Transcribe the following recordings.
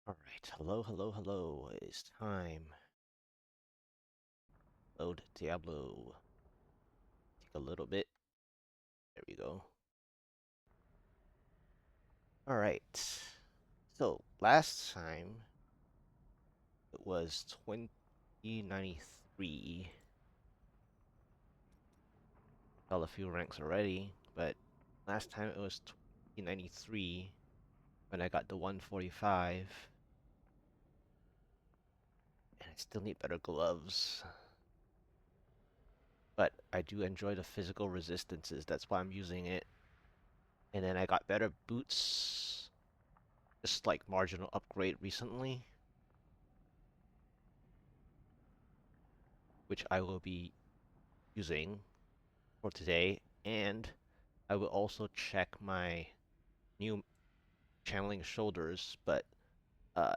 Alright, hello, hello, hello. It's time. Load Diablo. Take a little bit. There we go. Alright. So, last time it was 2093. Fell a few ranks already, but last time it was 2093 when I got the 145. And I still need better gloves. But I do enjoy the physical resistances, that's why I'm using it. And then I got better boots. Just like marginal upgrade recently, which I will be using for today, and I will also check my new channeling shoulders, but uh,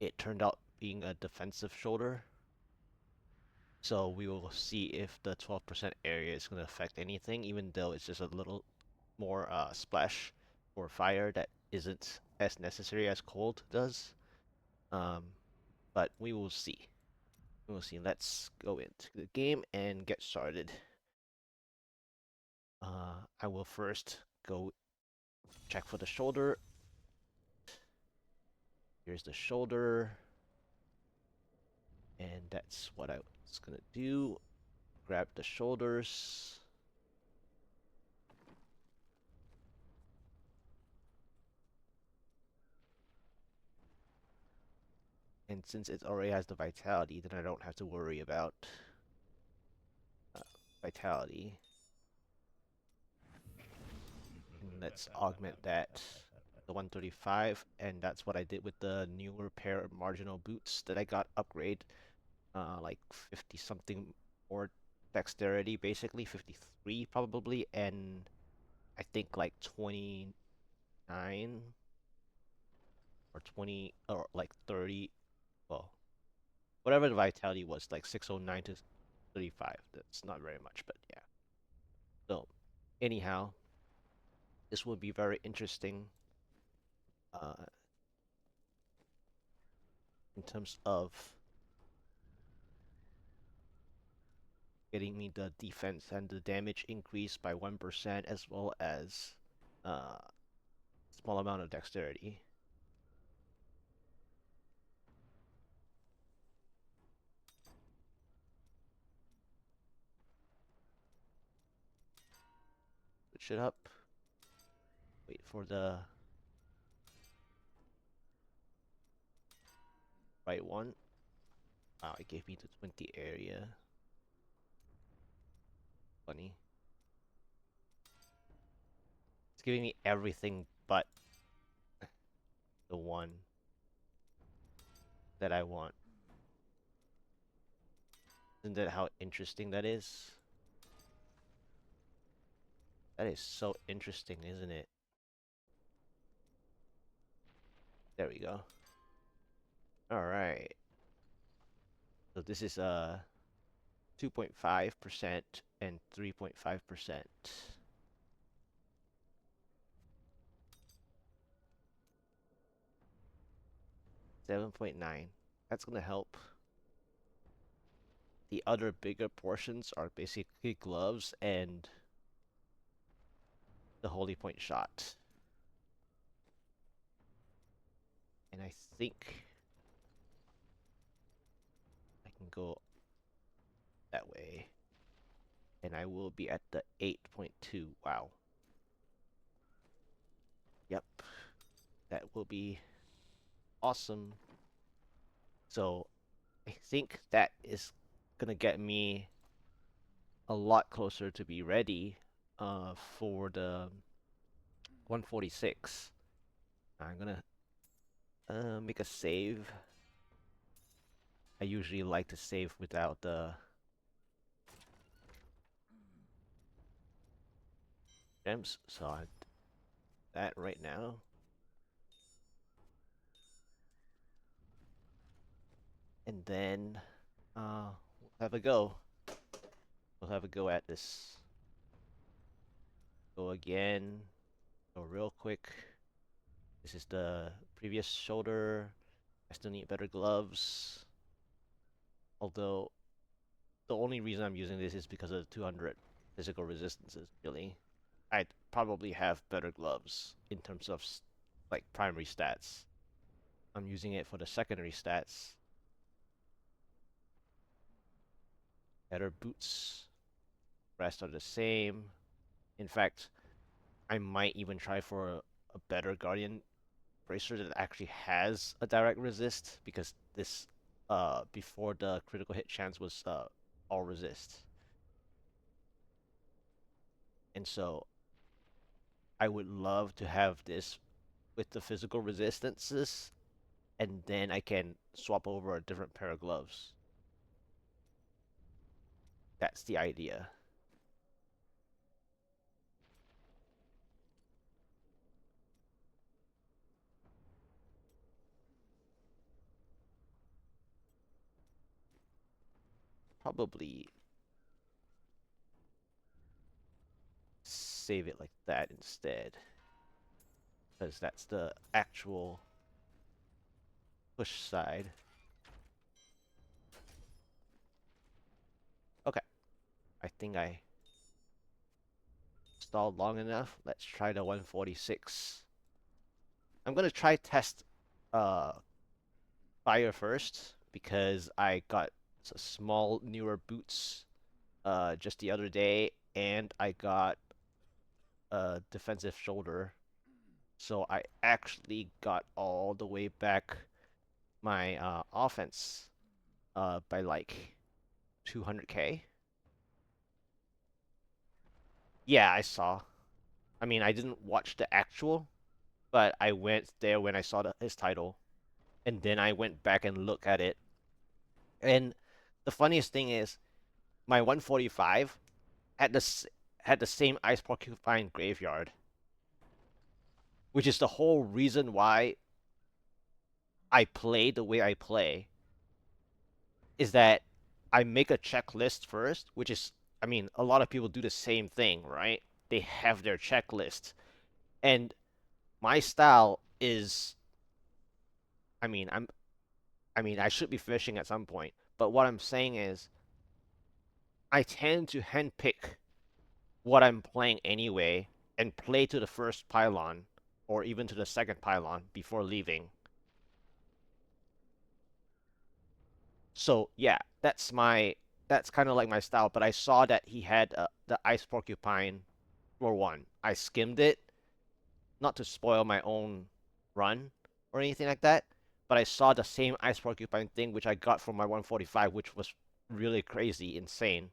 it turned out being a defensive shoulder, so we will see if the 12% area is going to affect anything, even though it's just a little more splash or fire that isn't as necessary as cold does. Um, but we will see. We will see. Let's go into the game and get started. I will first go check for the shoulder. Here's the shoulder. And that's what I was going to do. Grab the shoulders. And since it already has the vitality, then I don't have to worry about uh, vitality. And let's augment that the 135, and that's what I did with the newer pair of marginal boots that I got upgrade, like 50 something more dexterity, basically 53 probably, and I think like 29 or 20 or like 30, well, whatever the vitality was, like 609 to 35. That's not very much, but yeah. So, anyhow, this will be very interesting uh, in terms of getting me the defense and the damage increase by 1%, as well as uh, small amount of dexterity. Switch it up. Wait for the right one. Wow, it gave me the 20 area. Funny. It's giving me everything but the one that I want. Isn't that how interesting that is? That is so interesting, isn't it? There we go. Alright. So this is 2.5% and 3.5%. 7.9. That's gonna help. The other bigger portions are basically gloves and the holy point shot. And I think I can go that way. And I will be at the 8.2. Wow. Yep. That will be awesome. So I think that is gonna get me a lot closer to be ready for the 146. I'm gonna make a save. I usually like to save without the gems, so I that right now. And then we'll have a go. We'll have a go at this. Go again. Go real quick. This is the previous shoulder. I still need better gloves. Although the only reason I'm using this is because of the 200 physical resistances, really. I'd probably have better gloves in terms of like primary stats. I'm using it for the secondary stats. Better boots. Rest are the same. In fact, I might even try for a better Guardian bracer that actually has a direct resist, because this before the critical hit chance was all resist. And so I would love to have this with the physical resistances, and then I can swap over a different pair of gloves. That's the idea. Probably save it like that instead, because that's the actual push side. Okay, I think I stalled long enough. Let's try the 146. I'm gonna try test uh fire first, because I got a small newer boots just the other day, and I got a defensive shoulder. So I actually got all the way back my offense by like 200k. Yeah, I saw. I mean, I didn't watch the actual, but I went there when I saw his title, and then I went back and looked at it. And the funniest thing is, my 145 had had the same Ice Porcupine graveyard, which is the whole reason why I play the way I play. Is that I make a checklist first, which is, I mean, a lot of people do the same thing, right? They have their checklist, and my style is, I mean, I should be finishing at some point, but what I'm saying is, I tend to handpick what I'm playing anyway and play to the first pylon or even to the second pylon before leaving. So yeah, that's kind of like my style. But I saw that he had the Ice Porcupine floor one. I skimmed it, not to spoil my own run or anything like that. But I saw the same Ice Porcupine thing, which I got from my 145, which was really crazy, insane.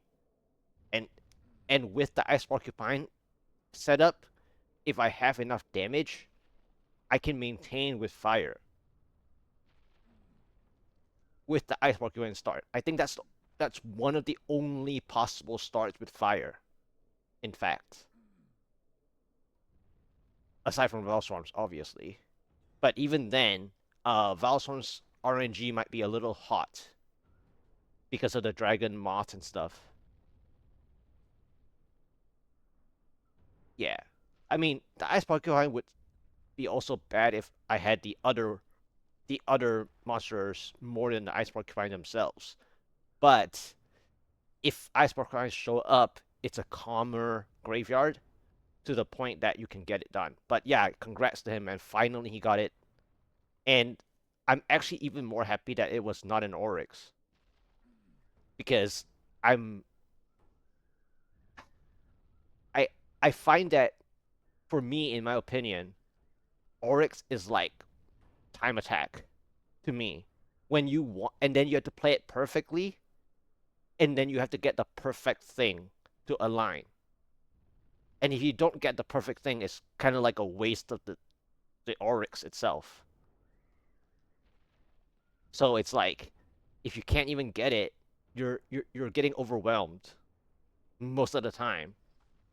And with the Ice Porcupine setup, if I have enough damage, I can maintain with fire with the Ice Porcupine start. I think that's one of the only possible starts with fire, in fact. Aside from Valstorms, obviously. But even then, Valstorm's RNG might be a little hot because of the dragon moth and stuff. Yeah. I mean, the Ice Porcupine would be also bad if I had the other monsters more than the Ice Porcupine themselves. But if Ice Porcupines show up, it's a calmer graveyard to the point that you can get it done. But yeah, congrats to him, and finally he got it. And I'm actually even more happy that it was not an Oryx, because I'm I I find that, for me, in my opinion, Oryx is like time attack to me. When you want, and then you have to play it perfectly, and then you have to get the perfect thing to align. And if you don't get the perfect thing, it's kind of like a waste of the Oryx itself. So it's like, if you can't even get it, you're getting overwhelmed most of the time.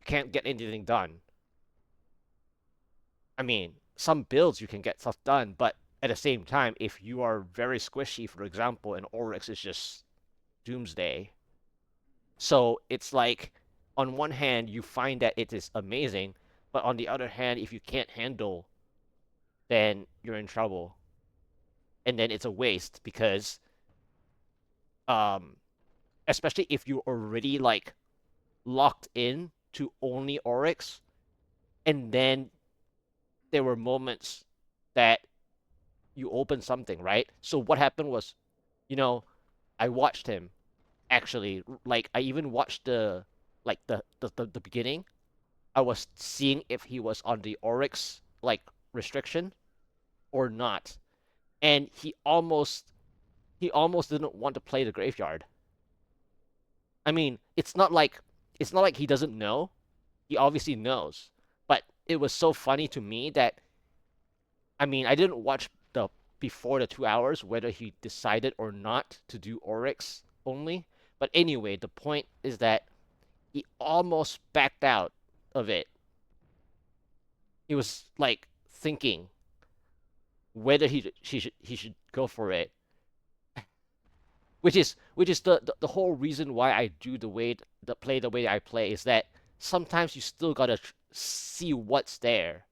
You can't get anything done. I mean, some builds you can get stuff done, but at the same time, if you are very squishy, for example, and Oryx is just doomsday. So it's like, on one hand, you find that it is amazing, but on the other hand, if you can't handle, then you're in trouble. and then it's a waste because um especially if you're already like locked in to only Oryx, and then there were moments that you open something, right? So what happened was, you know, I watched him actually. Like I even watched the beginning. I was seeing if he was on the Oryx like restriction or not, and he almost didn't want to play the graveyard. I mean, it's not like he doesn't know. He obviously knows, but it was so funny to me that I mean, I didn't watch the before the 2 hours whether he decided or not to do Oryx only. But anyway, the point is that he almost backed out of it. He was like thinking whether he should go for it, which is the whole reason why I do the way I play is that sometimes you still gotta see what's there.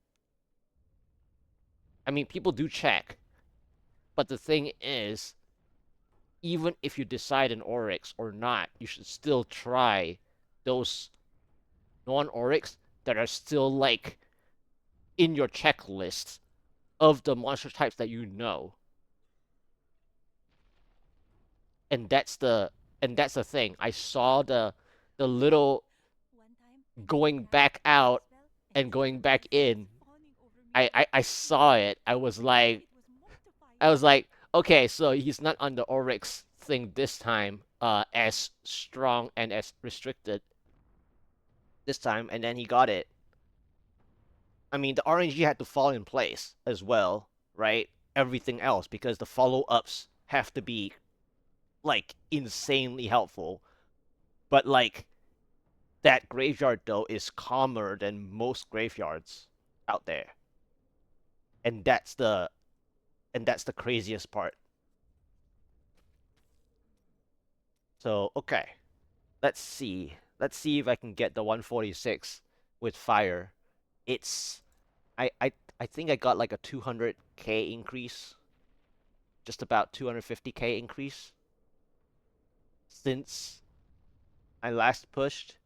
I mean, people do check, but the thing is, even if you decide an Oryx or not, you should still try those non-Oryx that are still like in your checklist of the monster types that you know. And that's the thing. I saw the little going back out and going back in. I saw it. I was like, okay, so he's not on the Oryx thing this time, as strong and as restricted this time, and then he got it. I mean, the RNG had to fall in place as well, right? Everything else, because the follow-ups have to be like insanely helpful. But like that graveyard though is calmer than most graveyards out there. And that's the craziest part. So, okay. Let's see. Let's see if I can get the 146 with fire. It's I think I got like a 200k increase, just about 250k increase since I last pushed.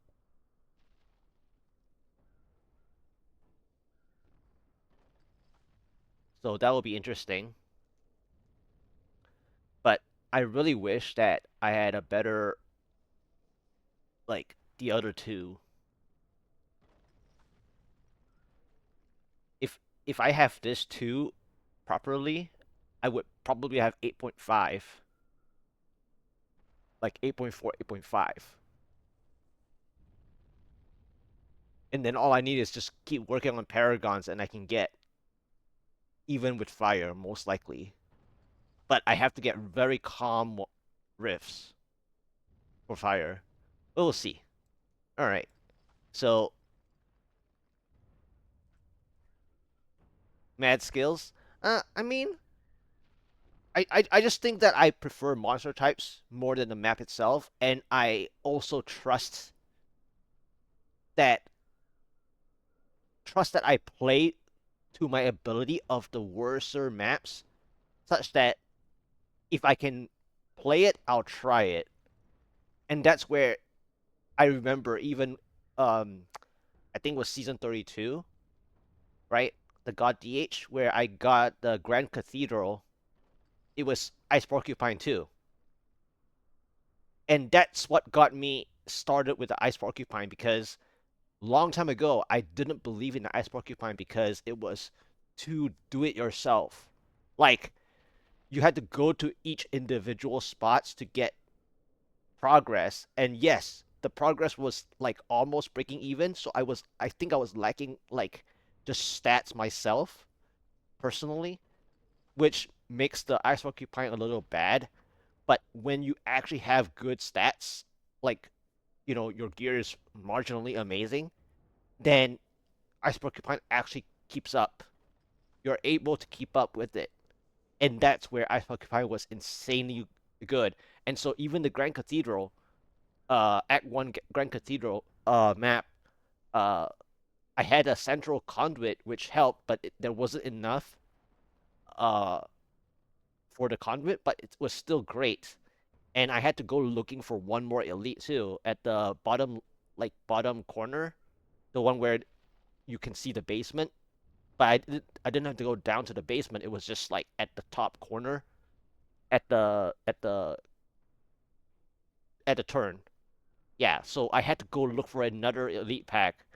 So that will be interesting. But I really wish that I had a better like the other two. If I have this two properly, I would probably have 8.5, like 8.4, 8.5. And then all I need is just keep working on paragons and I can get even with fire most likely. But I have to get very calm riffs for fire. We'll see. All right. So mad skills. I mean, I just think that I prefer monster types more than the map itself, and I also that trust that I play to my ability of the worser maps, such that if I can play it, I'll try it. And that's where I remember even I think it was season 32, right? The God DH where I got the Grand Cathedral. It was Ice Porcupine too. And that's what got me started with the Ice Porcupine because long time ago I didn't believe in the Ice Porcupine because it was to do it yourself. Like you had to go to each individual spots to get progress. And yes, the progress was like almost breaking even, so I think I was lacking like just stats myself personally, which makes the Ice Porcupine a little bad. But when you actually have good stats, like your gear is marginally amazing, then Ice Porcupine actually keeps up. You're able to keep up with it. And that's where Ice Porcupine was insanely good. And so even the Grand Cathedral, Act 1 Grand Cathedral map, uh, I had a central conduit which helped, but there wasn't enough uh, for the Conduit, but it was still great. And I had to go looking for one more elite too at the bottom, like bottom corner, the one where you can see the basement. But I didn't have to go down to the basement. It was just like at the top corner, at the turn. Yeah, so I had to go look for another elite pack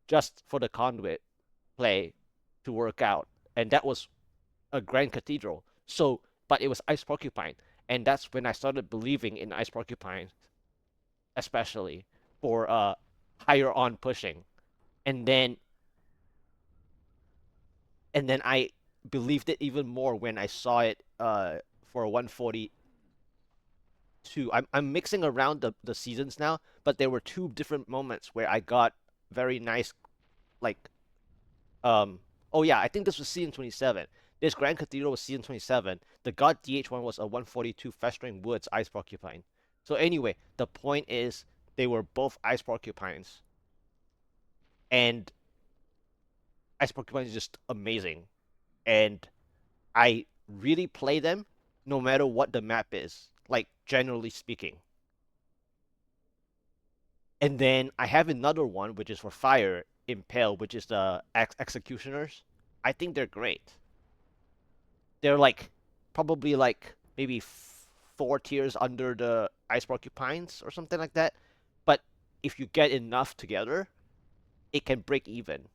just for the Conduit play to work out, and that was a Grand Cathedral. So, but it was Ice Porcupine, and that's when I started believing in Ice Porcupine, especially for higher on pushing, and then I believed it even more when I saw it for 142. I'm mixing around the seasons now, but there were two different moments where I got very nice like oh yeah, I think this was season 27. This Grand Cathedral was season 27. The God DH one was a 142 Festering Woods Ice Porcupine. So anyway, the point is they were both Ice Porcupines. And Ice Porcupine is just amazing. And I really play them no matter what the map is, like generally speaking. And then I have another one which is for Fire Impale, which is the Executioners. I think they're great. They're like probably like maybe 4 tiers under the Ice Porcupines or something like that. But if you get enough together, it can break even.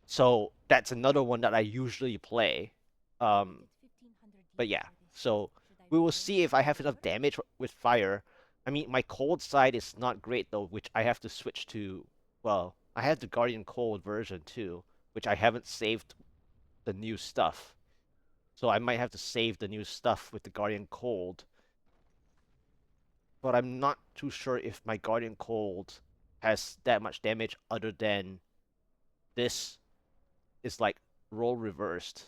So that's another one that I usually play. But yeah, so we will see if I have enough damage with fire. I mean, my cold side is not great though, which I have to switch to. Well, I have the Guardian Cold version too, which I haven't saved the new stuff. So I might have to save the new stuff with the Guardian Cold. But I'm not too sure if my Guardian Cold has that much damage other than this is like role reversed.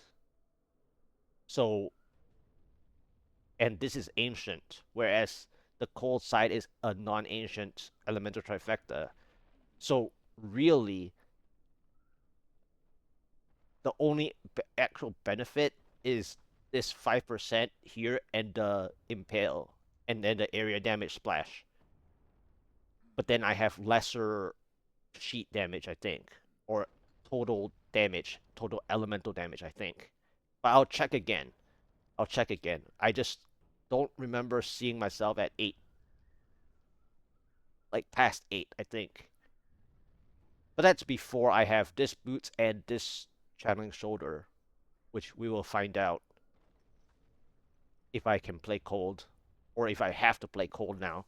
So, and this is ancient, whereas the cold side is a non-ancient elemental trifecta. So really, the only actual benefit is this 5% here and the impale, and then the area damage splash. But then I have lesser sheet damage, I think, or total damage, total elemental damage, I think. But I'll check again. I'll check again. I just don't remember seeing myself at 8. Like past 8, I think. But that's before I have this boots and this channeling shoulder, which we will find out if I can play cold, or if I have to play cold now.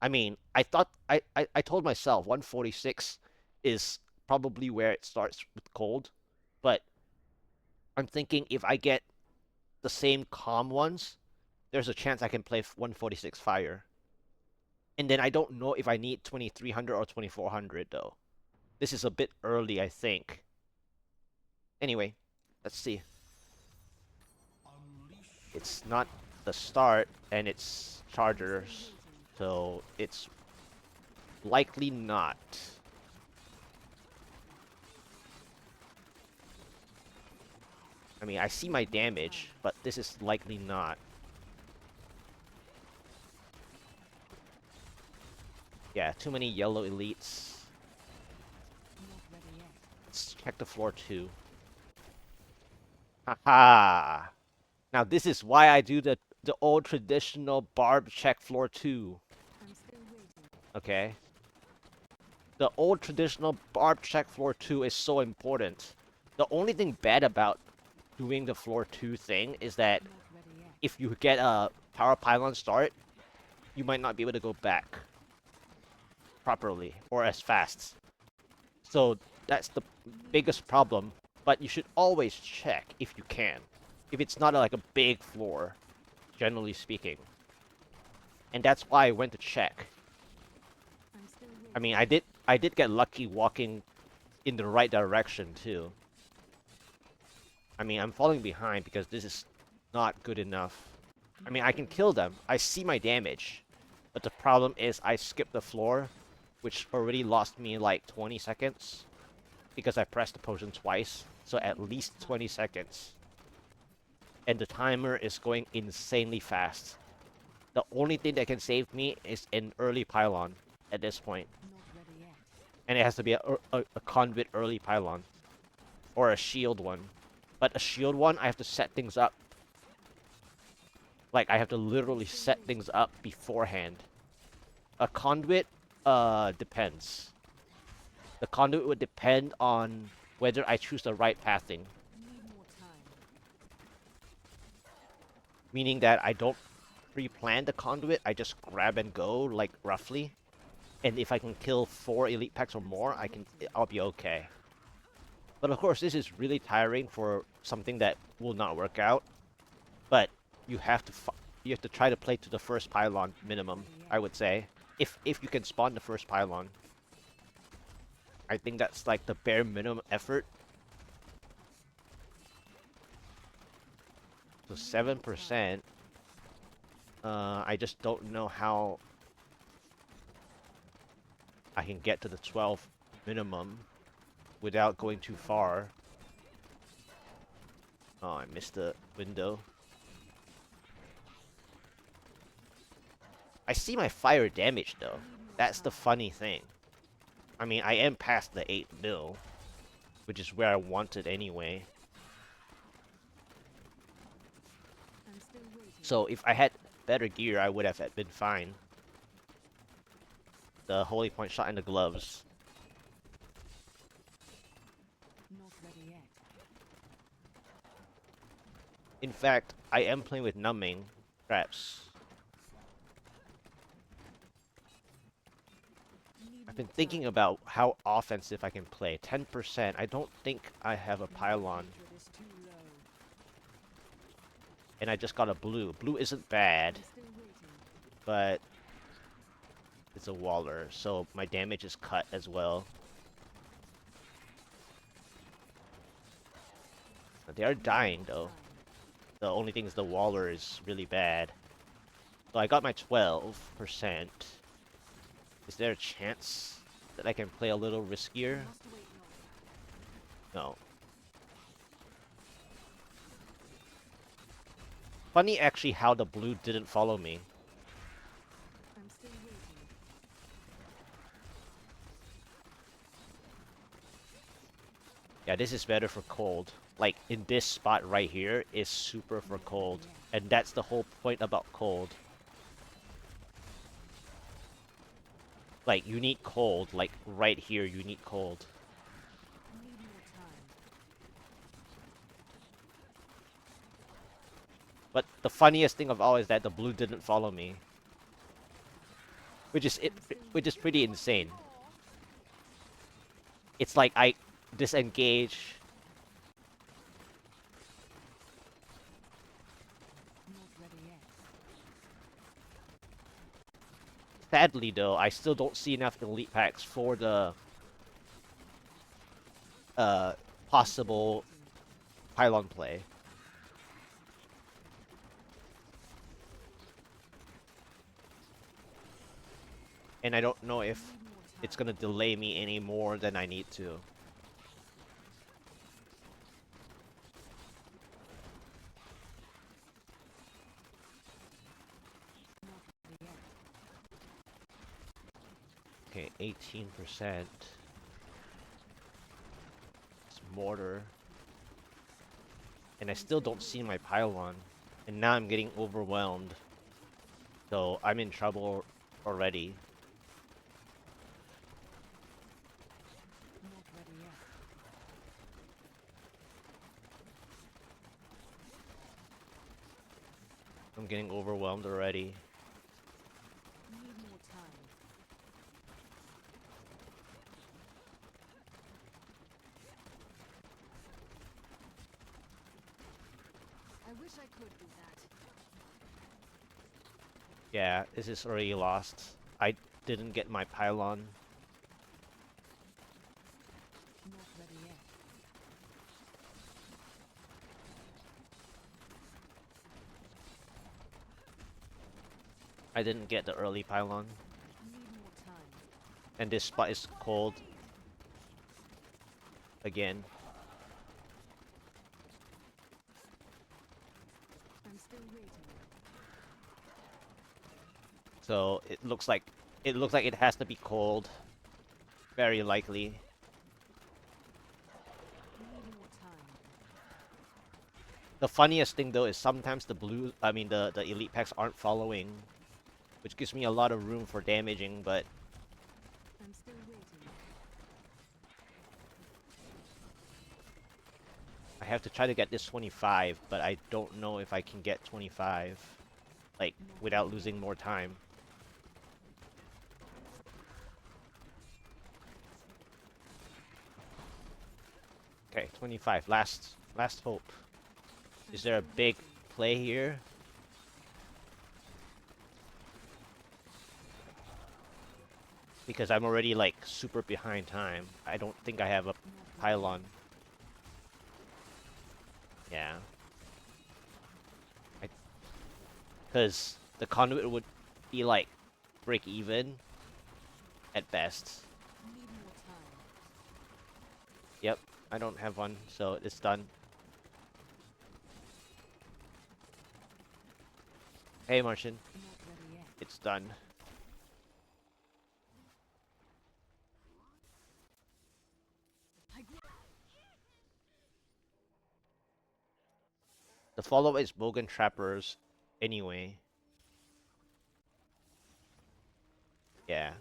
I mean, I thought I told myself 146 is probably where it starts with cold, but I'm thinking if I get the same calm ones, there's a chance I can play 146 fire. And then I don't know if I need 2300 or 2400 though. This is a bit early, I think. Anyway, let's see. It's not the start, and it's chargers, so it's likely not. I mean, I see my damage, but this is likely not. Yeah, too many yellow elites. Let's check the floor too. Haha! Now this is why I do the old traditional barb check floor 2. Okay. The old traditional barb check floor 2 is so important. The only thing bad about doing the floor 2 thing is that if you get a power pylon start, you might not be able to go back properly or as fast. So that's the biggest problem, but you should always check if you can. If it's not like a big floor, generally speaking. And that's why I went to check. I mean, I did get lucky walking in the right direction too. I mean, I'm falling behind because this is not good enough. I mean, I can kill them. I see my damage. But the problem is I skipped the floor, which already lost me like 20 seconds because I pressed the potion twice. So at least 20 seconds. and the timer is going insanely fast. The only thing that can save me is an early pylon at this point. And it has to be a conduit early pylon. Or a shield one. But a shield one, I have to set things up. Like, I have to literally set things up beforehand. A conduit, depends. The conduit would depend on whether I choose the right pathing. Meaning that I don't pre-plan the conduit, I just grab and go, like, roughly. And if I can kill 4 elite packs or more, I'll be okay. But of course, this is really tiring for something that will not work out. But you have to try to play to the first pylon minimum, I would say. If you can spawn the first pylon. I think that's like the bare minimum effort. So 7%. I just don't know how I can get to the 12 minimum without going too far. Oh, I missed the window. I see my fire damage though. That's the funny thing. I mean, I am past the 8 mil, which is where I wanted anyway. So if I had better gear, I would have been fine. The holy point shot in the gloves. In fact, I am playing with numbing traps. I've been thinking about how offensive I can play. 10%. I don't think I have a pylon. And I just got a blue. Blue isn't bad, but it's a waller, so my damage is cut as well. They are dying though. The only thing is the waller is really bad. So I got my 12%. Is there a chance that I can play a little riskier? No. Funny actually how the blue didn't follow me. Yeah, this is better for cold. Like, in this spot right here is super for cold. And that's the whole point about cold. Like, you need cold. Like, right here, you need cold. But the funniest thing of all is that the blue didn't follow me. Which is pretty insane. It's like I disengage. Sadly though, I still don't see enough elite packs for the possible pylon play. And I don't know if it's gonna delay me any more than I need to. Okay, 18%. It's mortar. And I still don't see my pylon. And now I'm getting overwhelmed. So I'm in trouble already. I'm getting overwhelmed already. I wish I could do that. Yeah, this is already lost. I didn't get my pylon. Not ready yet. I didn't get the early pylon. Need more time. And this spot is cold. Again. still waiting. So it looks like it has to be cold. Very likely. Need more time. The funniest thing though is sometimes the elite packs aren't following, which gives me a lot of room for damaging, but I'm still waiting. I have to try to get this 25, but I don't know if I can get 25, like, without losing more time. Okay, 25, last hope. I'm Is there a still big waiting. play here? Because I'm already, like, super behind time. I don't think I have a Not ready pylon. yet. Yeah. Because the conduit would be, like, break even at best. Need more time. Yep, I don't have one, so it's done. Hey, Martian, Not ready yet. it's done. I gr- The follow-up is Bogan Trappers anyway. Yeah,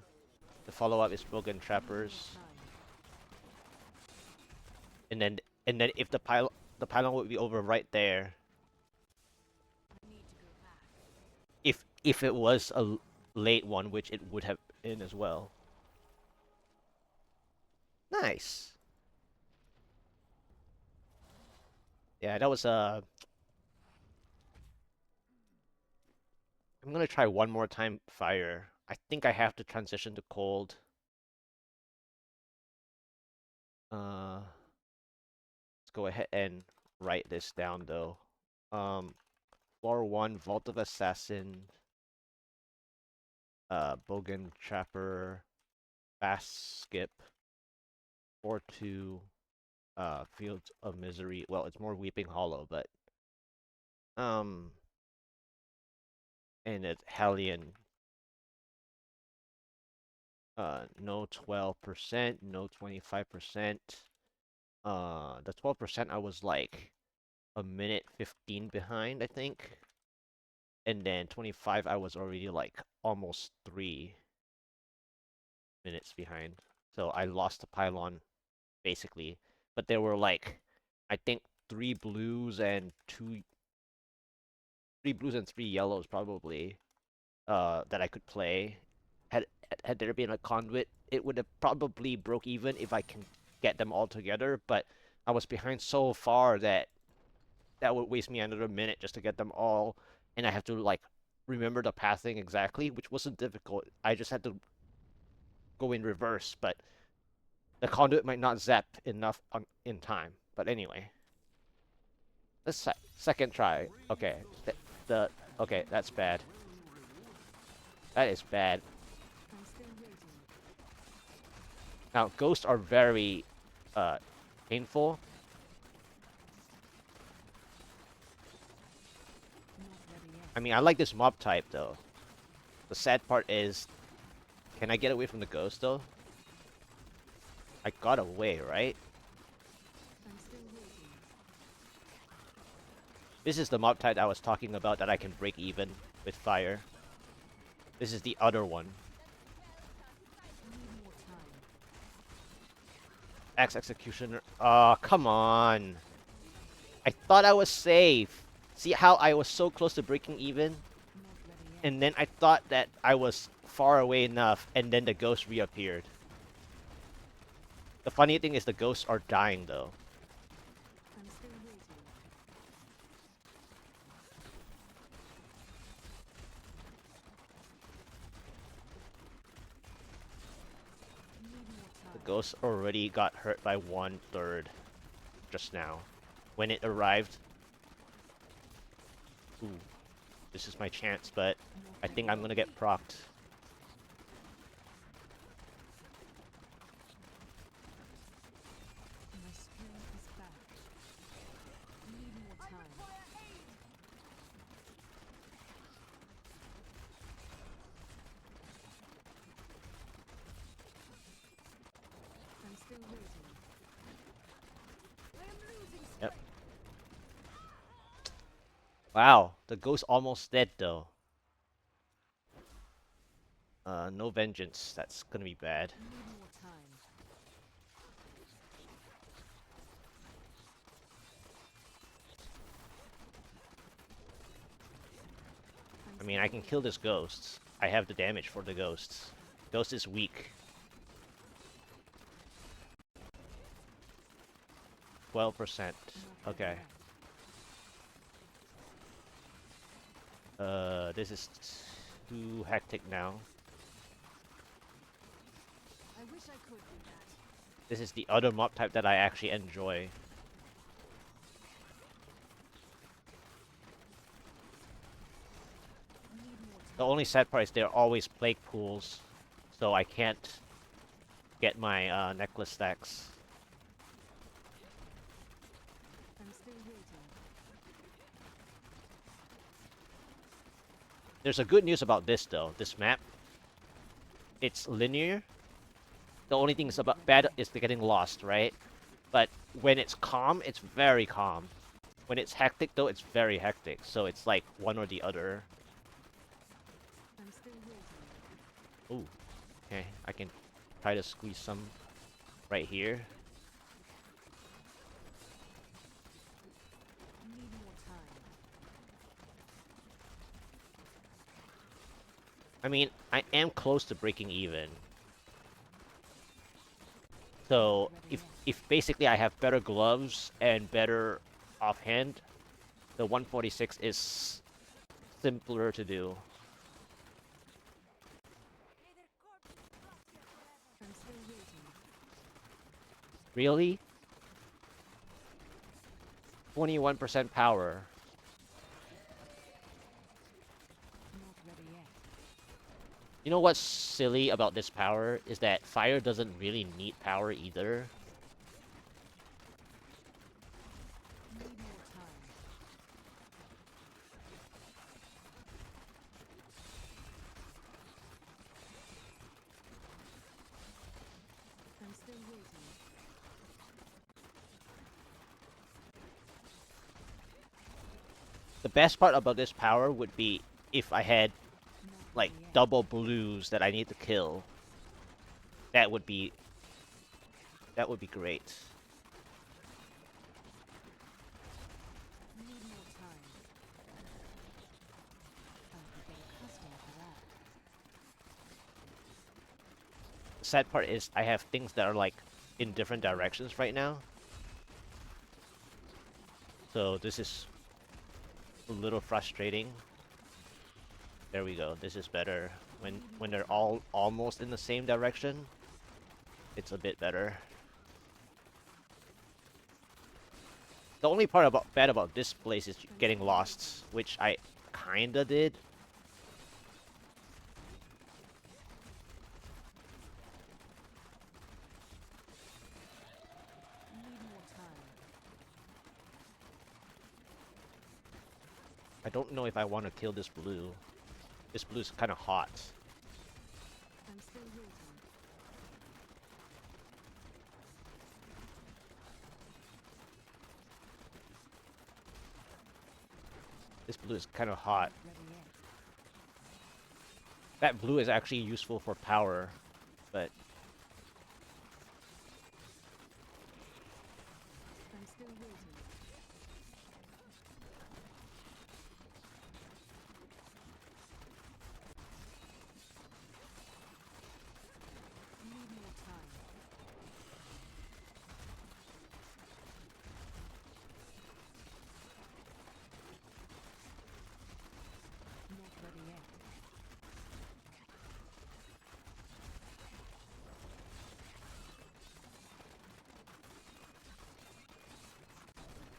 the follow-up is Bogan Need more Trappers. time. And then if the pylon would be over right there. I need to go back. If it was a late one, which it would have been as well. Nice. Yeah, that was I'm gonna try one more time fire. I think I have to transition to cold. Let's go ahead and write this down though. Um, floor 1, Vault of Assassin, Bogan Trapper, Fast Skip, floor 2, Fields of Misery. Well, it's more Weeping Hollow, but um, and it's Hellion. No 12%, no 25%. The 12% I was like a minute 15 behind, I think. And then 25 I was already like almost 3 minutes behind. So I lost the pylon basically. But there were like I think three blues and three yellows probably that I could play. Had had there been a conduit, it would have probably broke even if I can get them all together, but I was behind so far that that would waste me another minute just to get them all, and I have to like remember the pathing exactly, which wasn't difficult. I just had to go in reverse, but the conduit might not zap enough in time. But anyway, this second try. Okay, the okay, that's bad. That is bad. I'm still waiting. Now ghosts are very uh painful. Not ready yet. I mean, I like this mob type though. The sad part is, can I get away from the ghost though? I got away, right? I'm still waiting. This is the mob type I was talking about that I can break even with fire. This is the other one. Need more time. Axe Executioner. Oh, come on. I thought I was safe. See how I was so close to breaking even? Not ready yet. And then I thought that I was far away enough, and then the ghost reappeared. The funny thing is the ghosts are dying though. I'm still waiting. Need more The time. ghost already got hurt by 1/3 just now. When it arrived. Ooh, this is my chance, but Not I ready think I'm yet. gonna get procced. My spirit is back. Need more time. Wow, the ghost almost dead though. No vengeance. That's gonna be bad. Need more time. I'm I mean, still I can kill waiting. this ghost. I have the damage for the ghosts. Ghost is weak. 12%. Not ready Okay. yet. This is too hectic now. I wish I could do that. This is the other mob type that I actually enjoy. Need more The time. only sad part is they're always plague pools, so I can't get my necklace stacks. I'm still waiting. There's a good news about this though. This map, it's linear. The only thing is Not about ready bad yet. is the getting lost, right? But when it's calm, it's very calm. When it's hectic though, it's very hectic. So it's like one or the other. I'm still waiting. Ooh, okay. I can try to squeeze some right here. Need more time. I mean, I am close to breaking even. So Not ready if basically I have better gloves and better offhand, the 146 is simpler to do. yet. I'm still waiting. Really? 21% power. Not ready yet. You know what's silly about this power is that fire doesn't really need power either. Need more time. I'm still waiting. The best part about this power would be if I had Not like ready yet. double blues that I need to kill. That would be great. Need more time. I'll have to get accustomed to that. The sad part is I have things that are like in different directions right now. So this is a little frustrating. There we go. This is better. When they're all almost in the same direction, it's a bit better. The only part about bad about this place is getting lost, which I kinda did. Need more time. I don't know if I want to kill this blue. This blue is kind of hot. I'm still waiting. This blue is kind of hot. Not ready yet. That blue is actually useful for power, but I'm still waiting. Need more time. Not ready yet.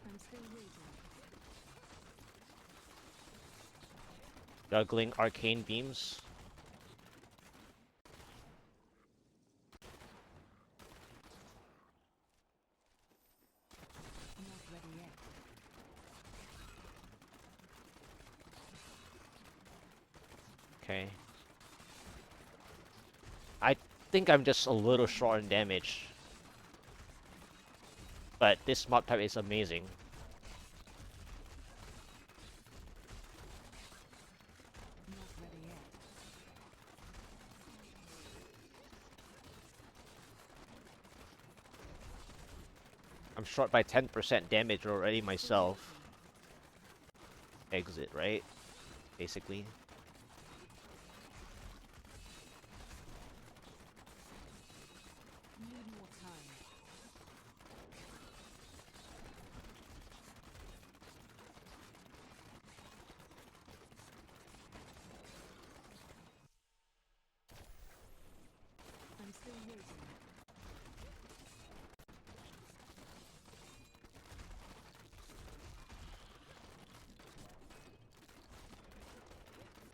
I'm still waiting. juggling arcane beams. Not ready yet. Okay. I think I'm just a little short on damage. But this mob type is amazing. I'm short by 10% damage already myself. Exit, right? Basically. Need more time. I'm still waiting.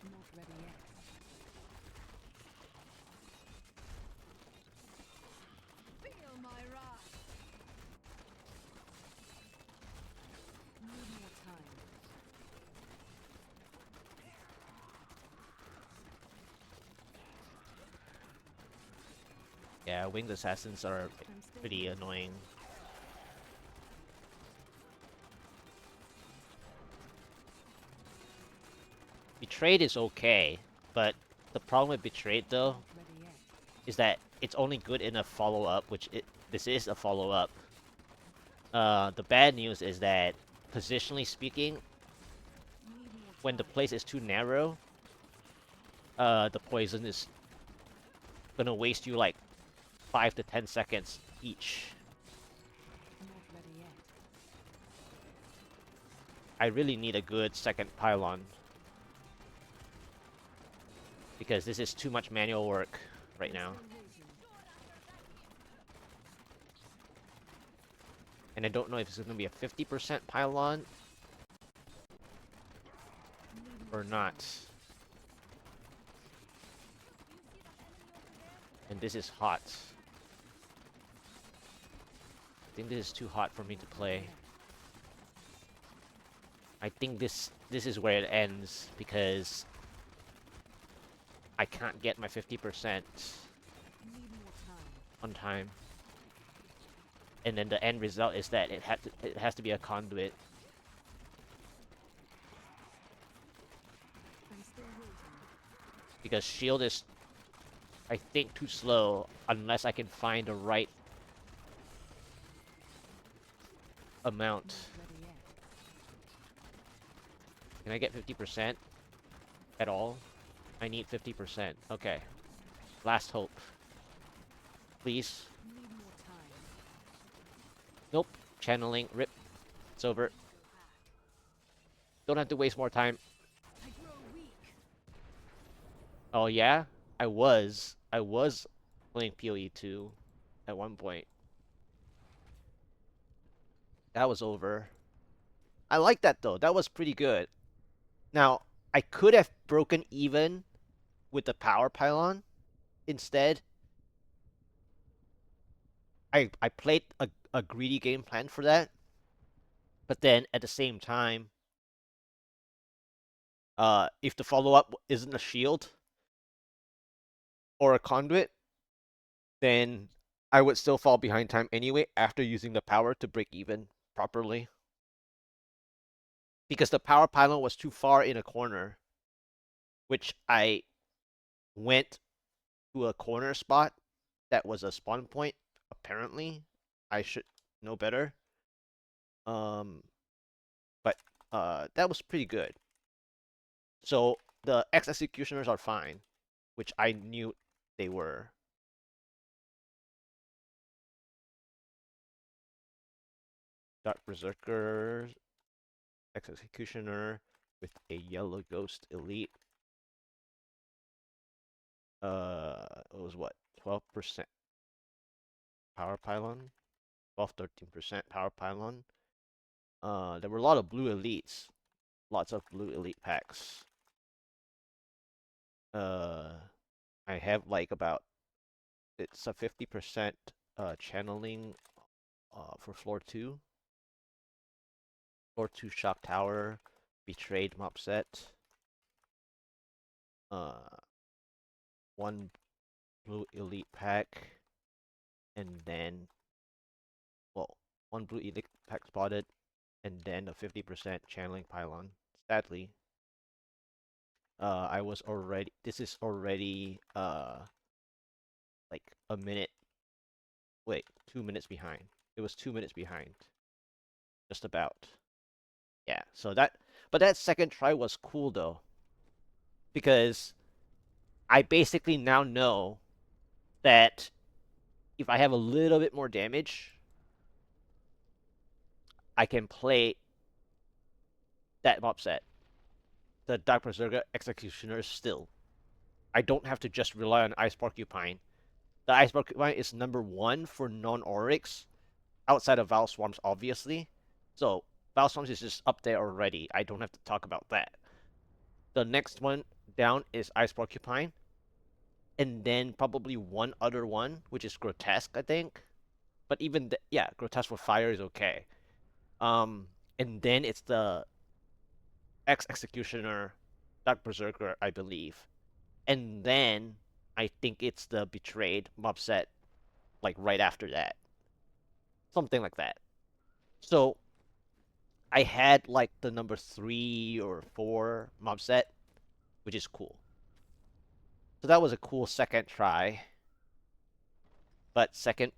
Not ready yet. Feel my wrath. Need more time. Yeah, winged assassins are I'm still pretty waiting. annoying. Betrayed is okay, but the problem with Betrayed though Not ready yet. is that it's only good in a follow-up, this is a follow-up. The bad news is that, positionally speaking, Need more when the time. place is too narrow, the poison is gonna waste you like 5 to 10 seconds each. Not ready yet. I really need a good second pylon, because this is too much manual work right I'm now. still waiting. And I don't know if it's gonna be a 50% pylon Need more or time. not. And this is hot. I think this is too hot for me to Not ready play. yet. I think this is where it ends, because I can't get my 50% Need more time. on time. And then the end result is that it has to be a conduit. I'm still waiting. Because shield is, I think, too slow unless I can find the right amount. Not ready yet. Can I get 50% at all? I need 50%. Okay. Last hope. Please. Need more time. Nope. Channeling. Rip. It's over. Don't have to waste more time. I grow weak. Oh yeah? I was playing PoE 2 at one point. That was over. I like that though. That was pretty good. Now, I could have broken even with the power pylon. Instead, I played a greedy game plan for that. But then at the same time, if the follow up isn't a shield or a conduit, then I would still fall behind time anyway after using the power to break even properly. Because the power pylon was too far in a corner, which I went to a corner spot that was a spawn point. Apparently, I should know better. Um, but that was pretty good. So the X executioners are fine, which I knew they were. Dark Berserker, X executioner with a yellow ghost elite. It was what, 12% power pylon, 12-13% power pylon. There were a lot of blue elites, lots of blue elite packs. Uh, I have like about, it's a 50% channeling for floor 2. Floor 2 shock tower, betrayed mob set. Uh, one blue elite pack, and then, well, one blue elite pack spotted, and then a 50% channeling pylon. Sadly, I was already, this is already like a minute, wait, 2 minutes behind. It was 2 minutes behind. Just about. Yeah, so that, but that second try was cool though, because I basically now know that if I have a little bit more damage, I can play that mob set, the Dark Berserker Executioner still. I don't have to just rely on Ice Porcupine. The Ice Porcupine is number one for non-Oryx, outside of Val Swarms, obviously. So Val Swarms is just up there already. I don't have to talk about that. The next one down is Ice Porcupine, and then probably one other one, which is Grotesque, I think. But even yeah, Grotesque for fire is okay. And then it's the Executioner, Dark Berserker, I believe, and then I think it's the Betrayed mob set, like right after that, something like that. So I had like the number 3 or 4 mob set, which is cool. So that was a cool second try. But second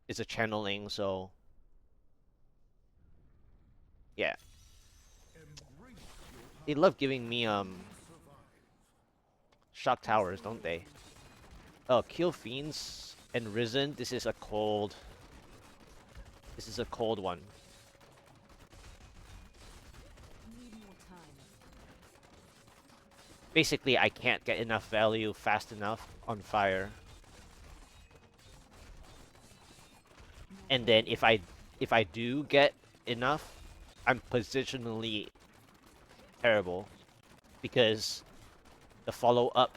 is a channeling, so yeah. They love giving me shock towers, don't they? Oh, Kill Fiends and Risen. This is a cold. This is a cold one. Basically, I can't get enough value fast enough on fire. And then if I do get enough, I'm positionally terrible because the follow up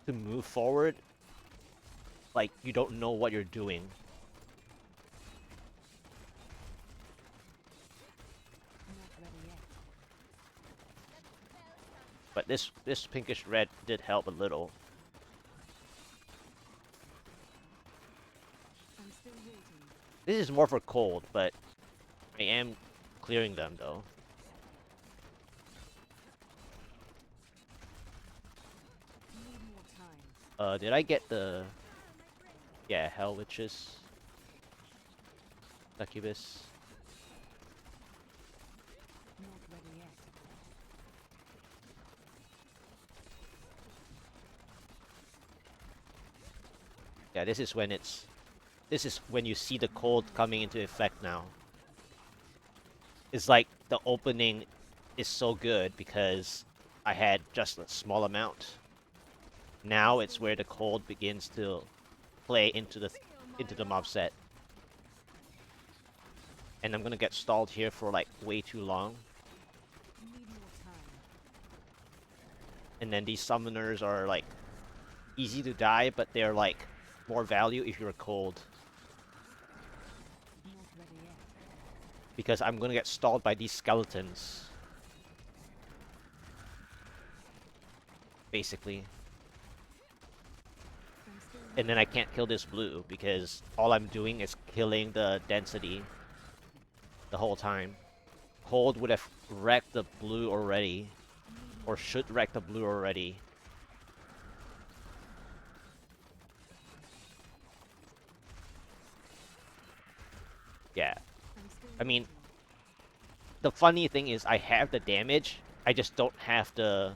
to move forward, like you don't know what you're doing. But this pinkish red did help a little. This is more for cold, but I am clearing them though. Did I get the... Yeah, Hell Witches. Succubus. Yeah, this is when it's... This is when you see the cold coming into effect now. It's like the opening is so good because I had just a small amount. Now it's where the cold begins to play into the mob set. And I'm gonna get stalled here for like way too long. And then these summoners are like easy to die, but they're like more value if you're cold. Because I'm gonna get stalled by these skeletons. Basically. And then I can't kill this blue because all I'm doing is killing the density the whole time. Cold would have wrecked the blue already. Or should wreck the blue already. Yeah. I mean, the funny thing is I have the damage, I just don't have the...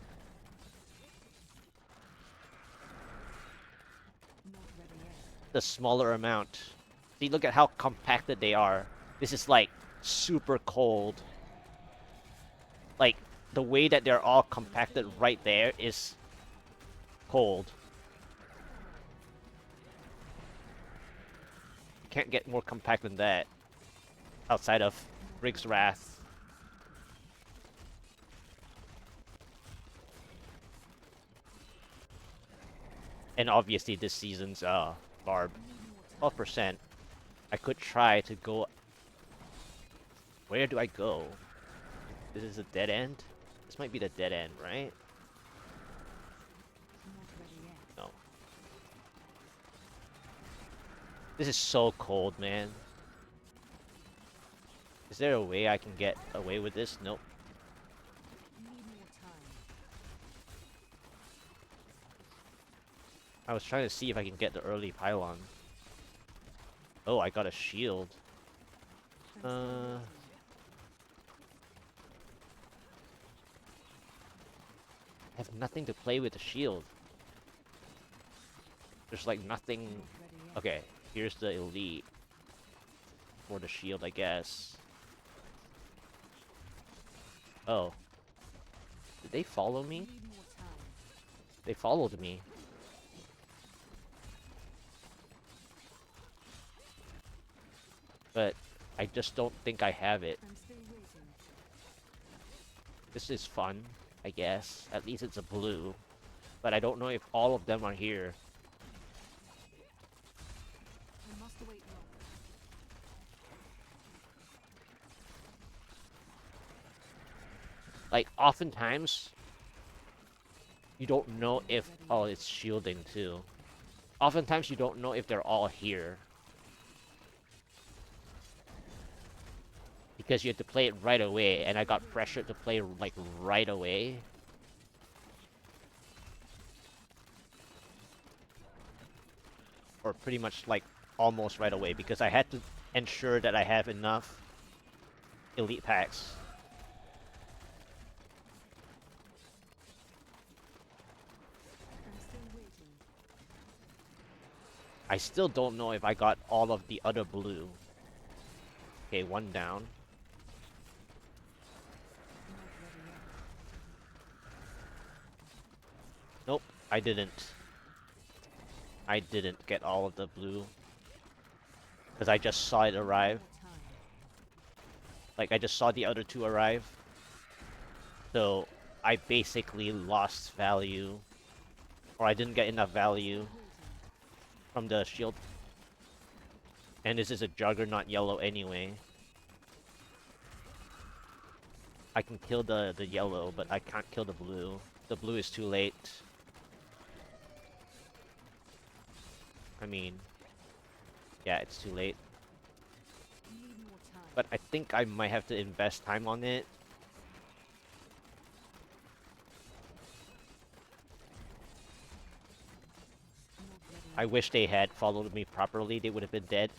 the smaller amount. See, look at how compacted they are. This is like super cold. Like, the way that they're all compacted right there is cold. You can't get more compact than that. Outside of Rick's Wrath. And obviously this season's Barb. 12%. I could try to go... Where do I go? This is a dead end? This might be the dead end, right? No. This is so cold, man. Is there a way I can get away with this? Nope. I was trying to see if I can get the early pylon. Oh, I got a shield. I'm still waiting. I have nothing to play with the shield. There's like nothing. Not ready yet. Okay, here's the elite for the shield, I guess. Oh, did they follow me? Need more time. They followed me. But I just don't think I have it. I'm still waiting. This is fun, I guess. At least it's a blue. But I don't know if all of them are here. I must wait longer. Like, oftentimes, you don't know if... Oh, it's shielding too. Oftentimes, you don't know if they're all here. Because you have to play it right away, and I got pressured to play, like, right away. Or pretty much, like, almost right away, because I had to ensure that I have enough elite packs. I'm still waiting. I still don't know if I got all of the other blue. Okay, one down. Not ready yet. Nope, I didn't. I didn't get all of the blue. Because I just saw it arrive. More time. Like, I just saw the other two arrive. So, I basically lost value. Or I didn't get enough value Waiting. from the shield. And this is a Juggernaut yellow anyway. I can kill the yellow, but I can't kill the blue. The blue is too late. I mean, yeah, it's too late. Need more time. But I think I might have to invest time on it. Not ready I yet. wish they had followed me properly. They would have been dead.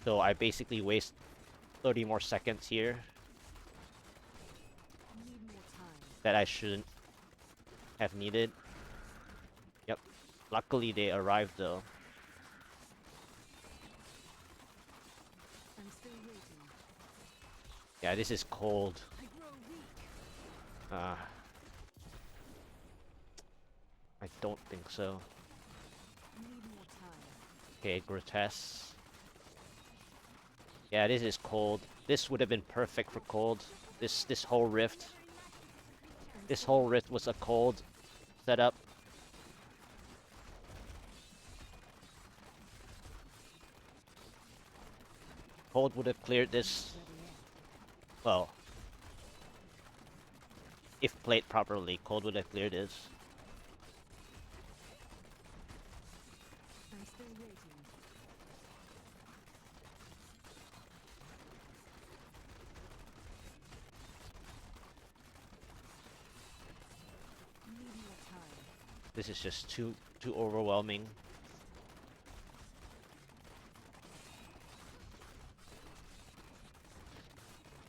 So I basically waste 30 more seconds here Need more time. that I shouldn't have needed. Yep. Luckily they arrived though. I'm still waiting. Yeah, this is cold. I grow weak. I don't think so. Need more time. Okay, grotesque. Yeah, this is cold. This would have been perfect for cold. This whole rift. This whole rift was a cold setup. Cold would have cleared this. Ready yet. Well, if played properly, cold would have cleared this. I'm still waiting. Need more time. This is just too overwhelming.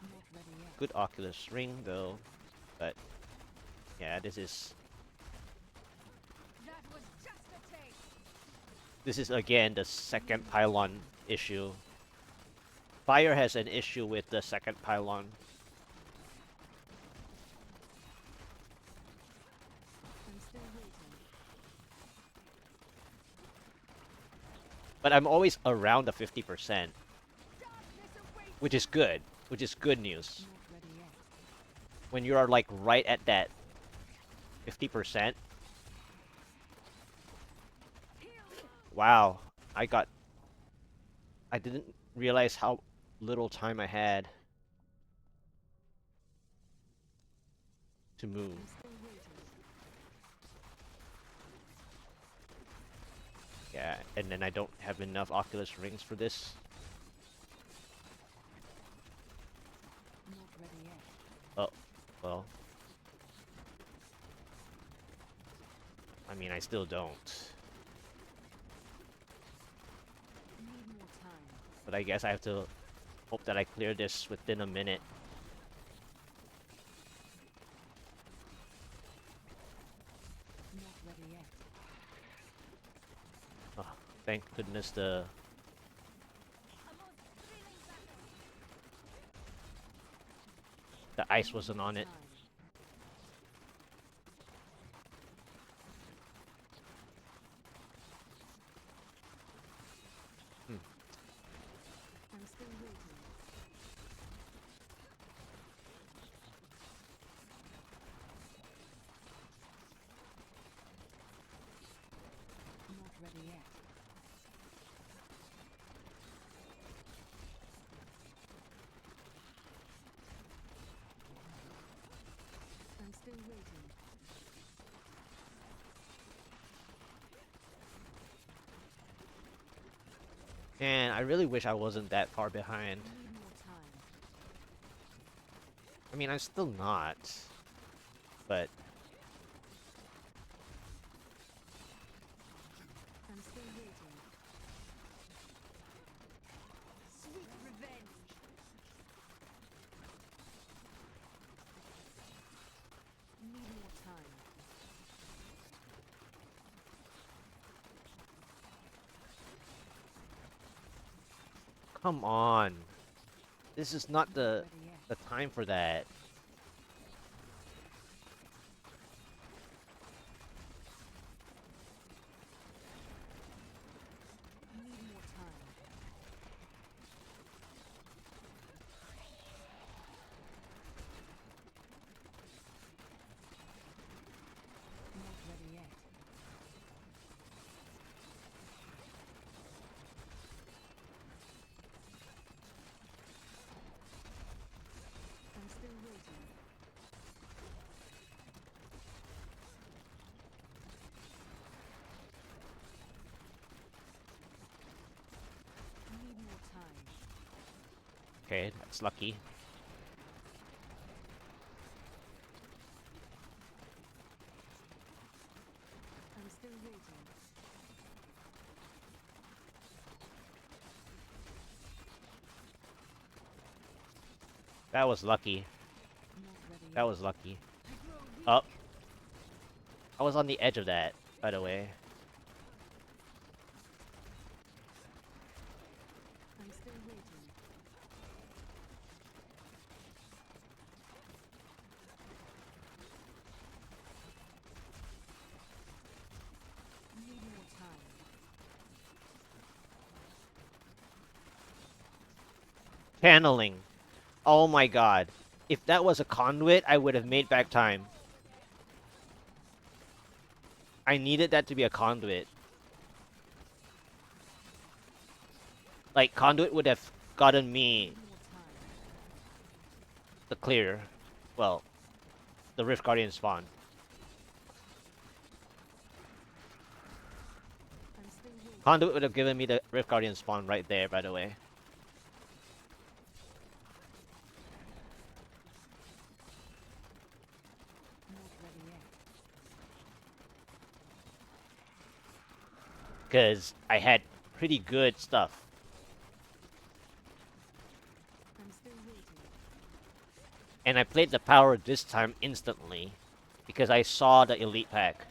Not ready yet. Good Oculus ring though, but yeah, this is That was just a taste. again the second pylon issue. Fire has an issue with the second pylon. I'm still waiting. But I'm always around the 50%, Darkness awaits. which is good, which is good news. Not ready yet. When you are like right at that 50%. Wow, I didn't realize how little time I had to move. I'm still waiting. Yeah, and then I don't have enough Oculus rings for this. Not ready yet. Oh, well. I mean, I still don't. But I guess I have to hope that I clear this within a minute. Not ready yet. Oh, thank goodness the ice wasn't on it. Time. Hmm. I'm still waiting. Not ready yet. I'm still waiting. And I really wish I wasn't that far behind. Need more time. I mean, I'm still not. But I'm still waiting. Sweet revenge. Need more time. come on. This is not Not the ready yet. time for that. Need more time. Not ready yet. I'm still waiting. Need more time. Okay, that's lucky. I'm still waiting. That was lucky. Not ready That yet. was lucky. I grow weak. Oh, I was on the edge of that, by the way. I'm still waiting. Need more time. Channeling. Oh my god. If that was a conduit, I would have made back time. I needed that to be a conduit. Like, conduit would have gotten me Need more time. the clear. Well, the Rift Guardian spawn. I'm still waiting. Conduit would have given me the Rift Guardian spawn right there, by the way. Not ready yet. Because I had pretty good stuff. I'm still waiting. And I played the power this time instantly. Because I saw the elite pack.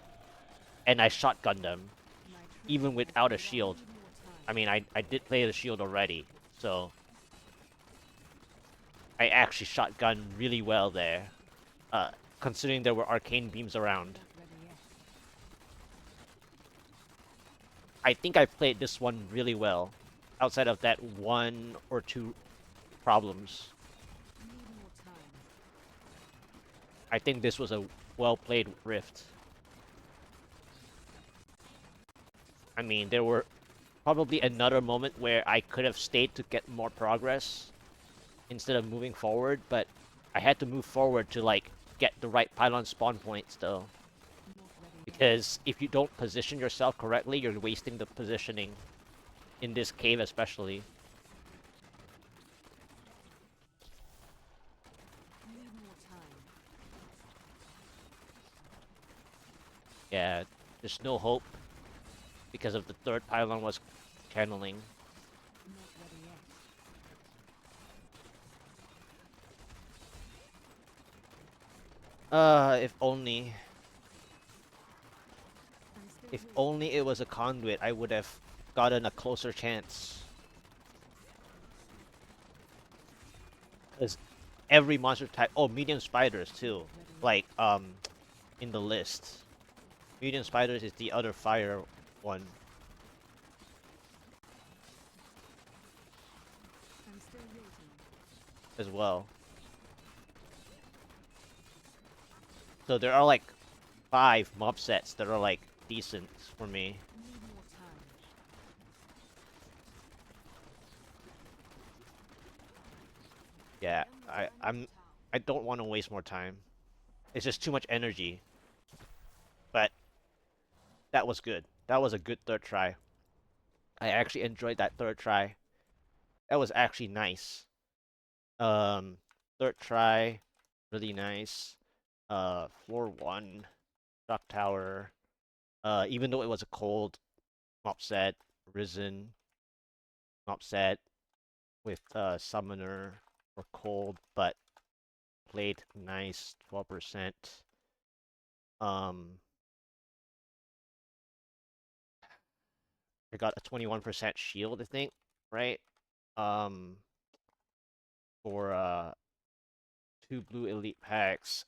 And I shotgunned them. My Even training has without a paid off. shield. Need more time. I mean, I did play the shield already. So I actually shotgunned really well there. Considering there were arcane beams around. Not ready yet. I think I played this one really well. Outside of that one or two problems. Need more time. I think this was a well-played Rift. I mean, there were probably another moment where I could have stayed to get more progress instead of moving forward, but I had to move forward to, like, get the right pylon spawn points, though. Not ready yet. Because if you don't position yourself correctly, you're wasting the positioning. In this cave, especially. Need more time. Yeah, there's no hope. Because of the third pylon was channeling. Not ready yet. If only. I'm still If waiting. only it was a conduit, I would have gotten a closer chance. Because every monster type. Oh, medium spiders too. Not ready yet. Like in the list. Medium spiders is the other fire one I'm still waiting. as well. So there are like 5 mob sets that are like decent for me. Need more time. Yeah, I am the I Dragon's I'm Town. I don't want to waste more time. It's just too much energy. But that was good. That was a good third try. I actually enjoyed that third try. That was actually nice. Um, Third try, really nice. Floor one, shock tower. Even though it was a cold mop set, risen mop set with summoner or cold, but played nice 12%. Um, I got a 21% shield, I think, right? Um, for 2 blue elite packs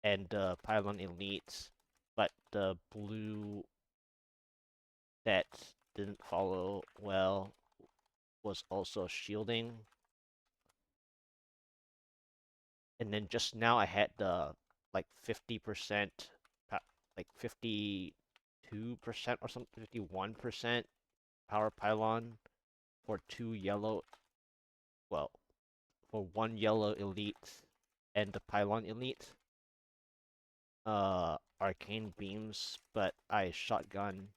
and pylon elite, but the blue that didn't follow well was also shielding. And then just now I had the like 50%, like 52% or something, 51% power pylon for 2 yellow, well, for 1 yellow elite and the pylon elite. Arcane beams, but I shotgun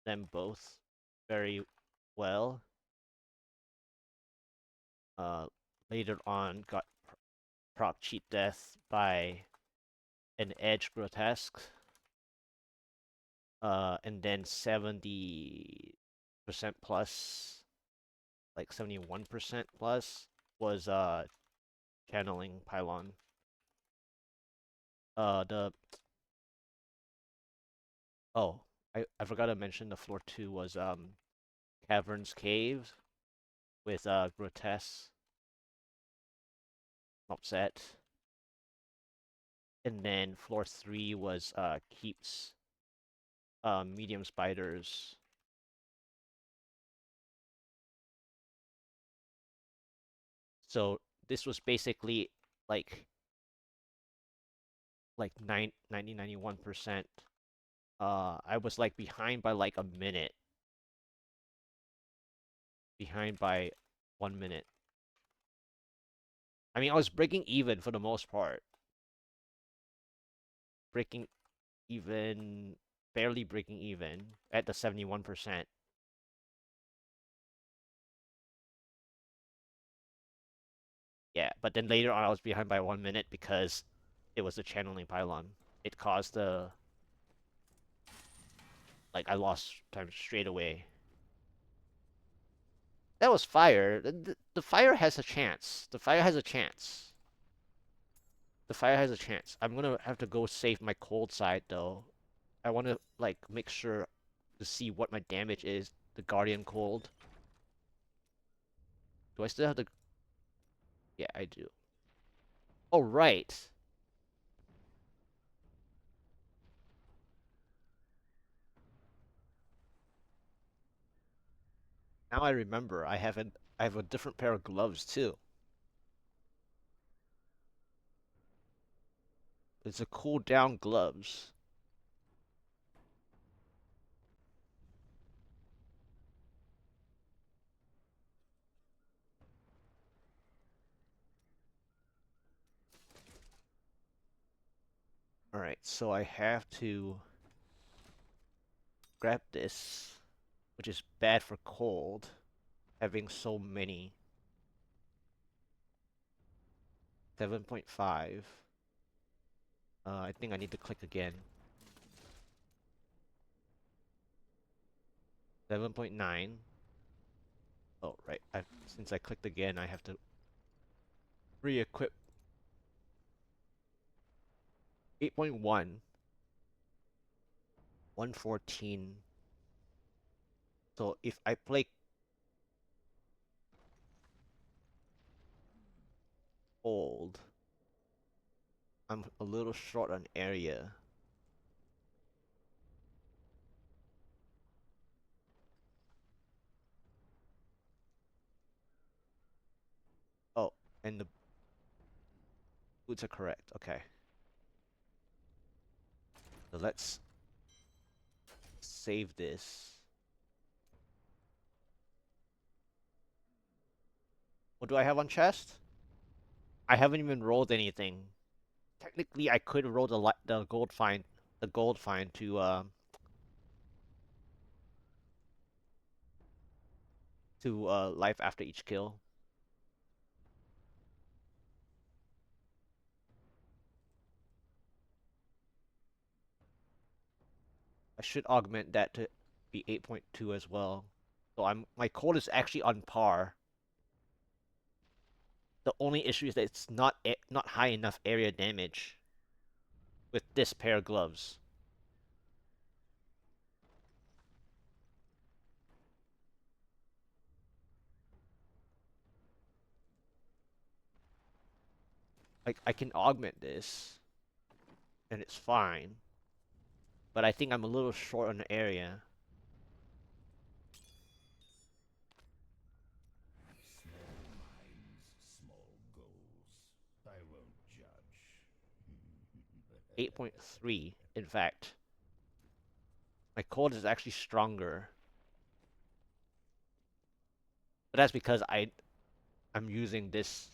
them both very well. Uh, Later on, got proc cheat death by an edge grotesque. And then 70% plus, like 71% plus, was channeling pylon. The oh, I forgot to mention the floor two was caverns caves with grotesque upset. And then floor three was keeps medium spiders. So this was basically like 91%. I was like behind by like a minute. Behind by 1 minute. I mean, I was breaking even for the most part. Breaking even, barely breaking even at the 71%. Yeah, but then later on I was behind by 1 minute because it was the channeling pylon. It caused the, like, I lost time straight away. That was fire. The fire has a chance. The fire has a chance. The fire has a chance. I'm gonna have to go save my cold side though. I want to like make sure to see what my damage is. The Guardian Cold. Do I still have the? Yeah, I do. Oh right. Now I remember. I have a different pair of gloves too. It's a cooldown gloves. All right, so I have to grab this, which is bad for cold, having so many. 7.5. I think I need to click again. 7.9. Oh, right. Since I clicked again, I have to re-equip. 8.1, 114. So if I play cold, I'm a little short on area. Oh, and the boots are correct. Okay. So let's save this. What do I have on chest? I haven't even rolled anything. Technically, I could roll the gold find to life after each kill. I should augment that to be 8.2 as well. So my cold is actually on par. The only issue is that it's not high enough area damage with this pair of gloves. Like I can augment this and it's fine, but I think I'm a little short on the area. Small minds, small goals. I won't judge. 8.3, in fact. My cold is actually stronger. But that's because I'm using this.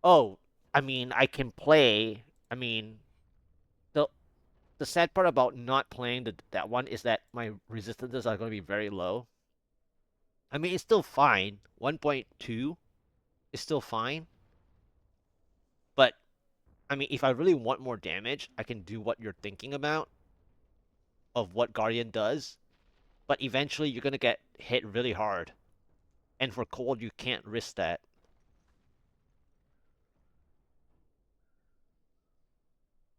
Oh, I mean, I can play. I mean, the the sad part about not playing that one is that my resistances are going to be very low. I mean, it's still fine. 1.2 is still fine. But, I mean, if I really want more damage, I can do what you're thinking about of what Guardian does. But eventually, you're going to get hit really hard. And for cold, you can't risk that.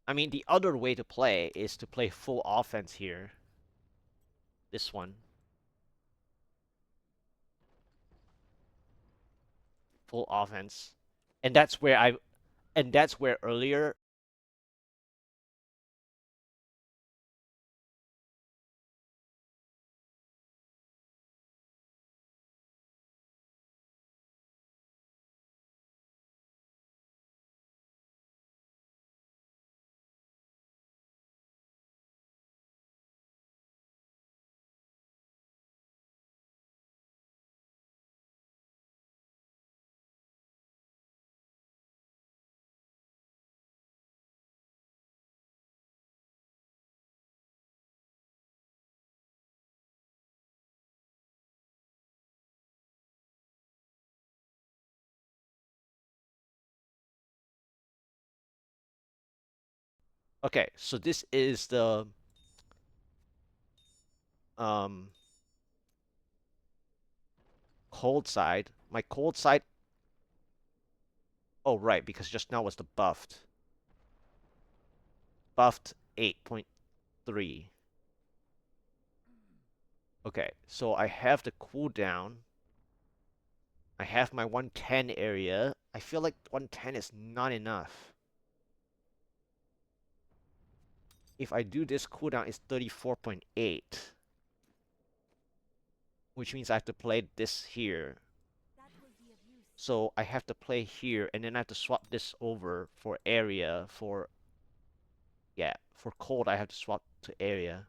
I mean, the other way to play is to play full offense here. This one. Full offense. And that's where earlier. Okay, so this is the um cold side. My cold side. Oh, right, because just now was the buffed. Buffed 8.3. Okay, so I have the cooldown. I have my 110 area. I feel like 110 is not enough. If I do this cooldown, it's 34.8. Which means I have to play this here. So I have to play here, and then I have to swap this over for area. Yeah, for cold, I have to swap to area.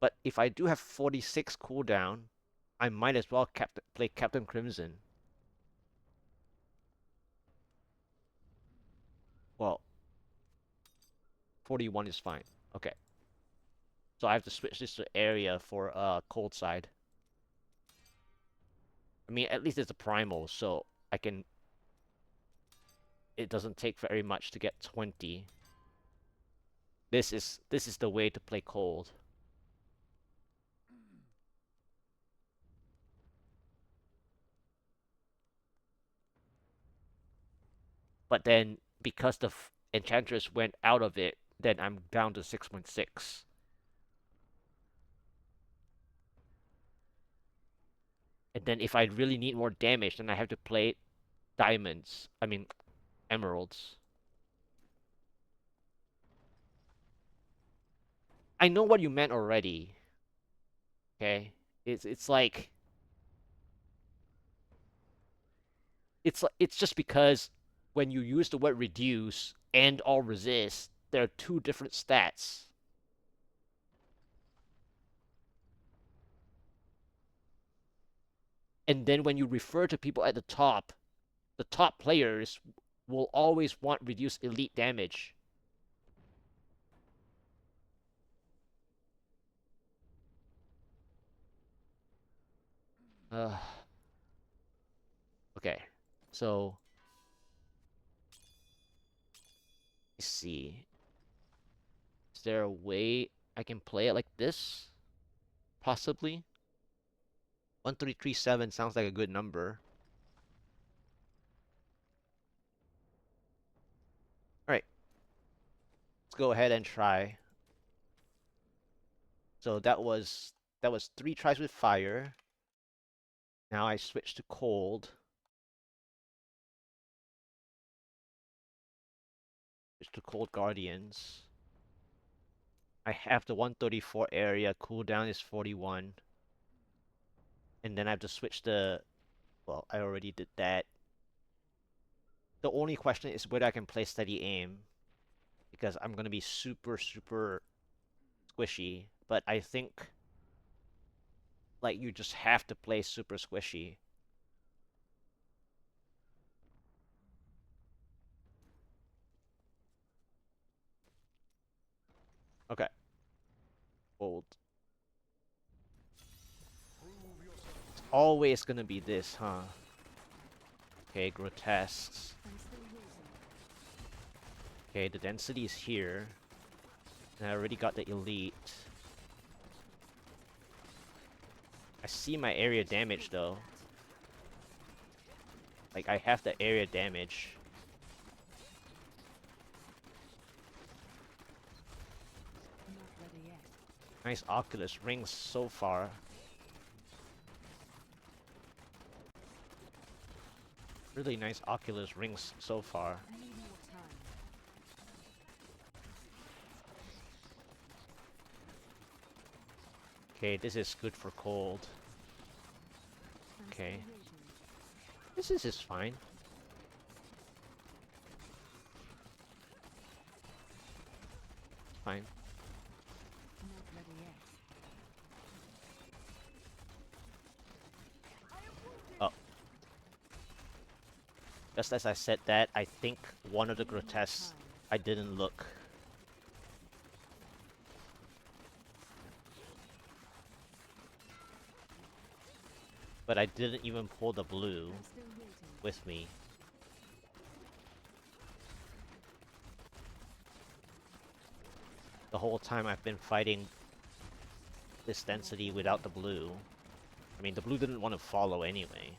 But if I do have 46 cooldown, I might as well play Captain Crimson. Well, 41 is fine. Okay. So I have to switch this to area for cold side. I mean, at least it's a primal, so I can. It doesn't take very much to get 20. This is the way to play cold. But then because the Enchantress went out of it, then I'm down to 6.6. And then if I really need more damage, then I have to play diamonds. I mean, emeralds. I know what you meant already. Okay? It's like it's just because when you use the word reduce and or resist, there are two different stats. And then when you refer to people at the top players will always want reduced elite damage. Uh, okay. So, let's see. Is there a way I can play it like this? Possibly. 1337 sounds like a good number. Alright, let's go ahead and try. So that was 3 tries with fire. Now I switch to cold. Switch to cold guardians. I have the 134 area, cooldown is 41. And then I have to switch well, I already did that. The only question is whether I can play steady aim. Because I'm gonna be super, super squishy. But I think like you just have to play super squishy. Okay. Cold. It's always gonna be this, huh? Okay, grotesques. Okay, the density is here. And I already got the elite. I see my area damage though. Like I have the area damage. Nice Oculus rings so far. Really nice Oculus rings so far. Okay, this is good for cold. Okay. This is fine. Fine. Oh. Just as I said that, I think one of the grotesques I didn't look. But I didn't even pull the blue with me. The whole time I've been fighting this density without the blue. I mean, the blue didn't want to follow anyway.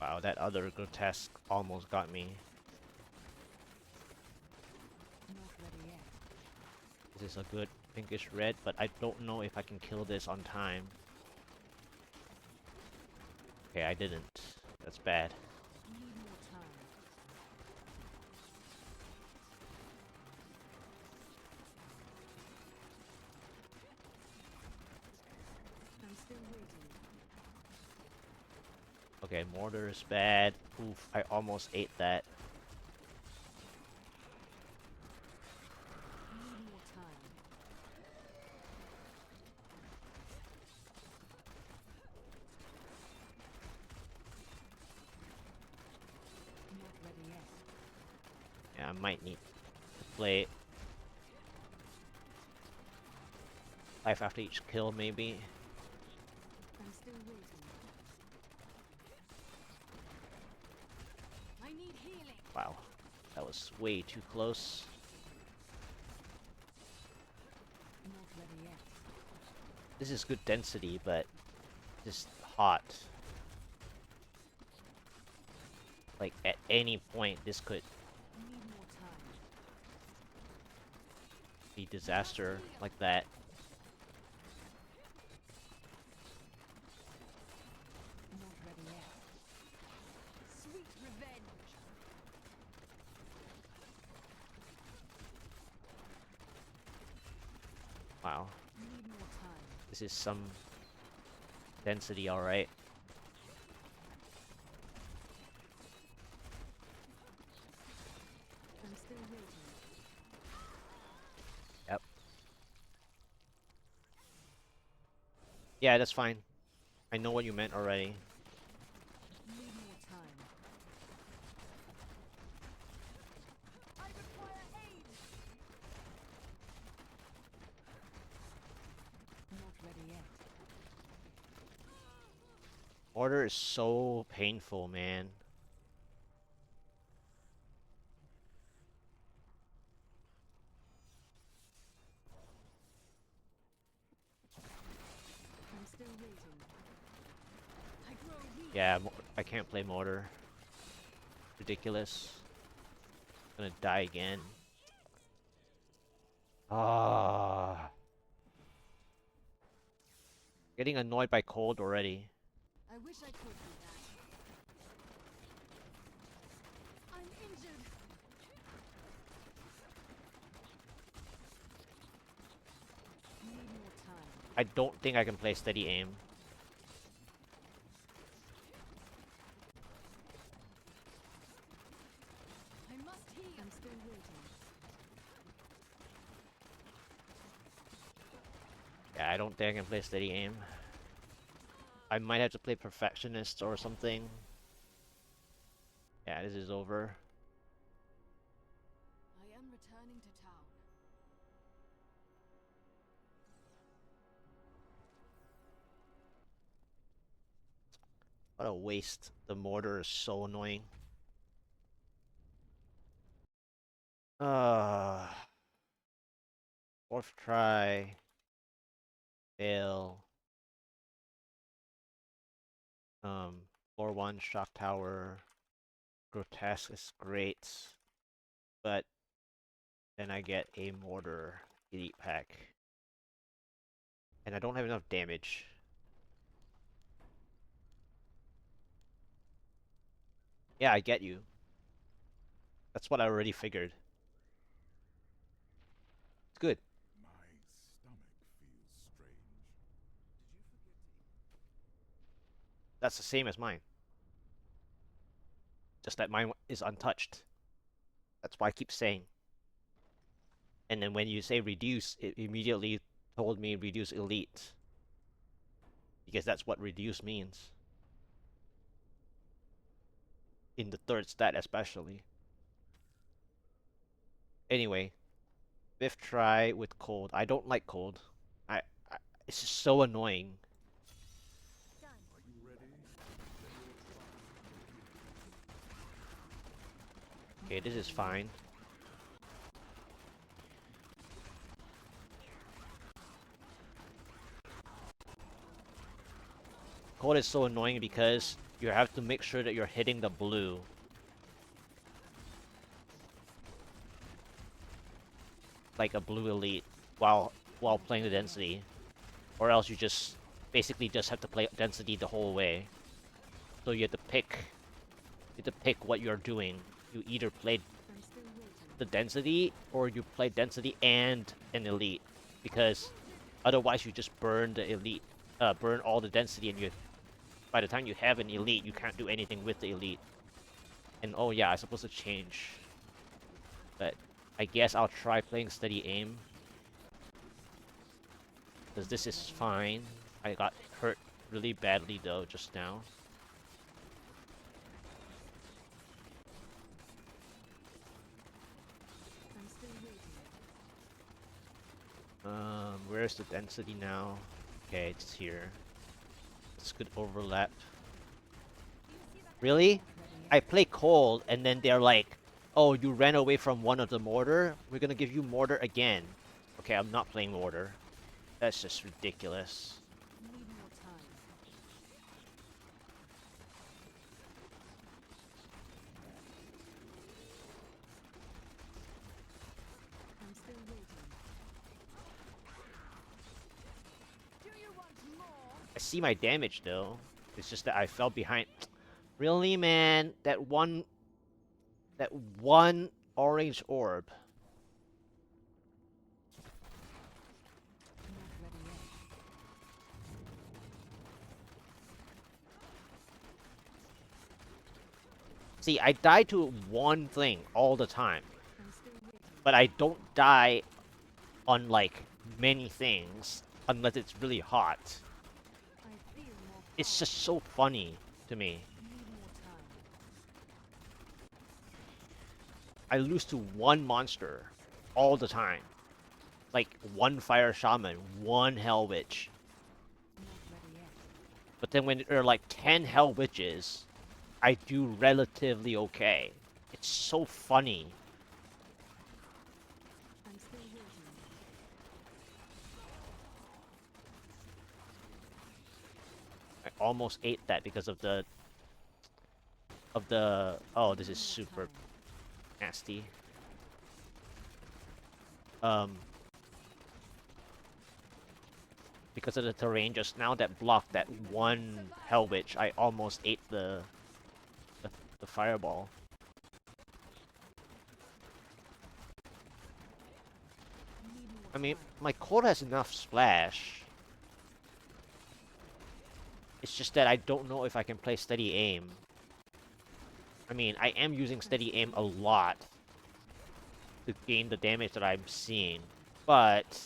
Wow, that other grotesque almost got me. This is a good pinkish red, but I don't know if I can kill this on time. Okay, I didn't. That's bad. Okay, mortar is bad. Oof, I almost ate that. might need to play life after each kill, maybe. I'm still waiting. I need healing. Wow, that was way too close. Not ready yet. This is good density, but just hot. Like, at any point, this could Need more time. be disaster like that. Not ready yet. Sweet revenge. Wow, Need more time. this is some density, alright. I'm still waiting. Yep. Yeah, that's fine. I know what you meant already. Need more time. I require aid. Not ready yet. Order is so painful, man. I'm still waiting. I grow weak. Yeah, I can't play mortar. Ridiculous. Gonna die again. Ah, getting annoyed by cold already. I wish I could do that. I'm injured. Need more time. I don't think I can play steady aim. I must heal. I'm still waiting. Yeah, I don't think I can play steady aim. I might have to play perfectionist or something. Yeah, this is over. I am returning to town. What a waste. The mortar is so annoying. Fourth try. Fail. Floor 1, shock tower. Grotesque is great. But then I get a mortar elite pack. And I don't have enough damage. Yeah, I get you. That's what I already figured. It's good. My stomach feels strange. Did you forget to eat? That's the same as mine. Just that mine is untouched. That's why I keep saying. And then when you say reduce, it immediately told me reduce elite. Because that's what reduce means. In the third stat especially. Anyway, fifth try with cold. I don't like cold. I, I it's just so annoying. Done. Are you ready? Okay, this is fine. Cold is so annoying because you have to make sure that you're hitting the blue. Like a blue elite while playing the density. Or else you just basically just have to play density the whole way. So you have to pick what you're doing. You either play I'm still waiting. the density or you play density and an elite. Because otherwise you just burn the elite, burn all the density, and by the time you have an elite, you can't do anything with the elite. And oh yeah, I'm supposed to change. But I guess I'll try playing steady aim. Because this is fine. I got hurt really badly though just now. where's the density now? Okay, it's here. It's good overlap. Really? I play cold, and then they're like, oh, you ran away from one of the mortar? We're gonna give you mortar again. Okay, I'm not playing mortar. That's just ridiculous. Need more time. I'm still waiting. Do you want more? I see my damage, though. It's just that I fell behind. Really, man? That one orange orb. Not ready yet. See, I die to one thing all the time, I'm still waiting. but I don't die on, like, many things unless it's really hot. I feel more It's power. just so funny to me. Need more time. I lose to one monster all the time. Like, one Fire Shaman, one Hell Witch. Not ready yet. But then when there are like 10 Hell Witches, I do relatively okay. It's so funny. I'm still waiting. I almost ate that because of the... Oh, this is super nasty. Because of the terrain just now that blocked that one Hell Witch, I almost ate the fireball. Need more I mean, time. my core has enough splash. It's just that I don't know if I can play steady aim. I mean, I am using steady aim a lot to gain the damage that I'm seeing, but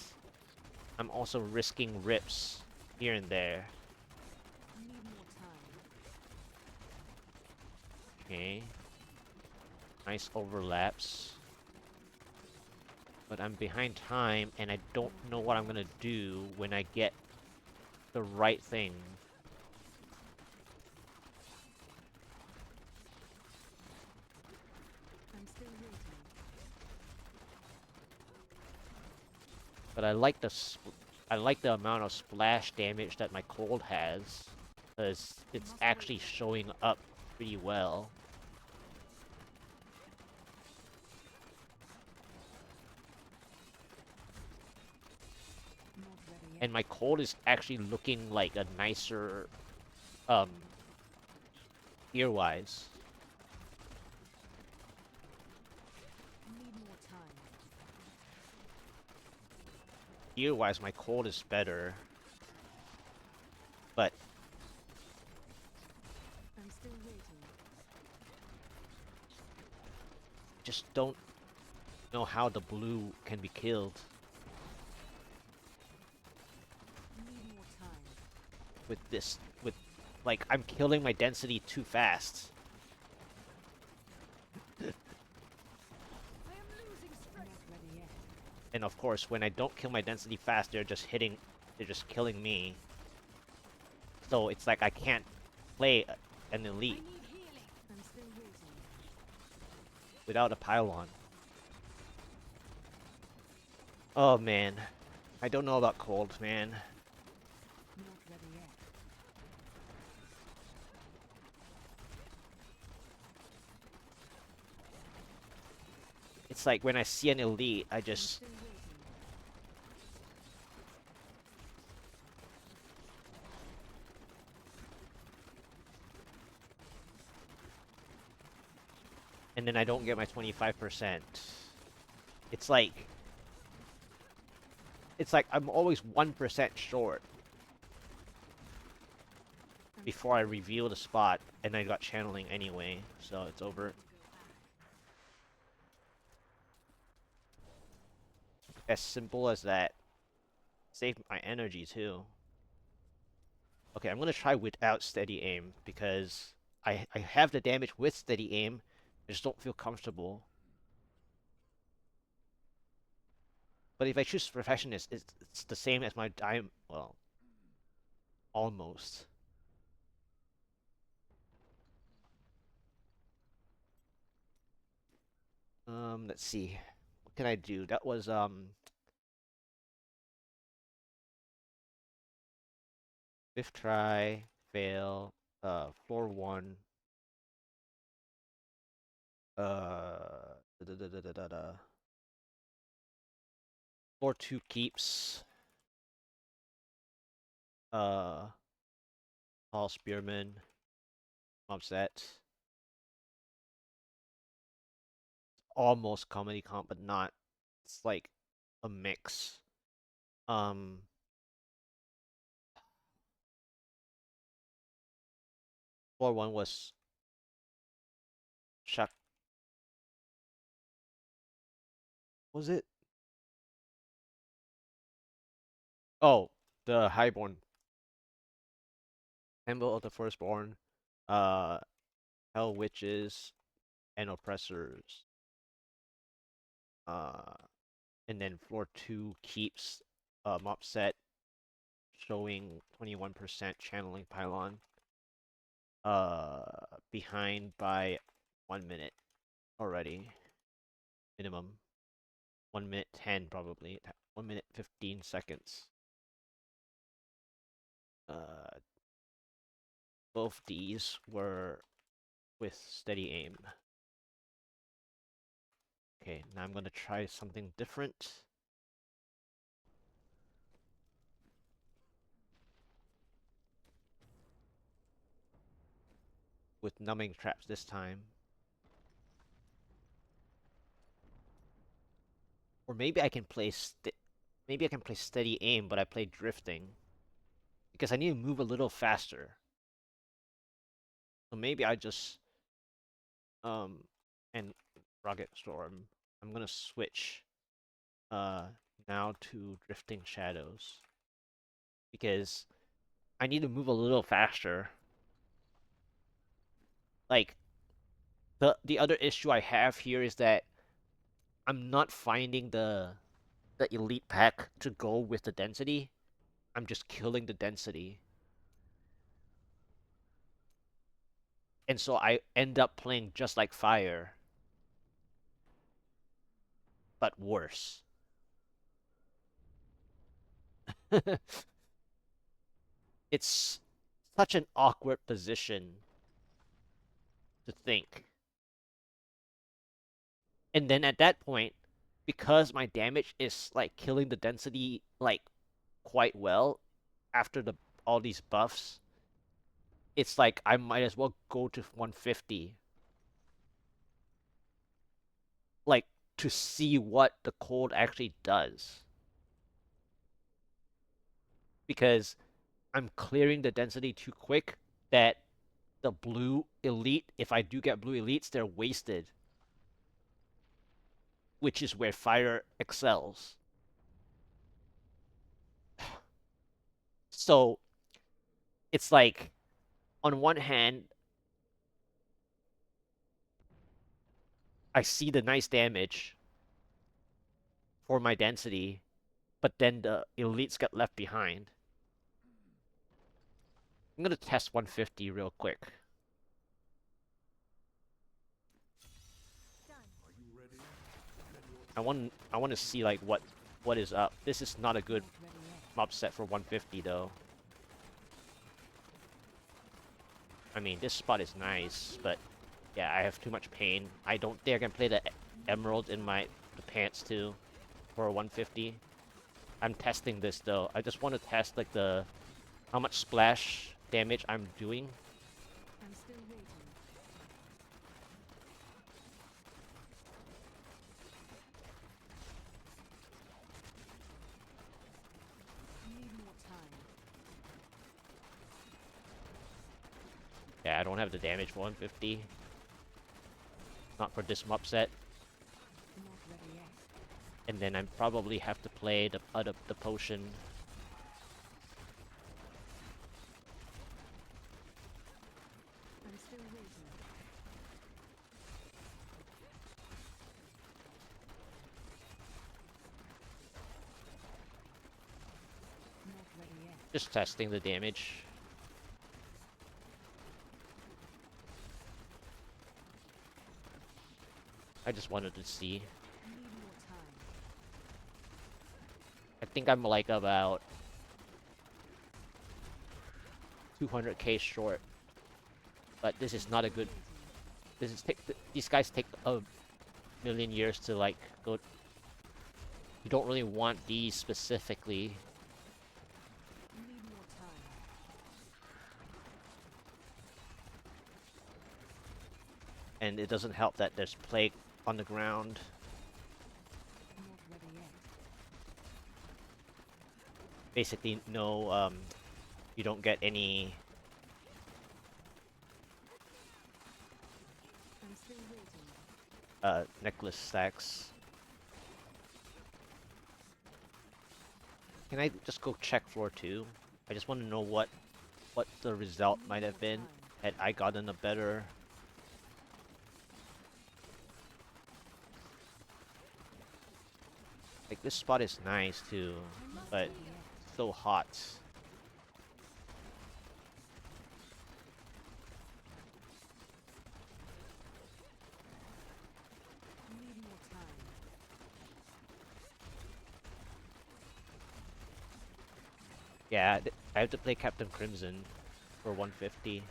I'm also risking rips here and there. Need more time. Okay. Nice overlaps. But I'm behind time, and I don't know what I'm gonna do when I get the right thing. I'm still waiting. But I like the amount of splash damage that my cold has, because it's actually showing up pretty well. Not ready yet. And my cold is actually looking like a nicer, um, ear-wise. Need more time. Ear-wise, my cold is better. But I'm still waiting. just don't know how the blue can be killed Need more time. with this, like, I'm killing my density too fast. I am losing strength. Not ready yet. And of course, when I don't kill my density fast, they're just killing me. So it's like I can't play an I elite need healing. I'm still waiting. without a pylon. Oh man, I don't know about cold, man. Not ready yet. It's like when I see an elite, I I'm just... still waiting. And then I don't get my 25%. It's like... It's like I'm always 1% short I'm before I reveal the spot, and I got channeling anyway, so it's over. As simple as that. Save my energy too. Okay, I'm gonna try without steady aim, because I have the damage with steady aim, I just don't feel comfortable. But if I choose Perfectionist, it's the same as my Diamond. Well, almost. Let's see. What can I do? That was fifth try, fail, floor one, floor two keeps, uh, Hall Spearman, upset, almost comedy comp, but not. It's like a mix. Um, floor one was Chuck. Was it? Oh, the Highborn. Temple of the Firstborn, uh, Hell Witches, and Oppressors. Uh, and then floor two keeps mob set showing 21% channeling pylon. Behind by 1 minute already. Minimum. 1 minute 10 probably. 1 minute 15 seconds. Both these were with steady aim. Okay, now I'm gonna try something different. With numbing traps this time. Or maybe I can play steady aim, but I play drifting. Because I need to move a little faster. So maybe I just and Rocket Storm. I'm gonna switch now to Drifting Shadows. Because I need to move a little faster. Like the other issue I have here is that I'm not finding the elite pack to go with the density. I'm just killing the density. And so I end up playing just like Fire, but worse. It's such an awkward position to think. And then at that point, because my damage is like killing the density like quite well after the all these buffs, it's like I might as well go to 150. Like to see what the cold actually does. Because I'm clearing the density too quick that the blue elite, if I do get blue elites, they're wasted. Which is where Fire excels. So it's like, on one hand, I see the nice damage for my density, but then the elites get left behind. I'm gonna test 150 real quick. I want to see like what is up. This is not a good mob set for 150 though. I mean, this spot is nice, but yeah, I have too much pain. I don't think I can play the emerald in the pants too for 150. I'm testing this though. I just want to test like how much splash damage I'm doing. I'm still waiting. Need more time. Yeah, I don't have the damage for 150. Not for this mob set. Not ready yet. And then I probably have to play the potion. I'm still waiting. Just testing the damage. I just wanted to see. Need more time. I think I'm like about 200k short. But this is not a good. This is these guys take a million years to like go. You don't really want these specifically. Need more time. And it doesn't help that there's plague on the ground. Not ready yet. Basically, no, you don't get any I'm still waiting. necklace stacks. Can I just go check floor 2? I just want to know what the result might have been had I gotten a better. Like this spot is nice too, but it's so hot. Need more time. Yeah, I have to play Captain Crimson for 150. Not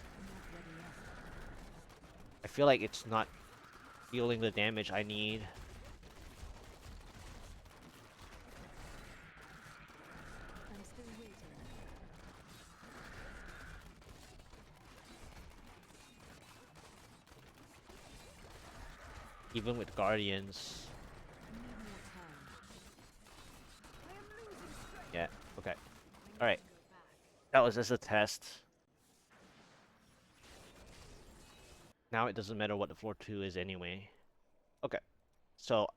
ready yet. I feel like it's not dealing the damage I need. I'm still waiting. Even with Guardians. Need more time. I am losing strength. Yeah, okay. I need Alright. to go back. That was just a test. Now it doesn't matter what the floor 2 is anyway. Okay. So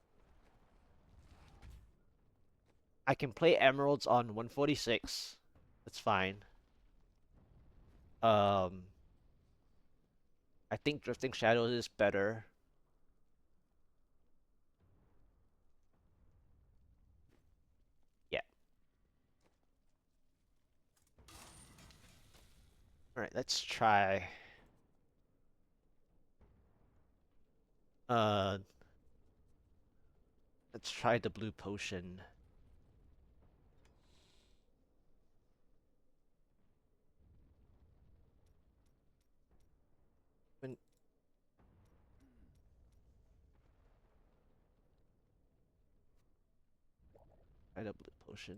I can play emeralds on 146. That's fine. I think Drifting Shadows is better. Yeah. Alright, let's try. Uh, let's try the blue potion. When try the blue potion.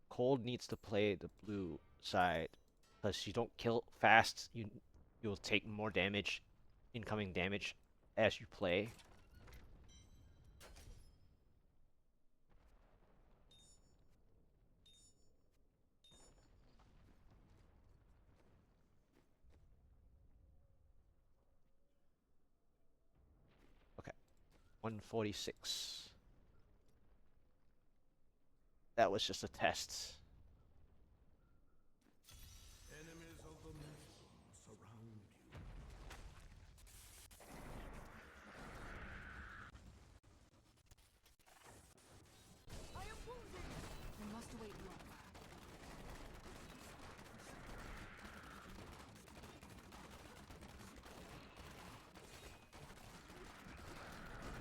Cold needs to play the blue side because you don't kill fast. You'll take more damage, incoming damage, as you play. Okay, 146. That was just a test. Enemies of the Maelstrom surround you. I am wounded. I must wait longer.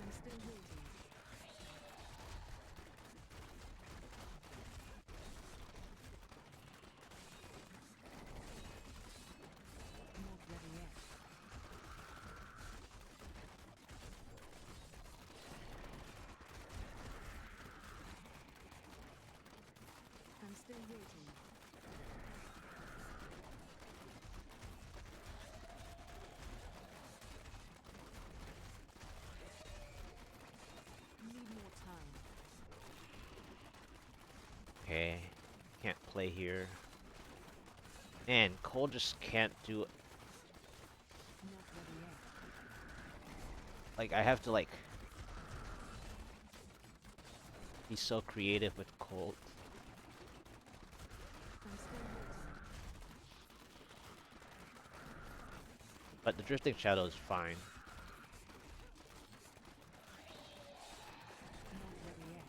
I'm still waiting. Not ready yet. I'm still waiting. Need more time. Okay, can't play here. Man, Cole just can't do it. Not ready yet. Like, I have to, like, be so creative with Colt. I'm still waiting. But the Drifting Shadow is fine. Not ready yet.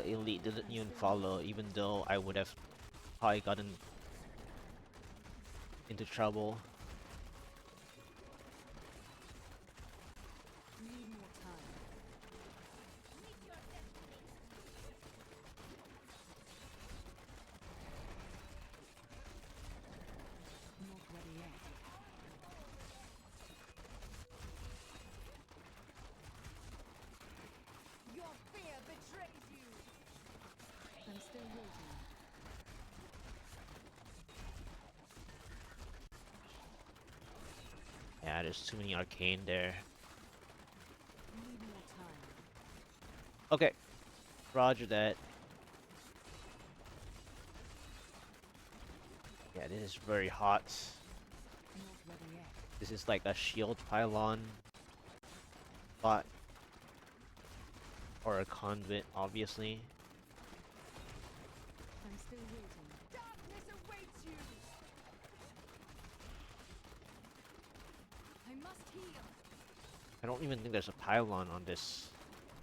elite didn't even follow, even though I would have probably gotten into trouble. Need more time. Not ready yet. Your fear betrays you. I'm still waiting. Yeah, there's too many arcane there. Need more time. Okay, roger that. Yeah, this is very hot. Not ready yet. This is like a shield pylon spot. Or a conduit, obviously. I'm still waiting. Darkness awaits you. I must heal. I don't even think there's a pylon on this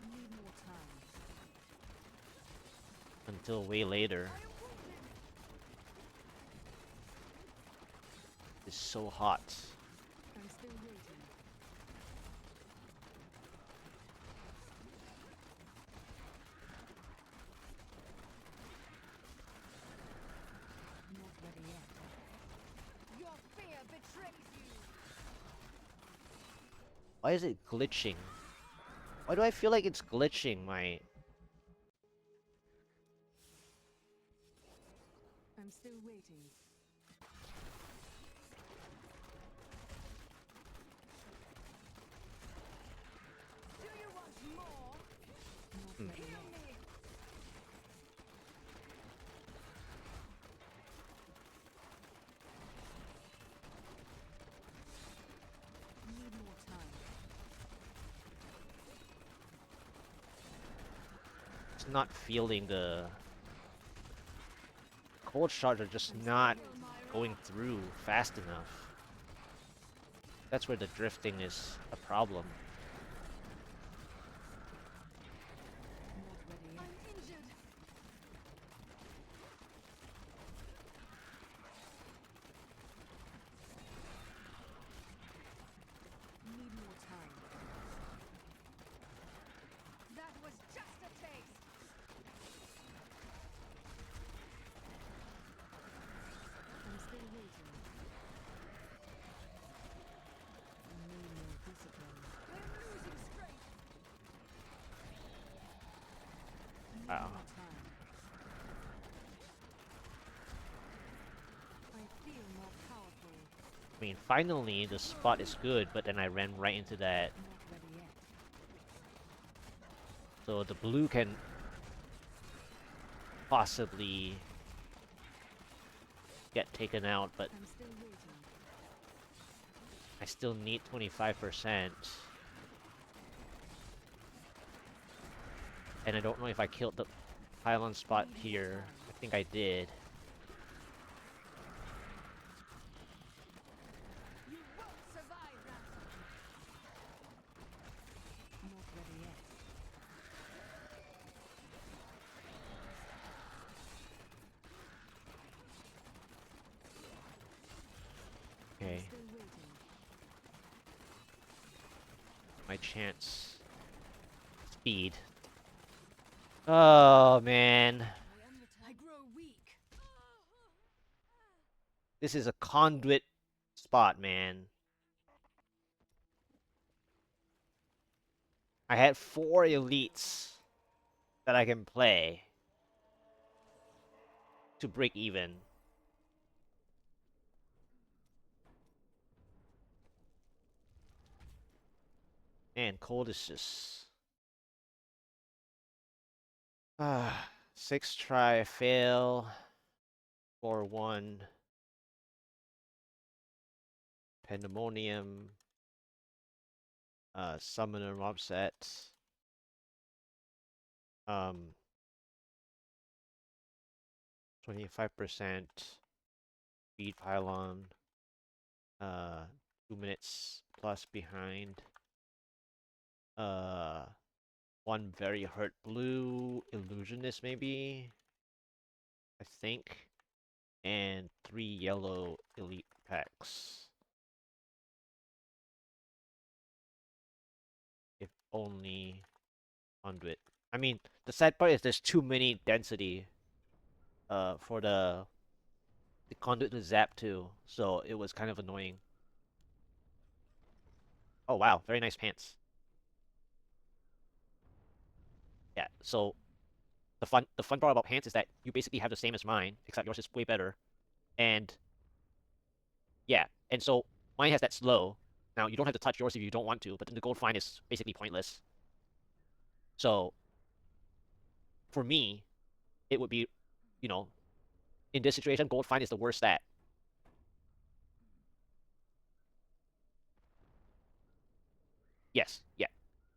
Need more time. until way later. I am wounded. It's so hot. I'm still waiting. Not ready yet. Your fear betrays you. Why is it glitching? Why do I feel like it's glitching my... I'm still waiting. Do you want more? Not ready Hmm. yet. Need more time. It's not feeling the... Cold shards are just not going through fast enough. That's where the drifting is a problem. Not ready yet. I'm injured. Need more time. That was just a taste. I'm still waiting. I need more discipline. We're losing strength. Need Wow. more time. I feel more powerful. I mean, finally, the spot is good, but then I ran right into that. Not ready yet. So the blue can possibly get taken out, but I'm still waiting. I still need 25%. And I don't know if I killed the pylon spot here. I think I did. You won't survive that. Not ready yet. Okay, Still waiting. my chance. Speed. Oh, man. I grow weak. This is a conduit spot, man. I had 4 elites that I can play to break even. Man, cold is just... Ah, 6 try, fail. 4-1. Pandemonium. Summoner mob set. 25% speed pylon. 2 minutes plus behind. one very hurt blue illusionist maybe, I think, and 3 yellow elite packs. If only Conduit. I mean, the sad part is there's too many density for the Conduit to zap too, so it was kind of annoying. Oh wow, very nice pants. Yeah, so the fun part about pants is that you basically have the same as mine, except yours is way better. And yeah, and so mine has that slow. Now you don't have to touch yours if you don't want to, but then the gold fine is basically pointless. So for me, it would be, you know, in this situation, gold fine is the worst stat. Yes, yeah,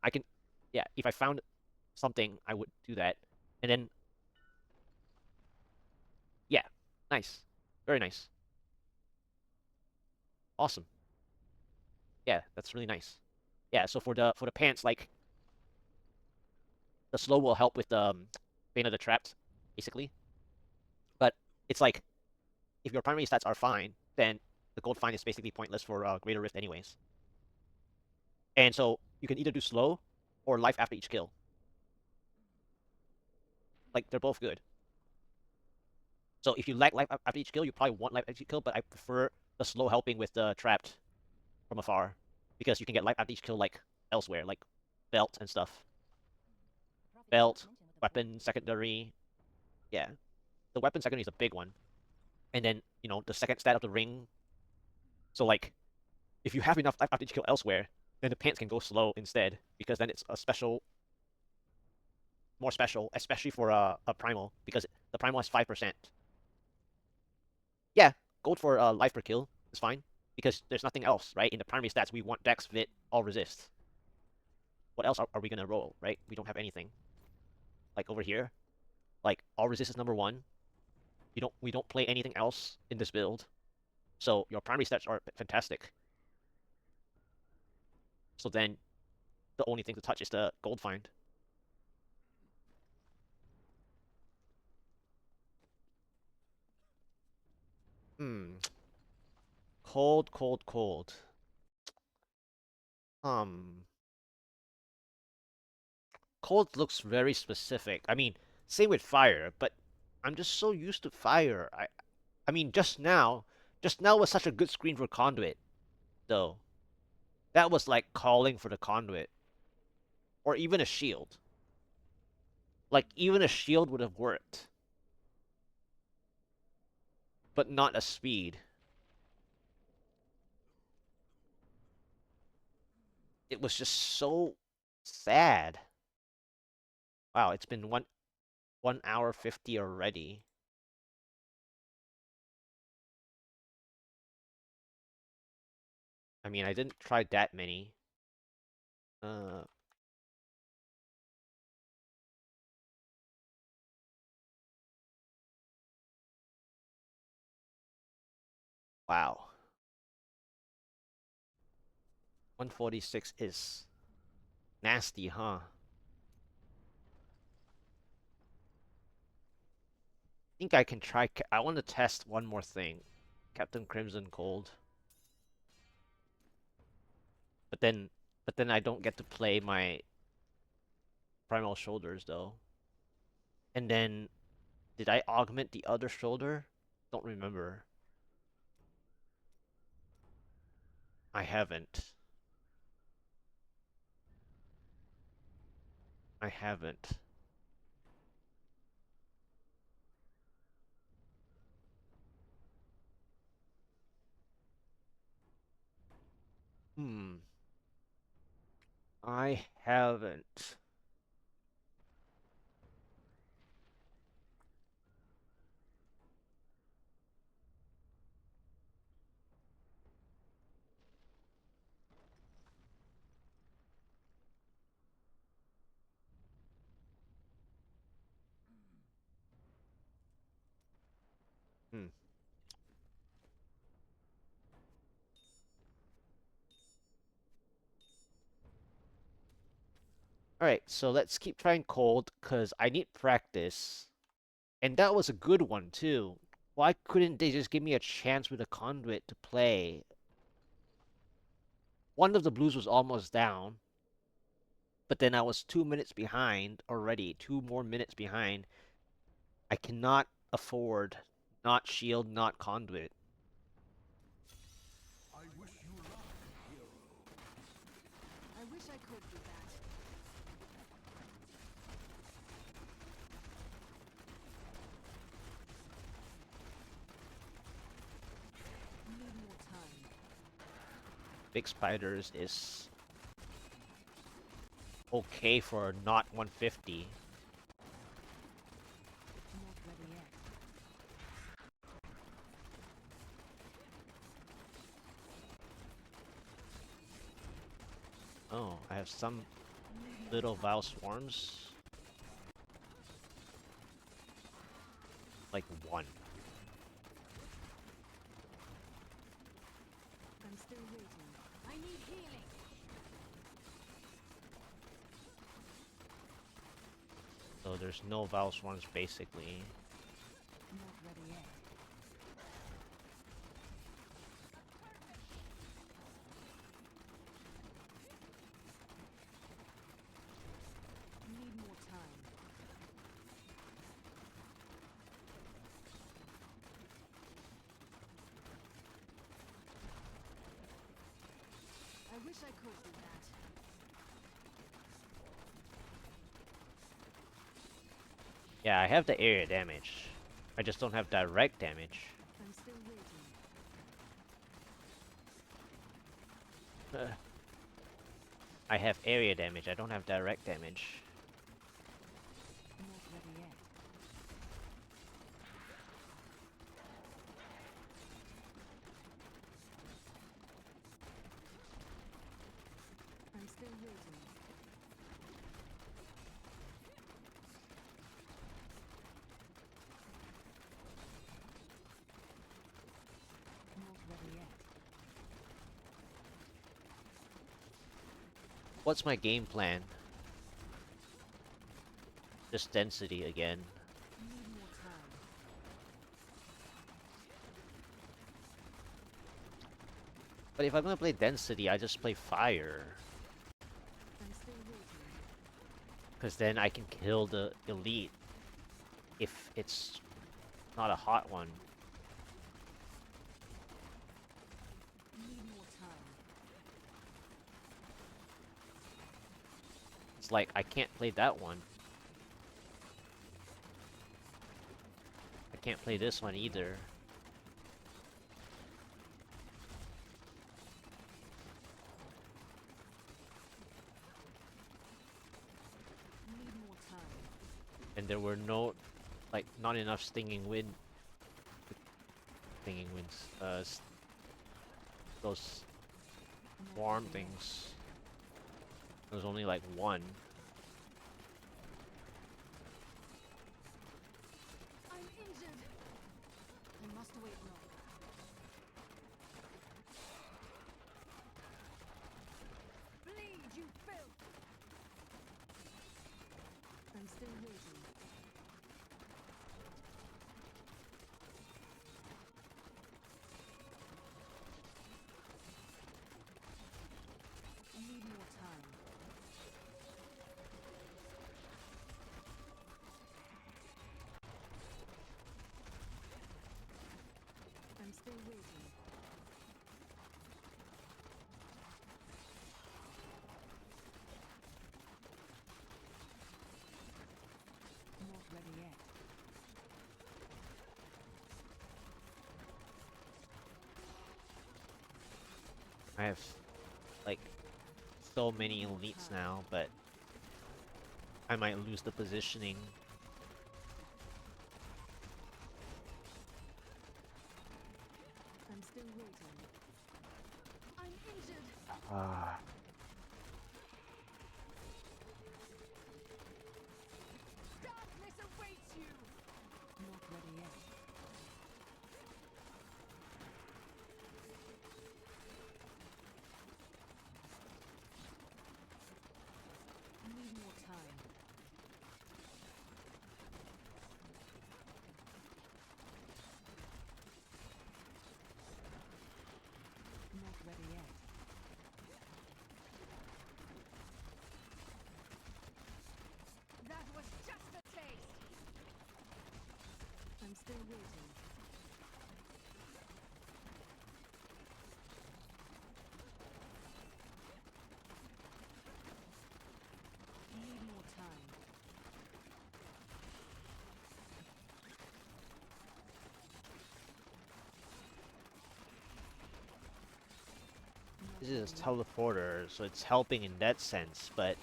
I can. Yeah, if I found something, I would do that. And then yeah, nice, very nice, awesome. Yeah, that's really nice. Yeah, so for the pants, like the slow will help with the Bane of the Trapped, basically. But it's like if your primary stats are fine, then the gold fine is basically pointless for Greater Rift anyways. And so you can either do slow or life after each kill. Like they're both good. So if you lack life after each kill, you probably want life after each kill, but I prefer the slow helping with the trapped from afar because you can get life after each kill like elsewhere, like belt and stuff. Belt, weapon, secondary. Yeah, the weapon secondary is a big one. And then the second stat of the ring. So like if you have enough life after each kill elsewhere, then the pants can go slow instead because then it's a special, more special, especially for a primal because the primal has 5%. Yeah, gold for life per kill is fine because there's nothing else, right? In the primary stats, we want Dex, Vit, all resist. What else are we gonna roll, right? We don't have anything. Like over here, like all resist is number one. We don't play anything else in this build, so your primary stats are fantastic. So then the only thing to touch is the gold find. Hmm. Cold, cold, cold. Um. Cold looks very specific. I mean, same with fire, but I'm just so used to fire. I mean, just now was such a good screen for Conduit, though. That was like calling for the Conduit, or even a shield. Like even a shield would have worked, but not a speed. It was just so sad. Wow, it's been 1 hour 50 already. I mean, I didn't try that many. Uh, wow. 146 is nasty, huh? Think I can try. I want to test one more thing, Captain Crimson Cold. But then, I don't get to play my Primal Shoulders though. And then, did I augment the other shoulder? Don't remember. I haven't. I haven't. Hmm. I haven't. Hmm. Alright, so let's keep trying cold, because I need practice. And that was a good one, too. Why couldn't they just give me a chance with a Conduit to play? One of the blues was almost down, but then I was 2 minutes behind already. 2 more minutes behind. I cannot afford not shield, not Conduit. I wish you luck, hero. I wish I could do that. Need more time. Big Spiders is okay for not 150. Not ready yet. Oh, I have some Need more little time. Vile Swarms. Like one. I'm still waiting. I need healing. So there's no Vile Swarms basically. Not ready yet. Need more time. I wish I could do that. Yeah, I have the area damage. I just don't have direct damage. I'm still waiting. I have area damage, I don't have direct damage. Not ready yet. I'm still waiting. Not ready yet. What's my game plan? Just density again. Need more time. But if I'm gonna play density, I just play fire. I'm still waiting. Because then I can kill the elite if it's not a hot one. Need more time. It's like, I can't play that one. I can't play this one either. Need more time. And there were no, like, not enough stinging wind. Stinging winds. Those Not swarm ready yet. things. There's only like one. I'm injured. I must wait longer. Bleed, you filth! I'm still waiting. Need more time. I'm still waiting. Not ready yet. I have like so many elites now, but I might lose the positioning. I'm still waiting. I'm injured. Ah. Darkness awaits you. Not ready yet. Need more time. Not ready yet. That was just a taste. I'm still waiting. Need more time. Not This is a ready yet. teleporter, so it's helping in that sense, but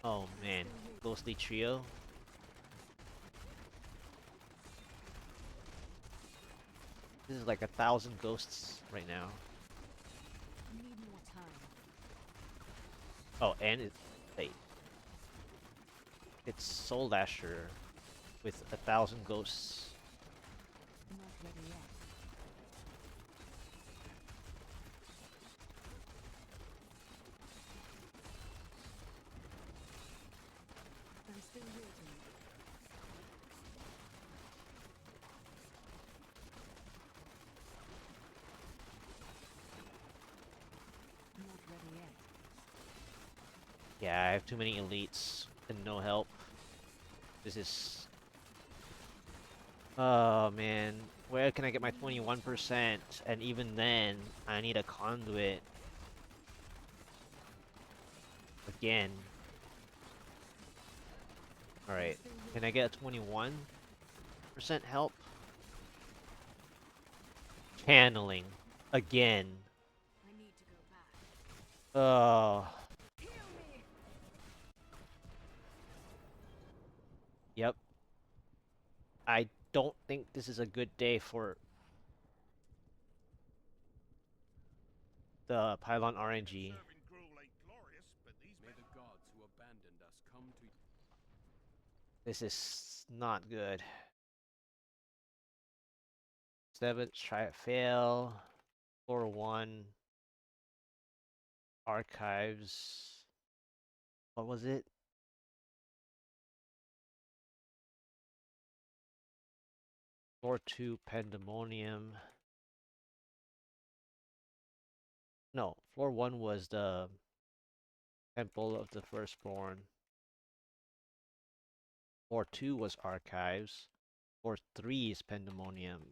oh man, Still waiting. Ghostly Trio. This is like 1,000 ghosts right now. Need more time. Oh, and wait, it's Soul Lasher with 1,000 ghosts. Not ready yet. I'm still waiting. Not ready yet. Yeah, I have too many elites and no help. This is... Oh man, where can I get my 21%? And even then, I need a conduit. Again. Alright, can I get a 21% help? Channeling. Again. I need to go back. Oh. Heal me. Yep. I don't think this is a good day for the Pylon RNG. Serving gruel ain't glorious, but these May the gods who abandoned us come to This is not good. 7, try fail. Floor 1. Archives. What was it? Floor 2, Pandemonium. No, floor 1 was the Temple of the Firstborn. Floor 2 was Archives. Floor 3 is Pandemonium.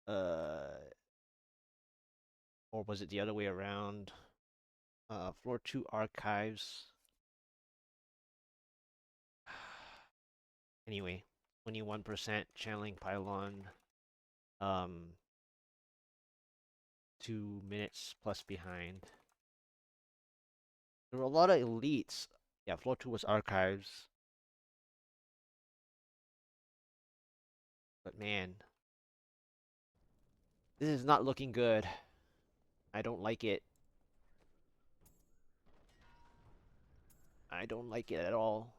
Or was it the other way around? Floor 2 Archives. Anyway, 21% Channeling Pylon. 2 minutes plus behind. There were a lot of elites. Yeah, floor 2 was Archives. But man, this is not looking good. I don't like it. I don't like it at all.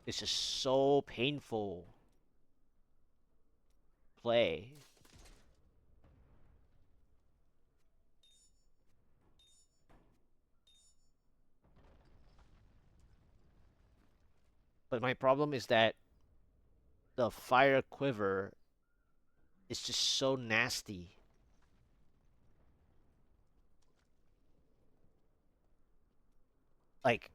It's just so painful. Play. But my problem is that the fire quiver is just so nasty. Like,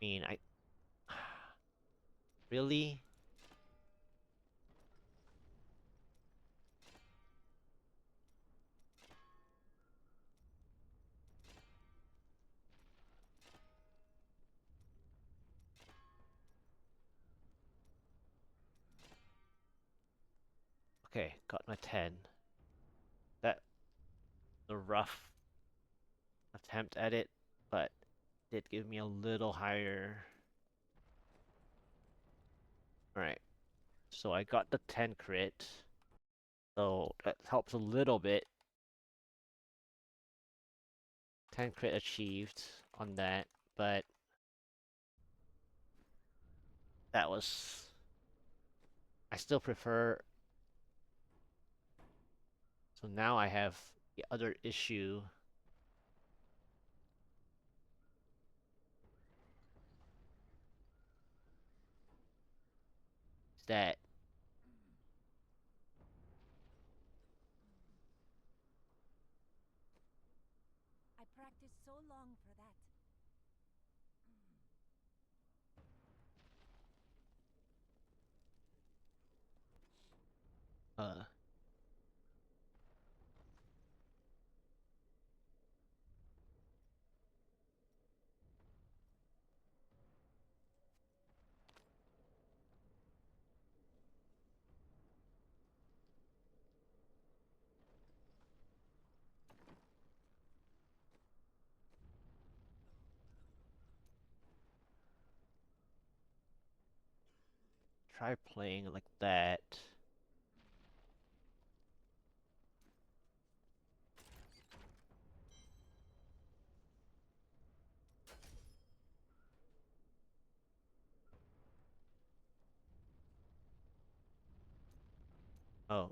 mean, I really. Okay, got my 10. That a rough attempt at it, but did give me a little higher. Alright, so I got the 10 crit, so that helps a little bit. 10 crit achieved on that, but that was... I still prefer... So now I have the other issue that I practiced so long for that. uh try playing like that. Oh,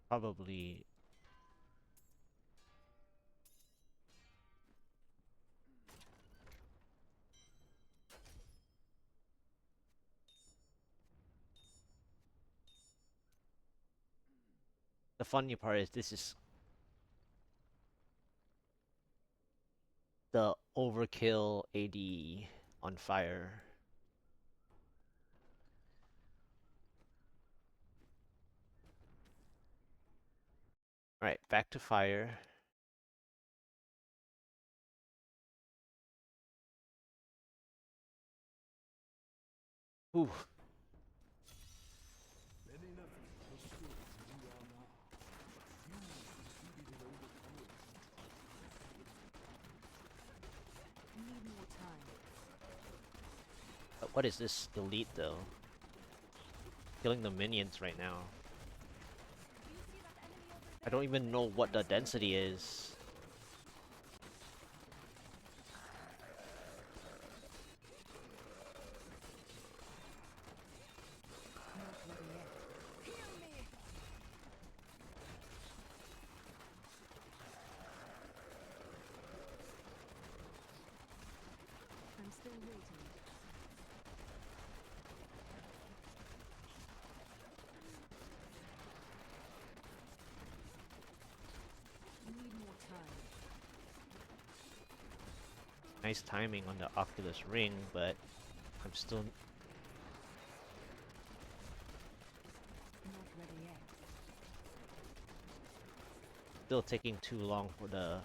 probably... The funny part is this is the overkill AD on fire. Alright, back to fire. Ooh, Many nothing has stood where you are now. You succeeded in overcoming. Need more time. but what is this elite though? Killing the minions right now. Do you see that enemy over there? I don't even know what the density is. Not ready yet. Heal me! I'm still waiting. Need more time. Nice timing on the Oculus Ring, but I'm still... Not ready yet. Still taking too long for the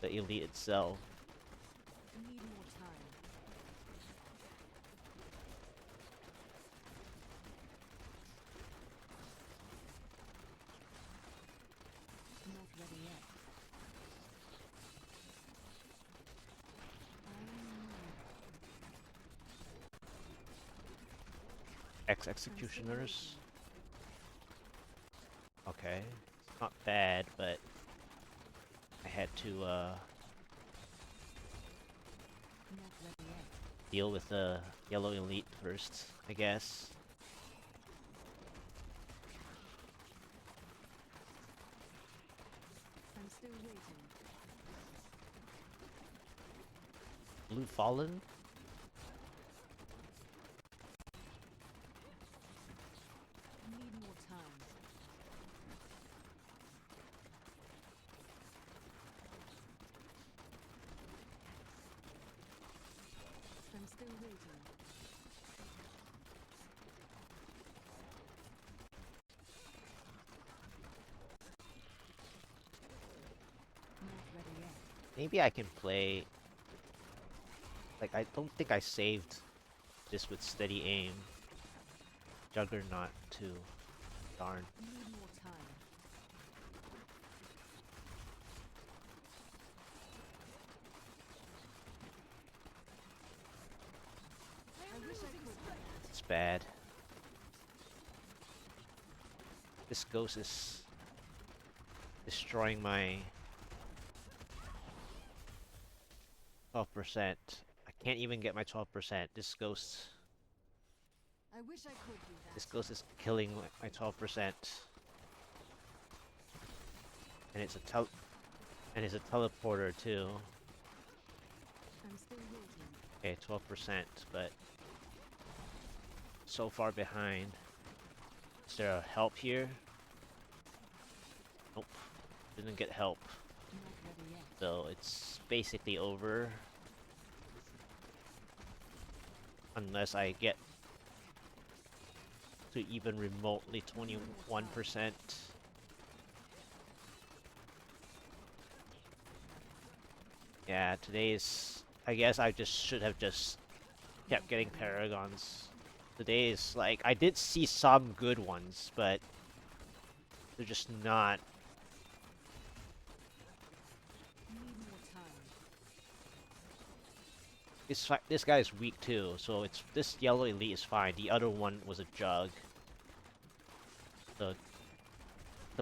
elite itself. Need more time. Not ready yet. Executioners. Okay, it's not bad, but I had to Not ready yet. deal with the yellow elite first, I guess. I'm still waiting. Blue Fallen? Need more time. Maybe I can play... Like, I don't think I saved this with steady aim. Juggernaut, too. Darn. Need more time. I wish I could. It's bad. This ghost is destroying my 12%. I can't even get my 12%. This ghost I wish I could do that. This ghost is killing my 12%. And it's a teleporter too. I'm still waiting. Okay, 12%, but so far behind. Is there a help here? Nope. Didn't get help. Not ready yet. So it's basically over. Unless I get to even remotely 21%. Yeah, today's... I guess I just should have just kept getting paragons. Today is like... I did see some good ones, but they're just not... Need more time. This guy is weak too, so it's... This yellow elite is fine. The other one was a jug. The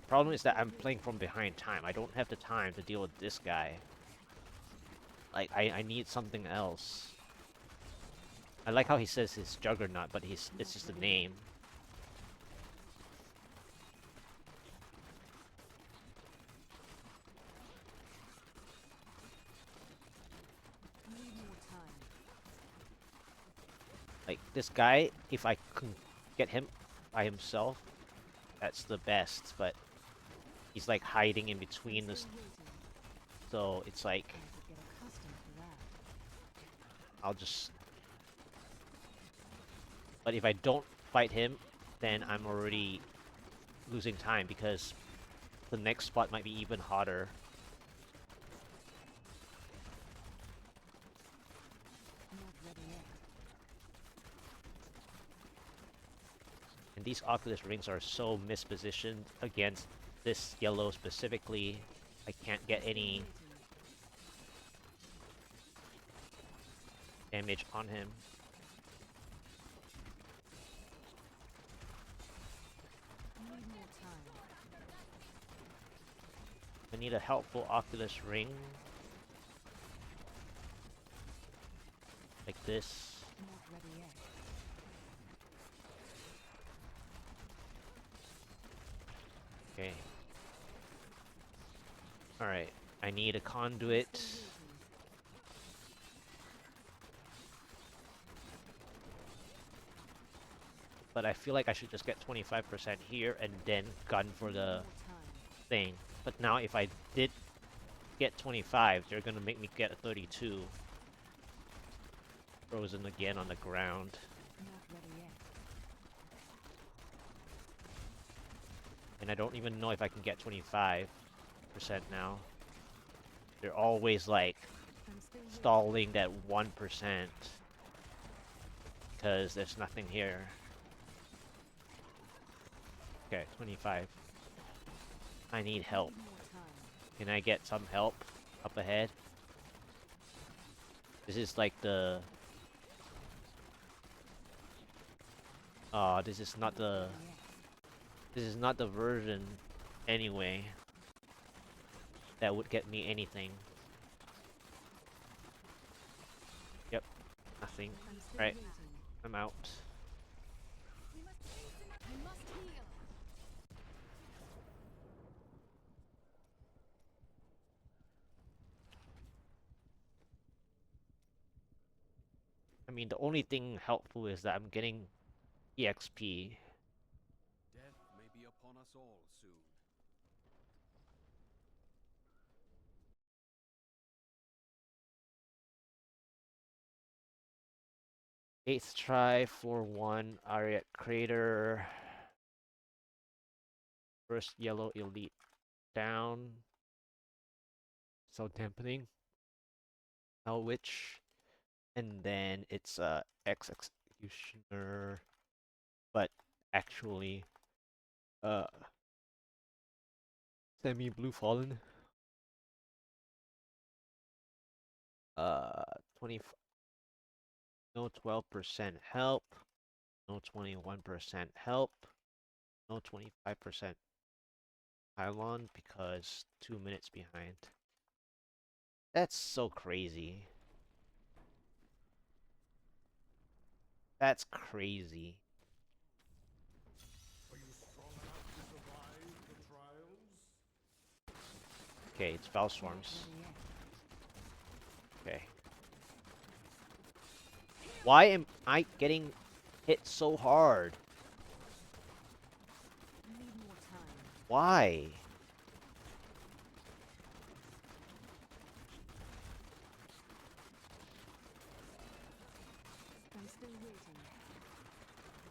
problem is that I'm playing from behind time. I don't have the time to deal with this guy. Like, I need something else. I like how he says his Juggernaut, but it's just a name. Need more time. Like, this guy, if I can get him by himself, that's the best, but he's like hiding in between I'm this, still waiting. so it's like, I could get accustomed to that. I'll just... But if I don't fight him, then I'm already losing time, because the next spot might be even hotter. Not ready yet. And these Oculus rings are so mispositioned against this yellow specifically. I can't get any damage on him. Need more time. I need a helpful Oculus ring. Like this. Not ready yet. Okay. Alright. I need a Conduit. Still waiting. But I feel like I should just get 25% here and then gun for the More time. thing. But now if I did get 25, they're gonna make me get a 32. Frozen again on the ground. Not ready yet. And I don't even know if I can get 25% now. They're always like I'm still waiting. stalling that 1% because there's nothing here. Okay, 25. I need help. Need more time. Can I get some help up ahead? This is like the... this is not the... Not yet. This is not the version, anyway, that would get me anything. Yep, nothing. I'm still Right. waiting. I'm out. We must hasten. I must heal. I mean, the only thing helpful is that I'm getting EXP. Death may be upon us all soon. Eighth try, 4-1, Ariat Crater. First yellow elite down. So dampening. Hell Witch, and then it's X Executioner, but actually uh semi Blue Fallen. 20 no 12% help, no 21% help, no 25% pylon because 2 minutes behind. That's so crazy. That's crazy. Are you strong enough to survive the trials? Okay, it's Valstorms. Okay. Why am I getting hit so hard? Need more time. Why? I'm still waiting.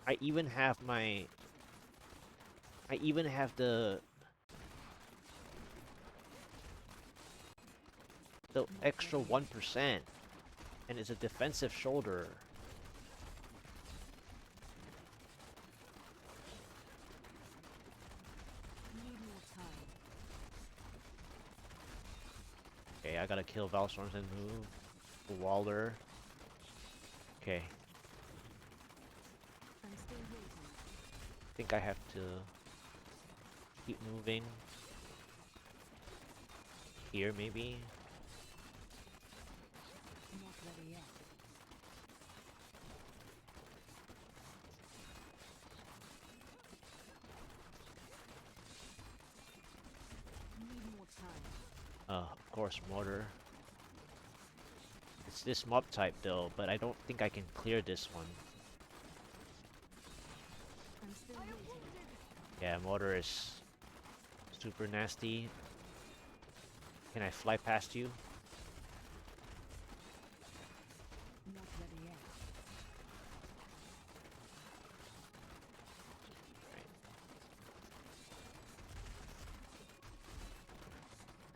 I even have my... I even have the extra 1%, and it's a defensive shoulder. Need more time. Okay, I gotta kill Valstorms and move. Waller. Okay, I'm still waiting. I think I have to keep moving. Here, maybe? Not ready yet. Need more time. Of course, Mortar. It's this mob type though, but I don't think I can clear this one. I'm still waiting. Yeah, Mortar is super nasty. Can I fly past you? Not ready yet.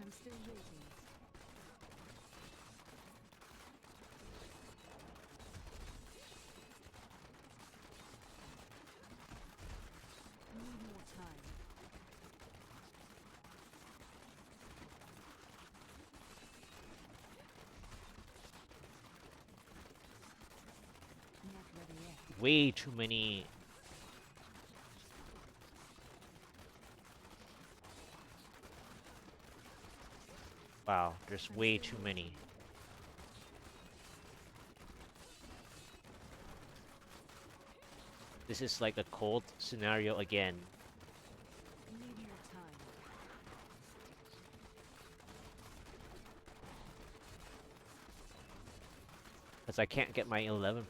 I'm still waiting. Need more time. Not ready yet. Way too many. Wow, there's way too many. This is like a cold scenario again. Need more time. Because I can't get my 11,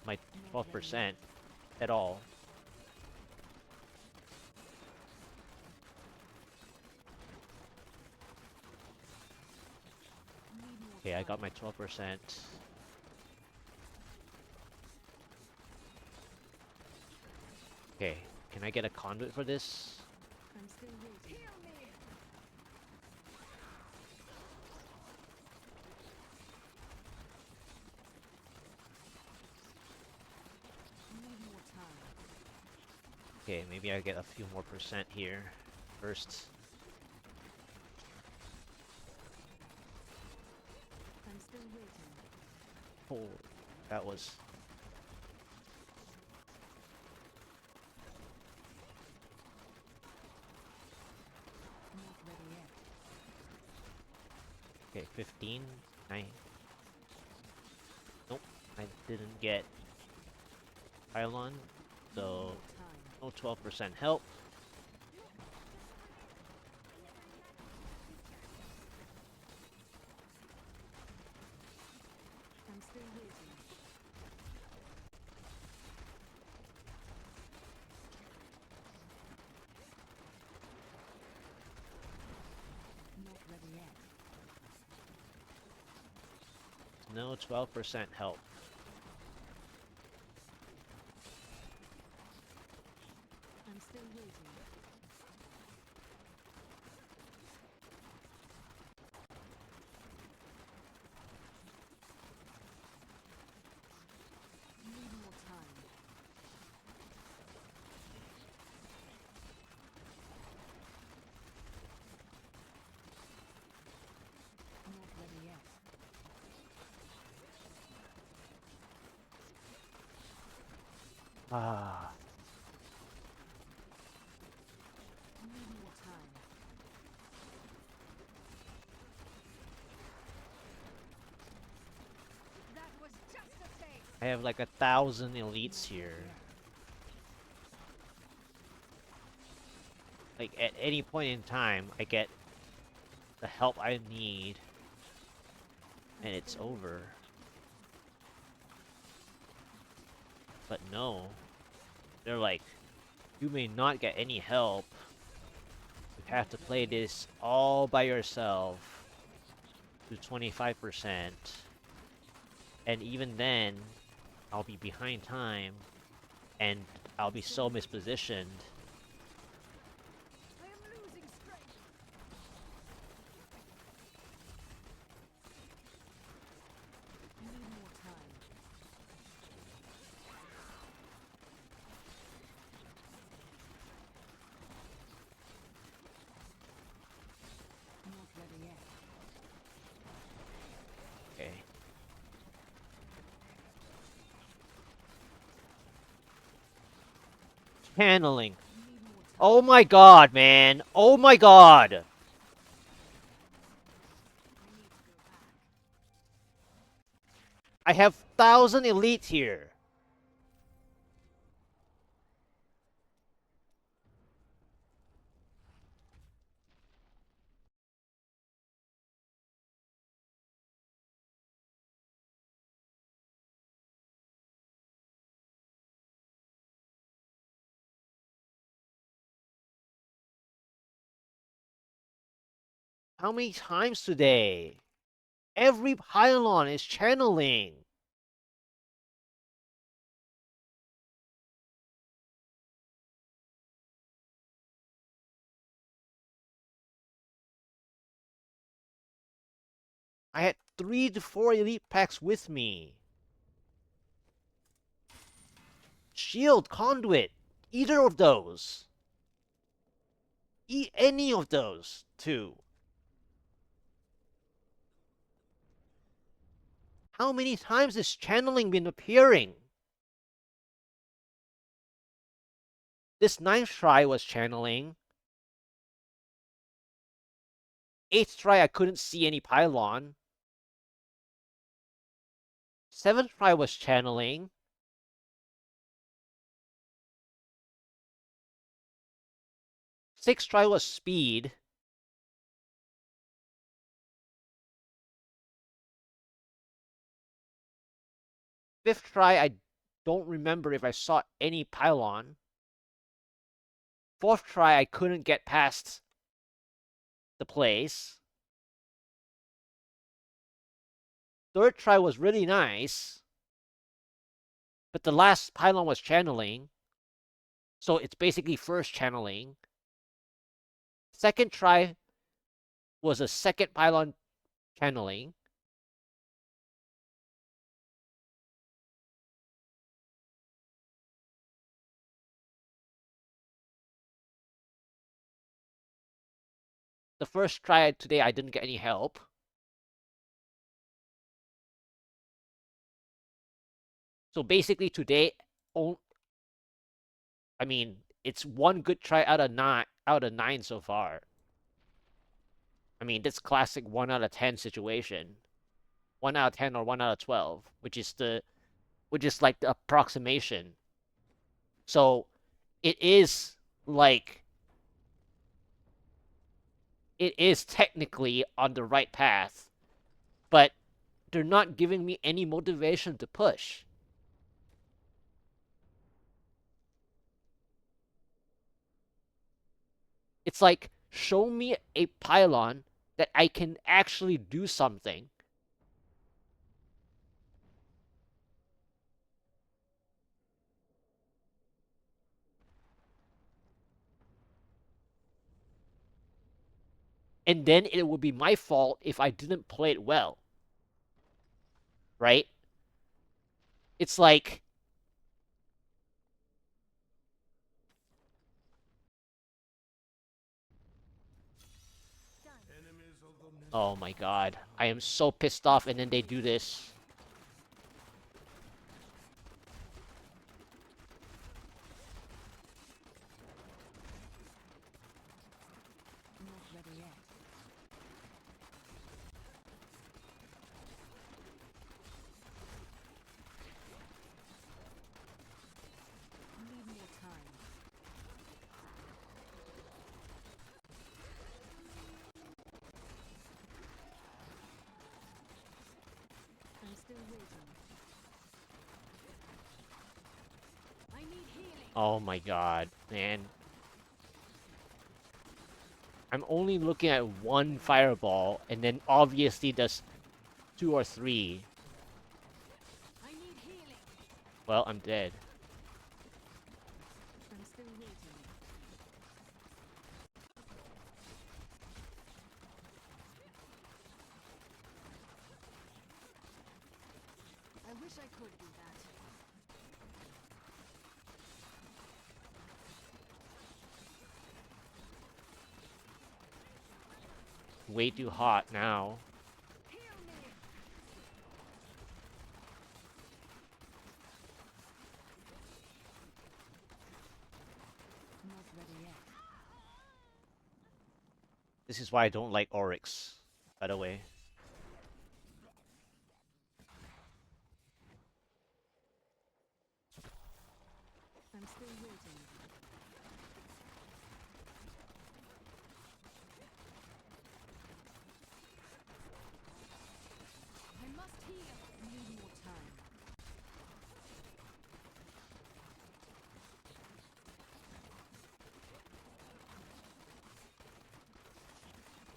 my 12% at all. Need more Okay, I time. got my 12%. Okay, can I get a conduit for this? I'm still waiting. Need more time. Okay, maybe I get a few more percent here first. I'm still waiting. Oh, that was... Not ready yet. Okay, 15. Nope, I didn't get pylon, so Need more time. no 12% help. I'm still waiting. Not ready yet. No 12% help. I'm still waiting. Ah. Need more time. That was just a taste. I have like 1,000 elites here. Like at any point in time, I get the help I need, and it's over. But no, they're like, you may not get any help. You have to play this all by yourself to 25%. And even then, I'll be behind time, and I'll be so mispositioned. I am losing strength. Need more time. Not ready yet. Okay. Channeling. Need more time. Oh my god, man. Oh my god. I need to go back. I have 1,000 elites here. How many times today? Every pylon is channeling. I had 3 to 4 elite packs with me. Shield, Conduit, either of those. Any of those two. How many times has channeling been appearing? This 9th try was channeling. 8th try I couldn't see any pylon. 7th try was channeling. 6th try was speed. 5th try I don't remember if I saw any pylon. 4th try I couldn't get past the place. 3rd try was really nice. But the last pylon was channeling. So it's basically first channeling. 2nd try was a second pylon channeling. The first try today I didn't get any help. So basically today, I mean, it's one good try out of 9 so far. I mean, that's classic 1 out of 10 situation. 1 out of 10 or 1 out of 12, which is like the approximation. So it is like it is technically on the right path, but they're not giving me any motivation to push. It's like, show me a pylon that I can actually do something. And then it would be my fault if I didn't play it well. Right? It's like, oh my god, I am so pissed off, and then they do this. ready yet. Need more time. I'm still waiting. I need healing. Oh my god, man. I'm only looking at one fireball, and then obviously there's 2 or 3. I need healing. Well, I'm dead. I'm still waiting. I wish I could do that. Way too hot now. Heal me. Not ready yet. This is why I don't like Oryx, by the way. I'm still waiting. I must heal. Need more time.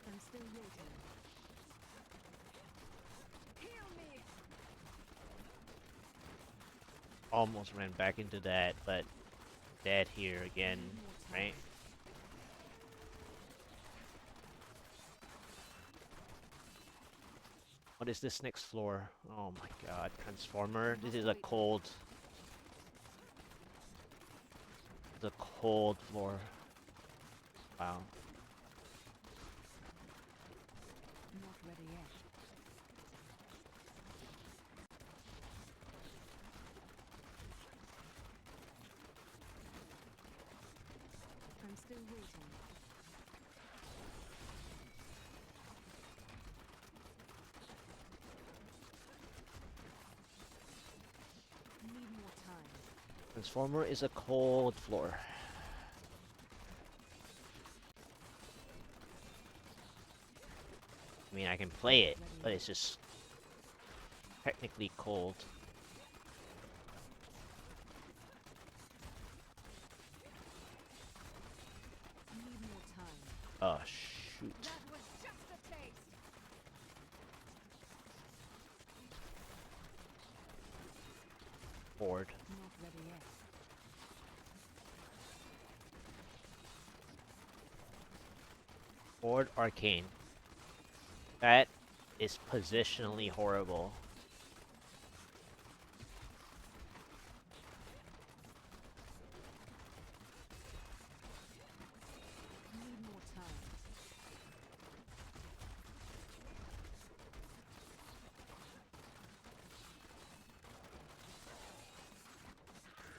I'm still waiting. Heal me. Almost ran back into that, but dead here again, Need more time. right? What is this next floor? Oh my god, Transformer. This is a cold. It's a cold floor. Wow. Not ready yet. I'm still waiting. Need more time. Transformer is a cold floor. I mean, I can play it, but it's just technically cold. Need more time. Oh, shoot. That was just a taste. Bored. Not ready yet. Board Arcane. That is positionally horrible. Need more time.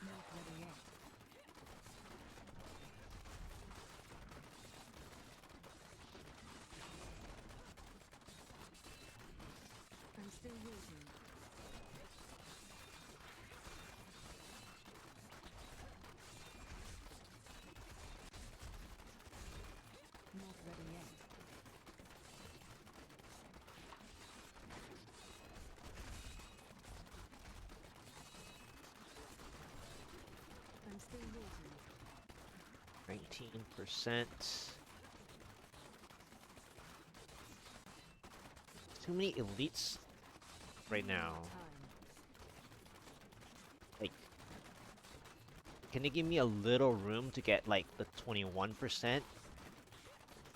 Not ready yet. I'm still waiting. Not ready yet. I'm still waiting. 19%. Too many elites right Need more now. time. Like, can they give me a little room to get like the 21%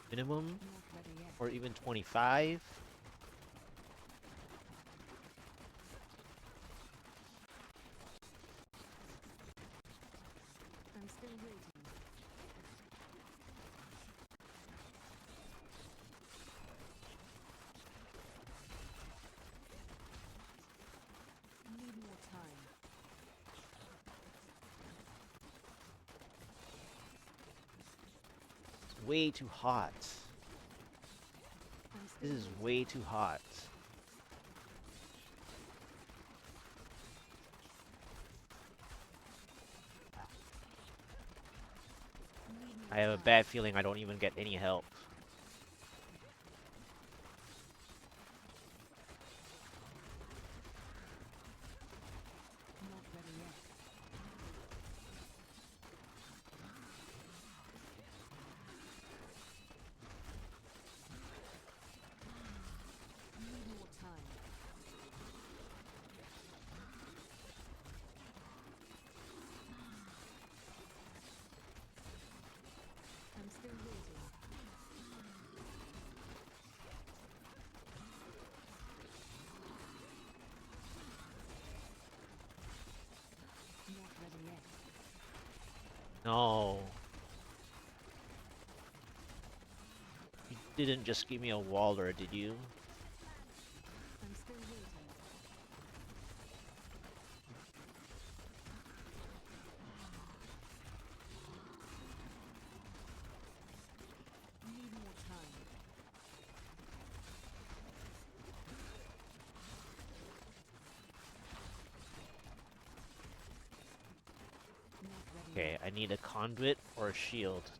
minimum? Not ready yet. Or even 25? I'm still waiting. Need more time. It's way too hot. This is way too hot. I have a bad feeling I don't even get any help. Not ready yet. Need more time. I'm still waiting. Not ready yet. No. You didn't just give me a waller, did you? I'm still waiting. Need more time. Not ready Okay, yet. I need a conduit or a shield.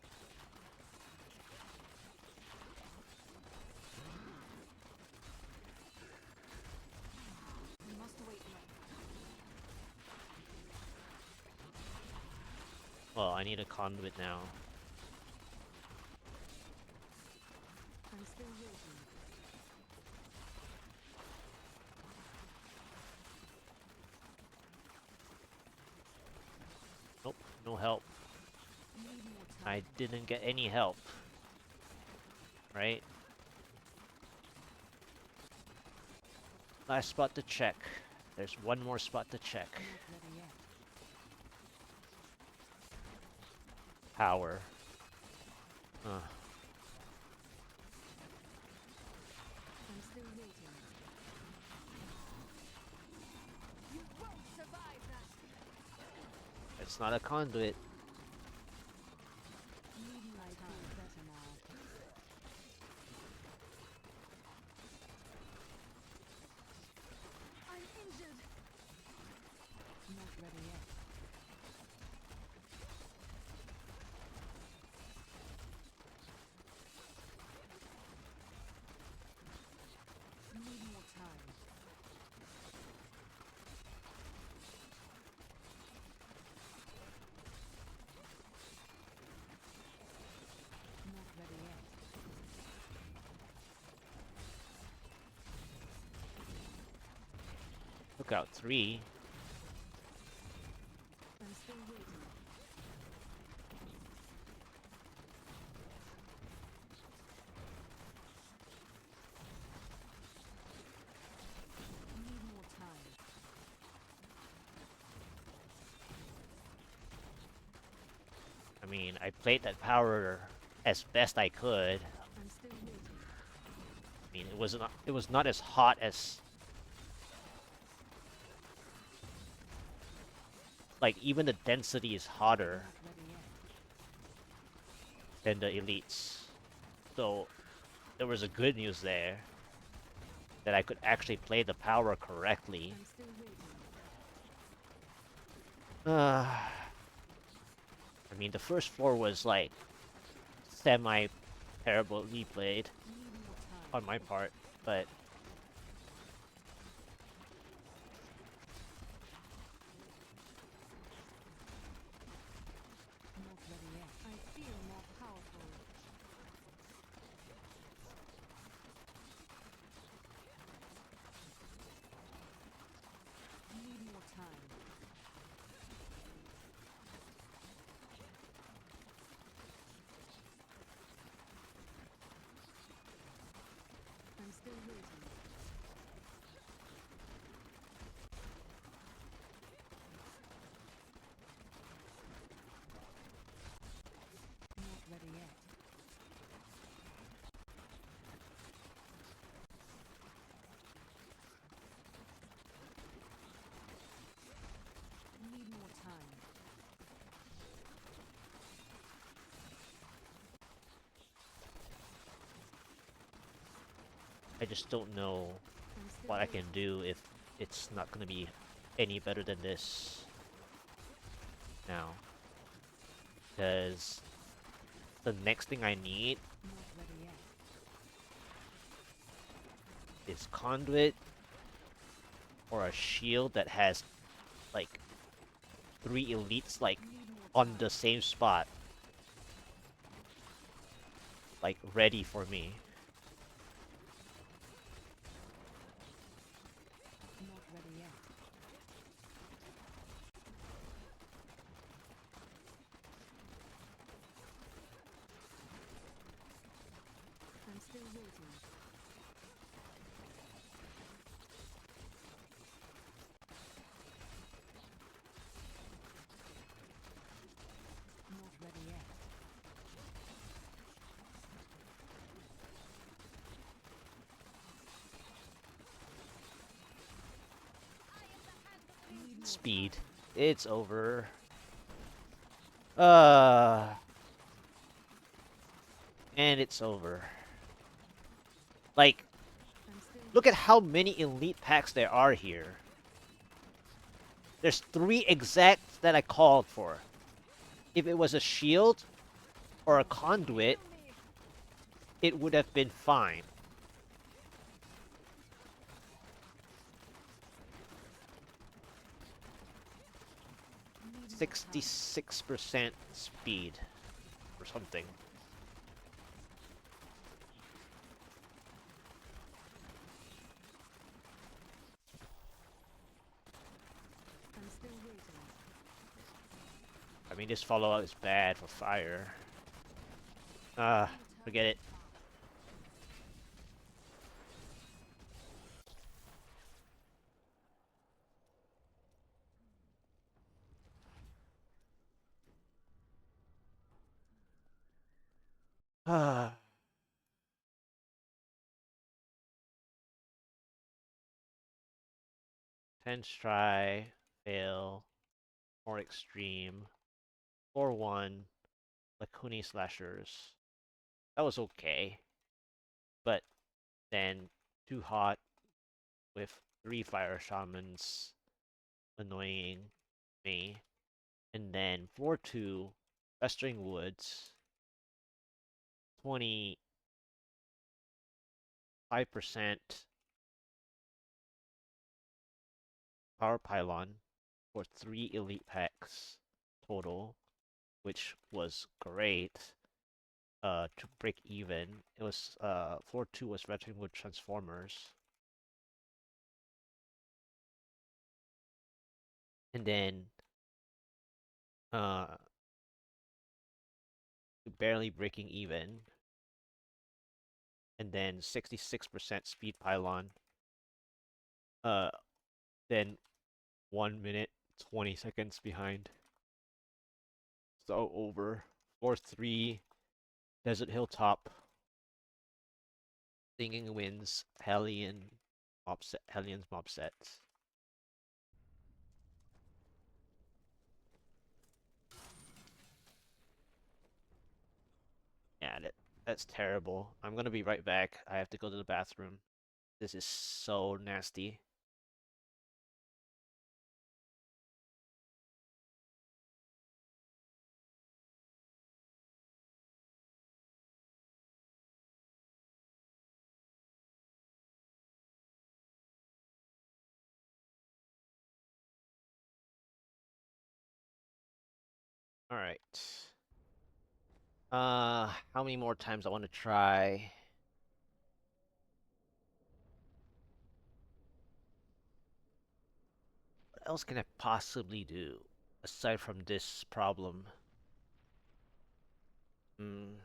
We must wait now. Well, I need a conduit now. I'm still waiting. Nope, no help. Need more time. I didn't get any help. Right? Last spot to check. There's one more spot to check. Not ready yet. Power. I'm still waiting. You won't survive that. It's not a conduit. Need more time. Better now. I'm injured. Not ready yet. Need more time. Not ready yet. Look out, 3. I'm still waiting. Need more time. I mean, I played that power as best I could. I'm still waiting. I mean, it was not as hot as like even the density is hotter Not ready yet. than the elites. So there was a good news there that I could actually play the power correctly. I'm still waiting. I mean, the first floor was like semi terribly played Need more time. on my part, but Not ready yet. I feel more powerful. Need more time. I'm still waiting. I just don't know I'm still what I can waiting. do if it's not gonna be any better than this now. Because the next thing I need Not ready yet. is Conduit or a shield that has like 3 elites like Need more on the time. same spot. Like ready for me. Not ready yet. I'm still waiting. Not ready yet. Need more Speed. time. It's over. Uh and it's over. Like, I'm still look at waiting. how many elite packs there are here. There's 3 exact that I called for. If it was a shield or a conduit, Heal me. it would have been fine. Need more time. 66% speed or something. I'm still waiting. I mean, this follow-up is bad for fire. Forget it. Ah. 10 try, fail, more extreme, 4-1, Lakuni slashers. That was okay, but then too hot with 3 fire shamans annoying me, and then 4-2, Festering Woods, 25% power pylon for 3 elite packs total, which was great. To break even, it was 4-2 was Festering Wood Transformers, and then uh barely breaking even, and then 66% speed pylon. Uh, then 1 minute 20 seconds behind. So over. 4-3, Desert Hilltop, Singing Winds, Hellion's mob sets. Yeah, that's terrible. I'm gonna be right back. I have to go to the bathroom. This is so nasty. Alright. How many more times I want to try? What else can I possibly do aside from this problem? Hmm.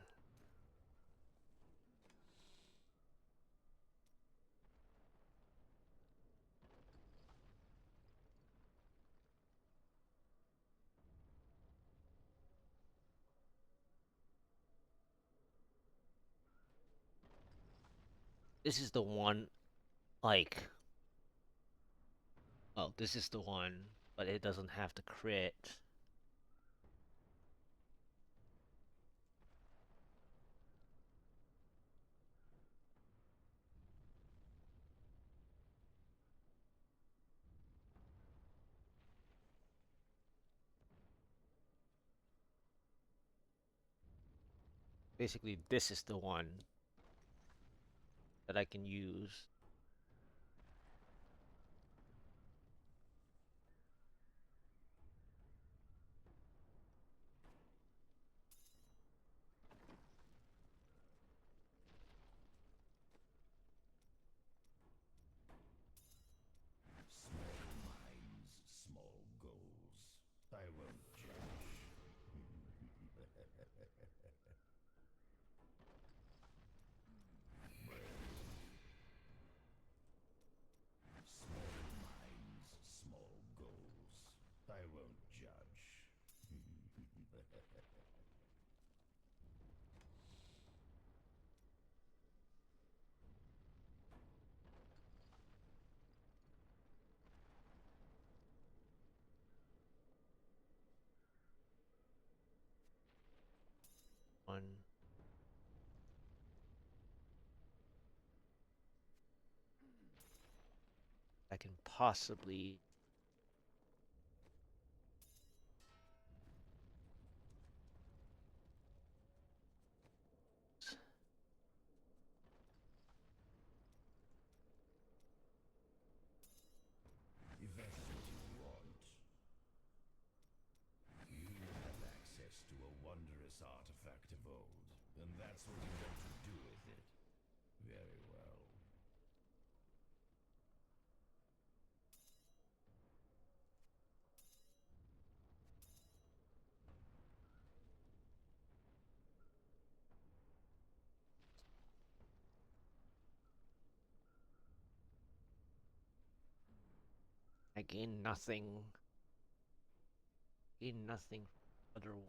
This is the one, like, oh, this is the one, but it doesn't have the crit. Basically, this is the one that I can use. Small minds, small goals. I won't judge. Small minds, small goals. I won't judge. One. I can possibly. If that's what you want, you have access to a wondrous artifact of old, and that's what you want to do with it. Very well. I gain nothing. Gain nothing from other one.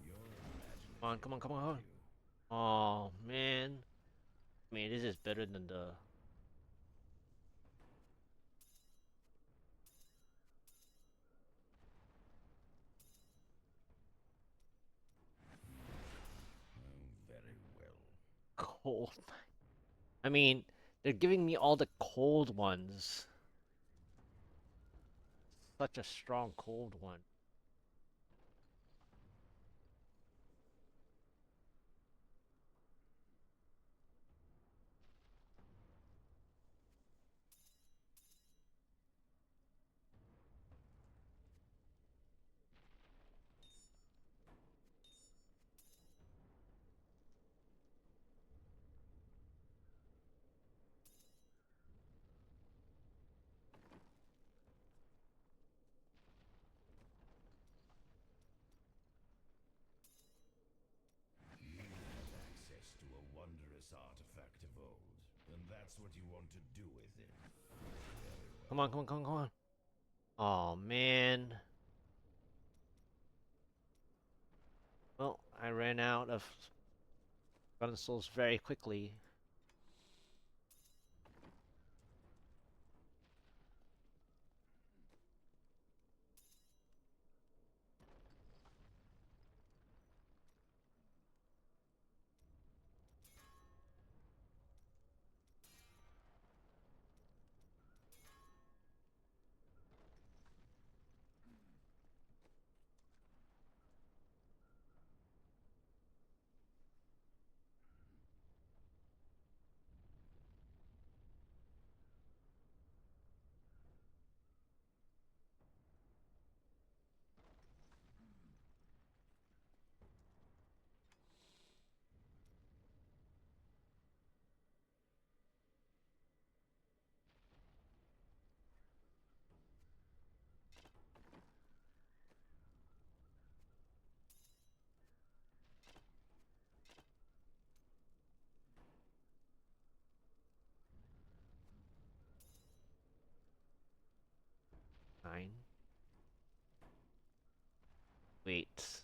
Your Come on, imagination come on, come will on. guide you. Oh man. I mean, this is better than the. Very well. Cold. I mean, they're giving me all the cold ones. Such a strong cold one. You have access to a wondrous artifact of old, and that's what you want to do with it. Very well. Come on, come on, come on, come on. Oh man. Well, I ran out of consoles very quickly. Nine. Wait.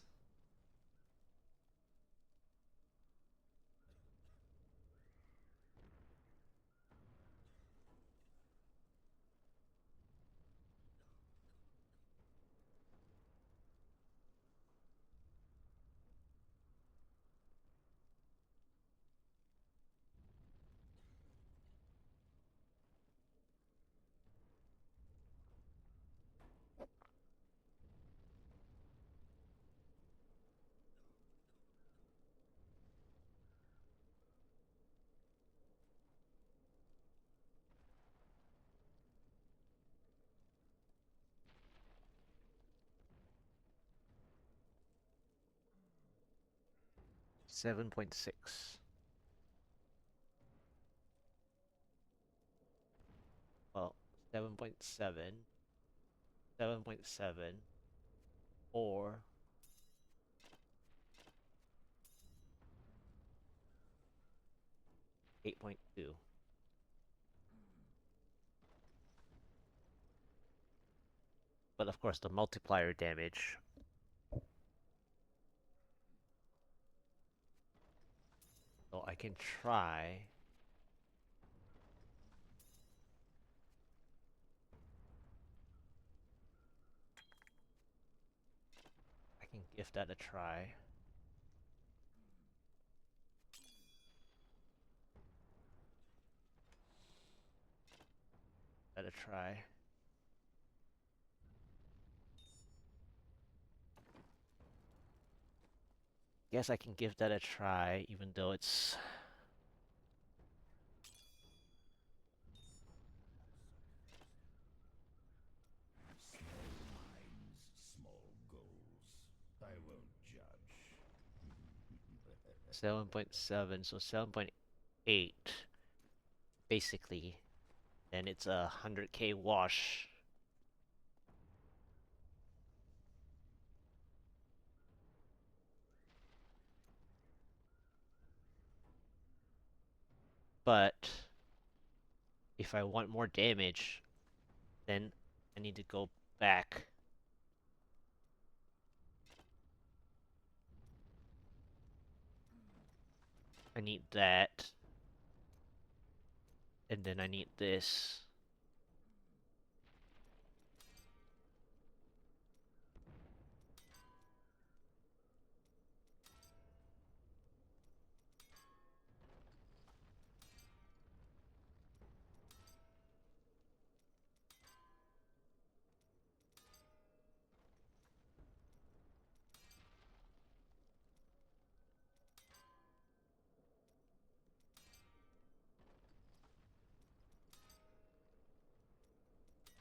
7.6. Well, 7.7, 7.7, or 8.2. But of course, the multiplier damage. So I can try. I can give that a try. That a try. Guess I can give that a try, even though it's Small minds, small goals. I won't judge. 7.7, so 7.8, basically. Then it's a 100k wash. But if I want more damage, then I need to go back. I need that. And then I need this.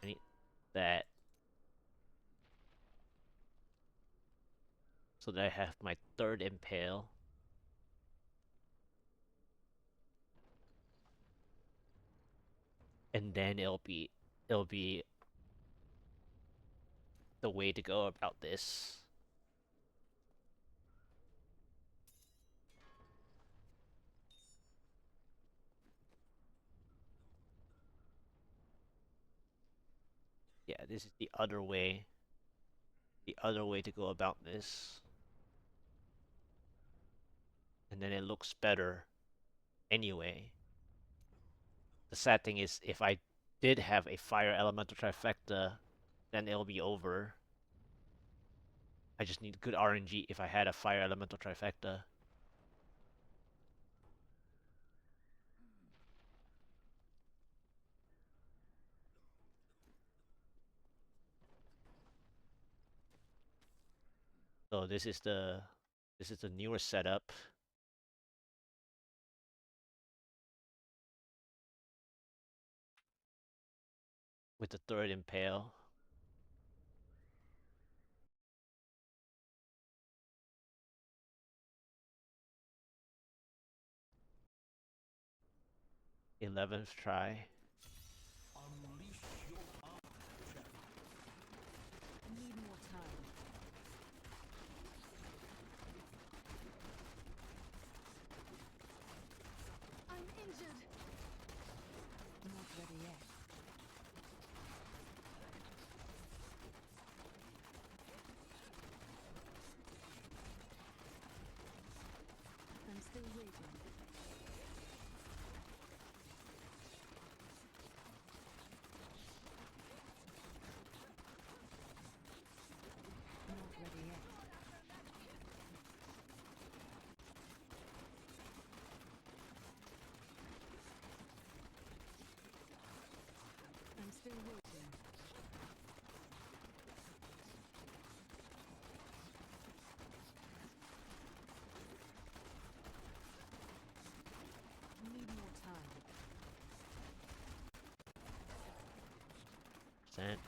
I need that. So that I have my third impale. And then it'll be the way to go about this. Yeah, this is the other way. The other way to go about this. And then it looks better anyway. The sad thing is, if I did have a fire elemental trifecta, then it'll be over. I just need good RNG if I had a fire elemental trifecta. So this is the newer setup. With the third impale. '11th try. Unleash your arm, champion. I need more time. I'm injured. Not ready yet. I'm still waiting. Not ready yet. I'm still waiting. Need more time. Sent.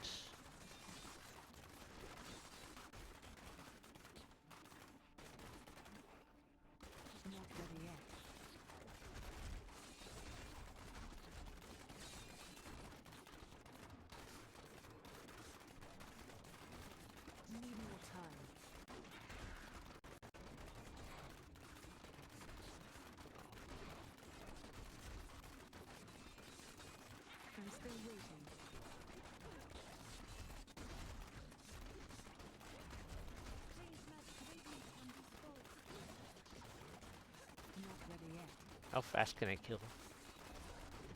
How fast can I kill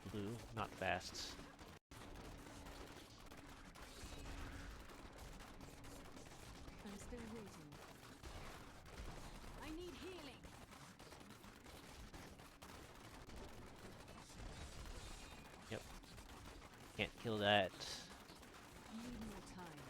the blue? Not fast. I'm still waiting. I need healing. Yep. Can't kill that. Need more time.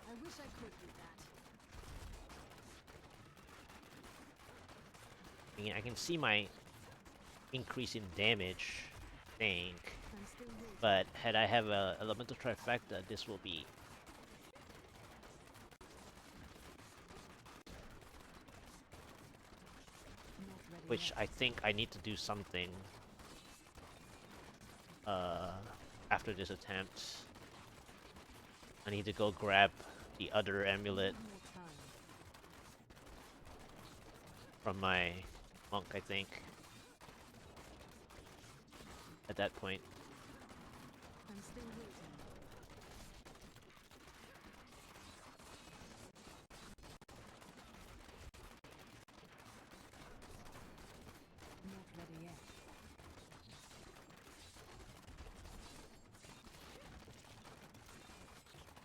I wish I could do that. I mean, I can see my increase in damage, I think. I'm still waiting. But had I have a elemental trifecta, this will be Not ready which yet. I think I need to do something after this attempt. I need to go grab the other amulet Need more time. from my monk, I think. At that point. I'm still waiting. Not ready yet.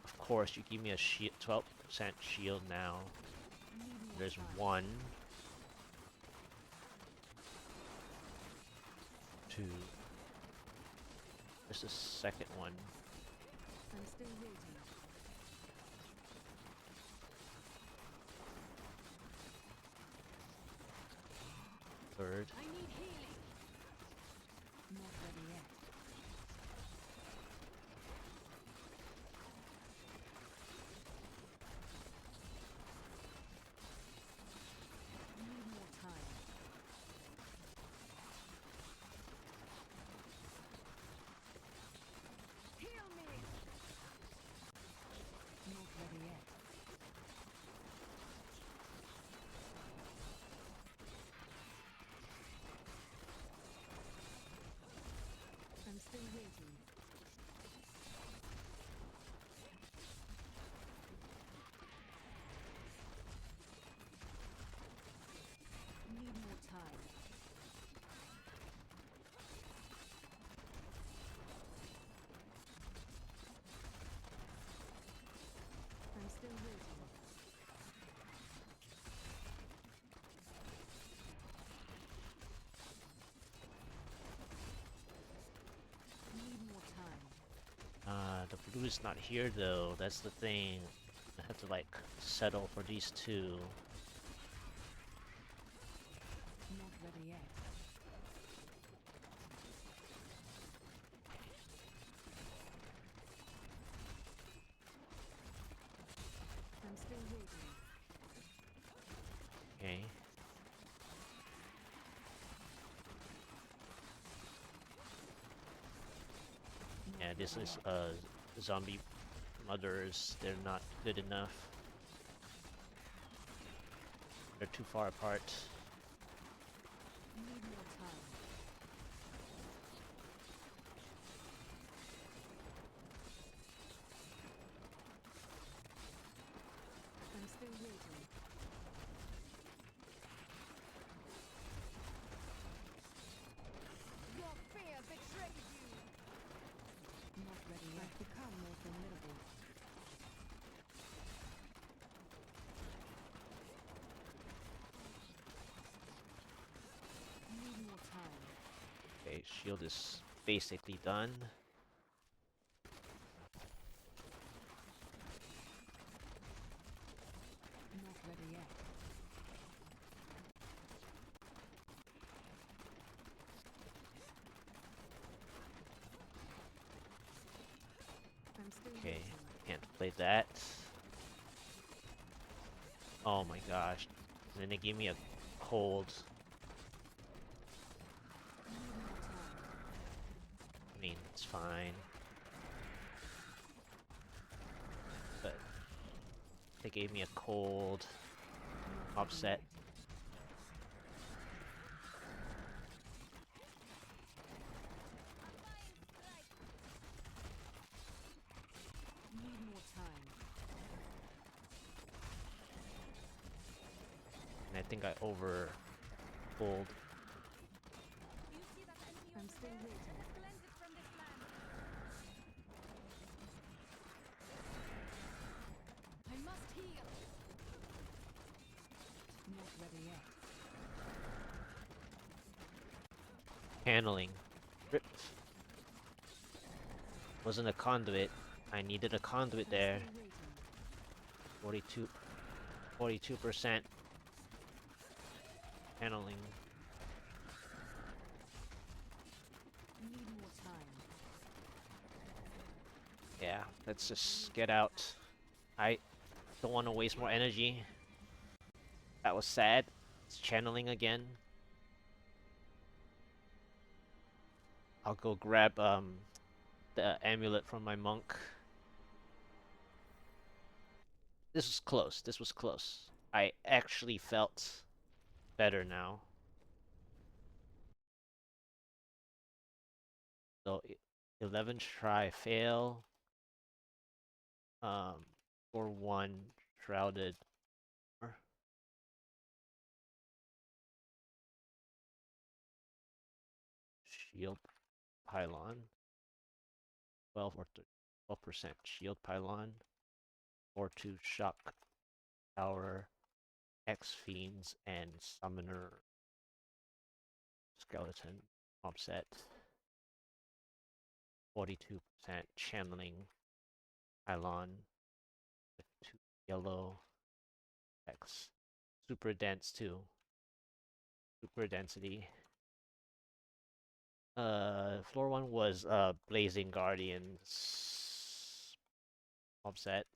Of course, you give me a 12% shield now. Need more There's time. 1, 2. There's the second one. I'm still waiting. Third. I need healing. Not ready yet. Need more time. Heal me. Not ready yet. I'm still waiting. Need more time. I'm still waiting. Need more time. The blue is not here though. That's the thing. I have to like settle for these two. Not ready yet. I'm still waiting. Okay. Not Yeah, this ready is yet. zombie mothers. They're not good enough. They're too far apart. Need more time. I'm still waiting. Your fear betrayed you. Not ready yet. I've become more formidable. Need more time. Okay, shield is basically done. Not ready yet. I'm still Okay, waiting. can't play that. Oh my gosh. And then they gave me a cold. Need more time. I mean, it's fine. But they gave me a cold Not ready offset. yet. Need more think I over pulled. I'm still waiting. I must heal. Not ready yet. Channeling. Rip. Wasn't a conduit. I needed a conduit I'm there. still waiting. 42% channeling. Need more time. Yeah, let's just get out. I don't want to waste more energy. That was sad. It's channeling again. I'll go grab the amulet from my monk. This was close. This was close. I actually felt better now. So 11 try fail. For 1 shrouded. Shield pylon. 12 or 12% shield pylon. Or 2 shock tower, X fiends, and summoner skeleton offset. 42% channeling pylon with 2 yellow X. Super dense too. Super density. Floor 1 was Blazing Guardians offset.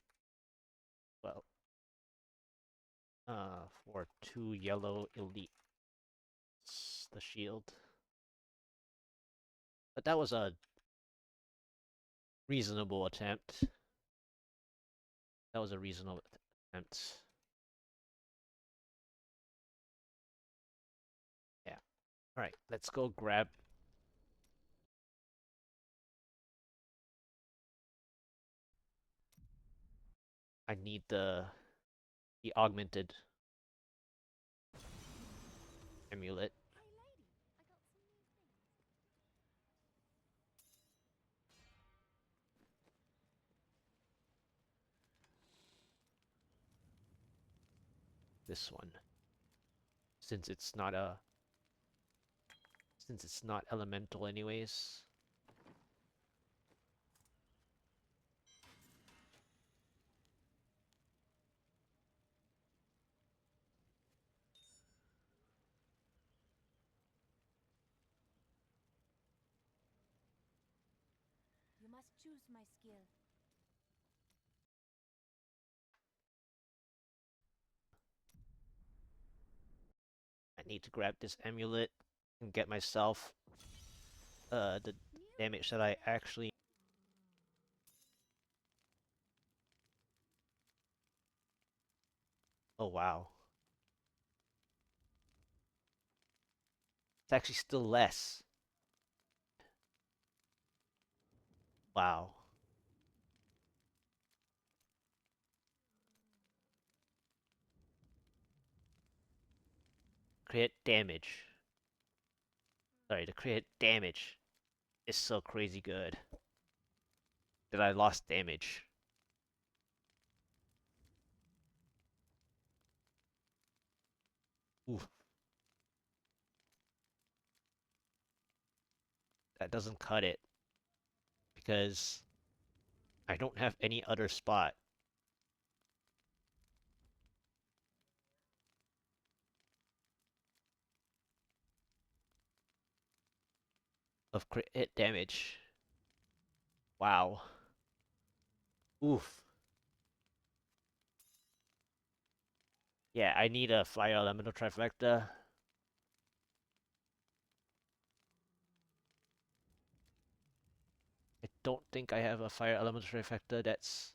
Well, for 2 yellow elite, the shield. But that was a reasonable attempt. That was a reasonable attempt. Yeah. Alright, let's go grab. I need the augmented amulet. This one. Since it's not elemental anyways. You must choose my skill. I need to grab this amulet and get myself the damage that I actually. Oh wow. It's actually still less. Wow. Crit damage. Sorry, the crit damage is so crazy good that I lost damage. Oof. That doesn't cut it because I don't have any other spot. Of crit hit damage. Wow. Oof. Yeah, I need a fire elemental trifecta. I don't think I have a fire elemental trifecta that's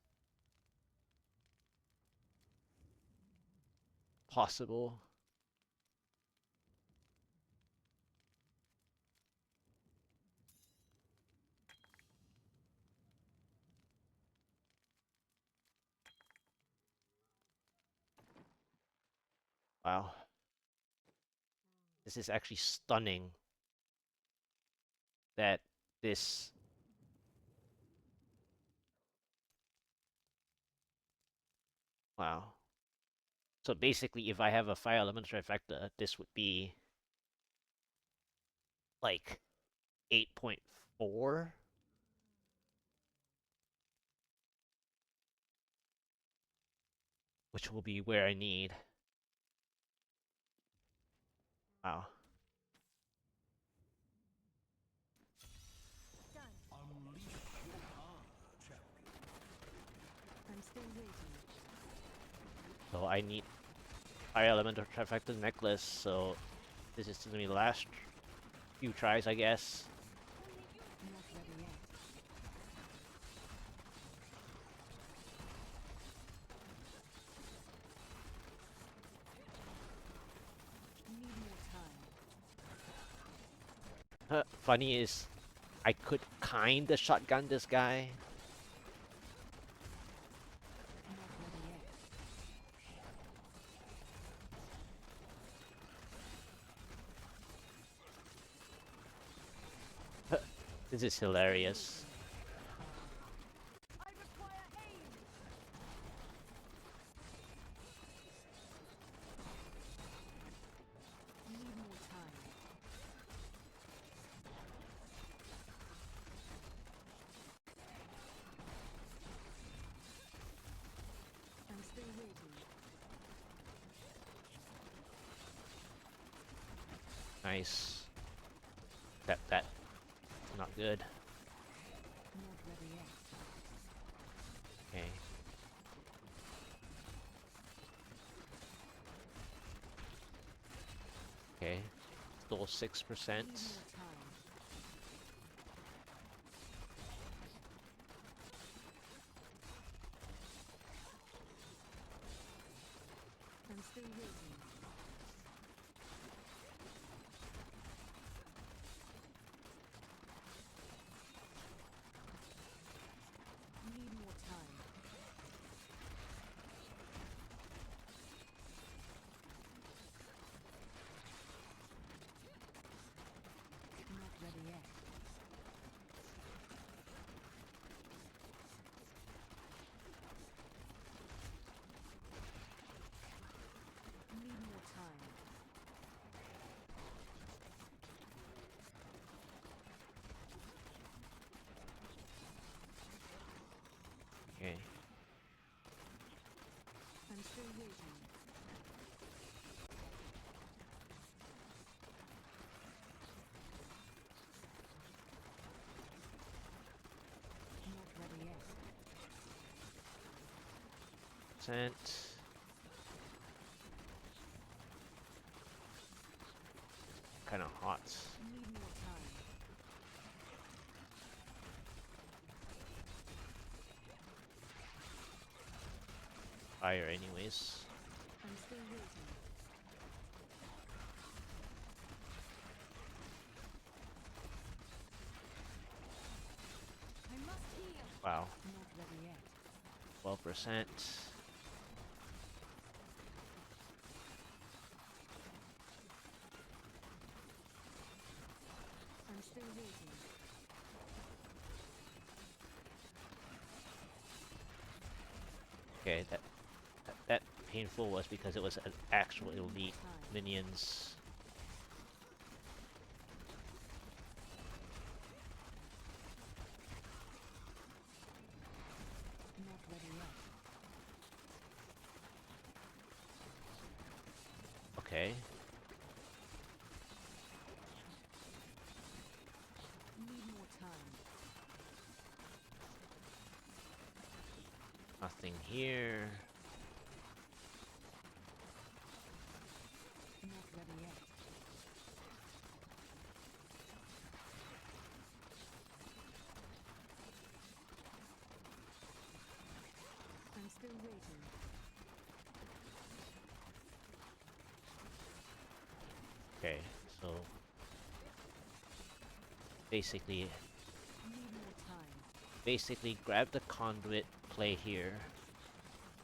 possible. Wow. This is actually stunning that this... Wow. So basically, if I have a fire element trifecta, this would be like 8.4. Which will be where I need. Wow. Unleash your power, champion. I'm still waiting. So I need fire elemental trifecta necklace, so this is gonna be the last few tries, I guess. Not ready yet. Need more time. Funny is, I could kinda shotgun this guy. Not ready yet. This is hilarious. I require aim. Need more time. I'm still waiting. Nice. That not good. Not ready yet. Okay. Okay. Still 6%. Need more time. I'm still waiting. Need more time. Not ready yet. Need more time. Okay. I'm still waiting. Not ready yet. Percent. Kind of hot. Need more time. Fire, anyways. I'm still waiting. I must heal. Wow. Not ready yet. 12%. I'm still waiting. Okay, that painful was because it was an actual elite minions. Not ready yet. Okay. Need more time. Nothing here. Not ready yet. I'm still waiting. Okay, so basically Need more time. basically grab the conduit, play here.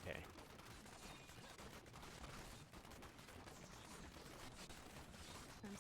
Okay. I'm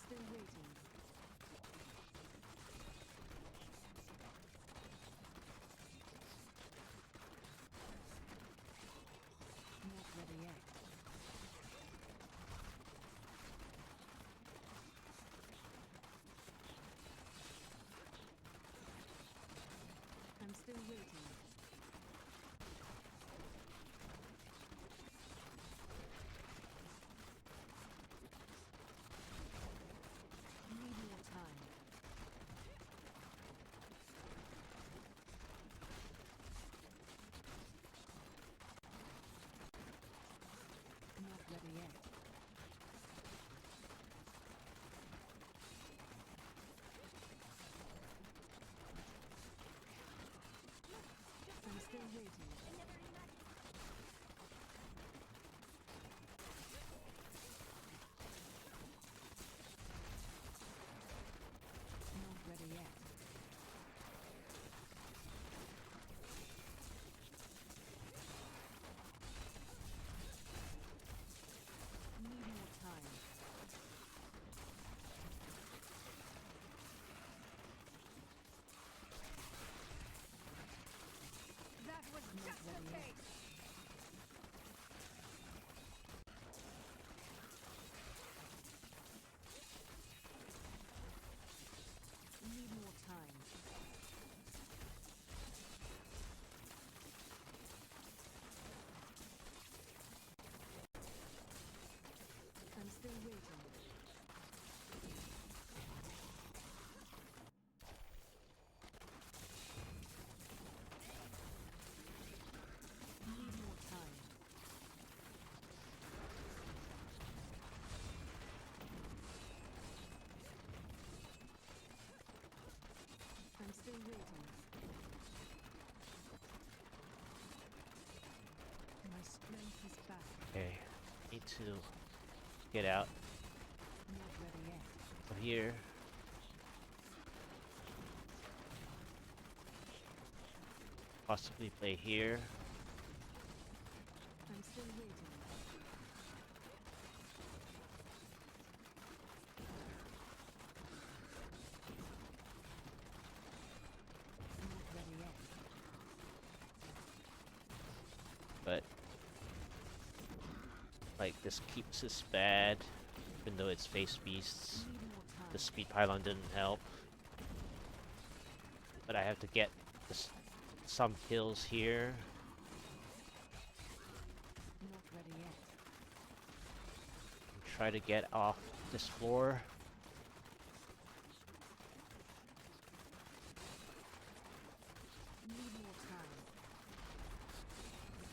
to get out Not ready yet. of here. Possibly play here. I'm still waiting. Not ready yet. But like this keeps us bad, even though it's face beasts. Need more time. The speed pylon didn't help. But I have to get some kills here. Not ready yet. And try to get off this floor. Need more time.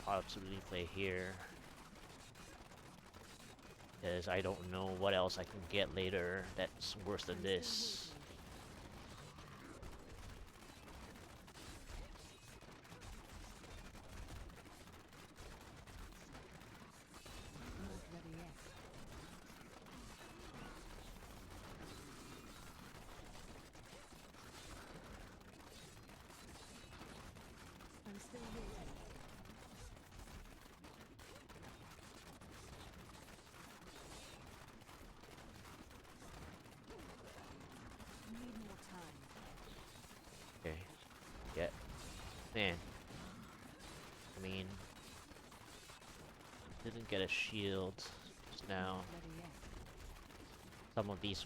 Possibly play here. Because I don't know what else I can get later that's worse than I'm this. still waiting. Not ready yet. I'm still waiting. Need more time. Okay. Yeah. Man. I mean, didn't get a shield just now. Not ready yet. Some of these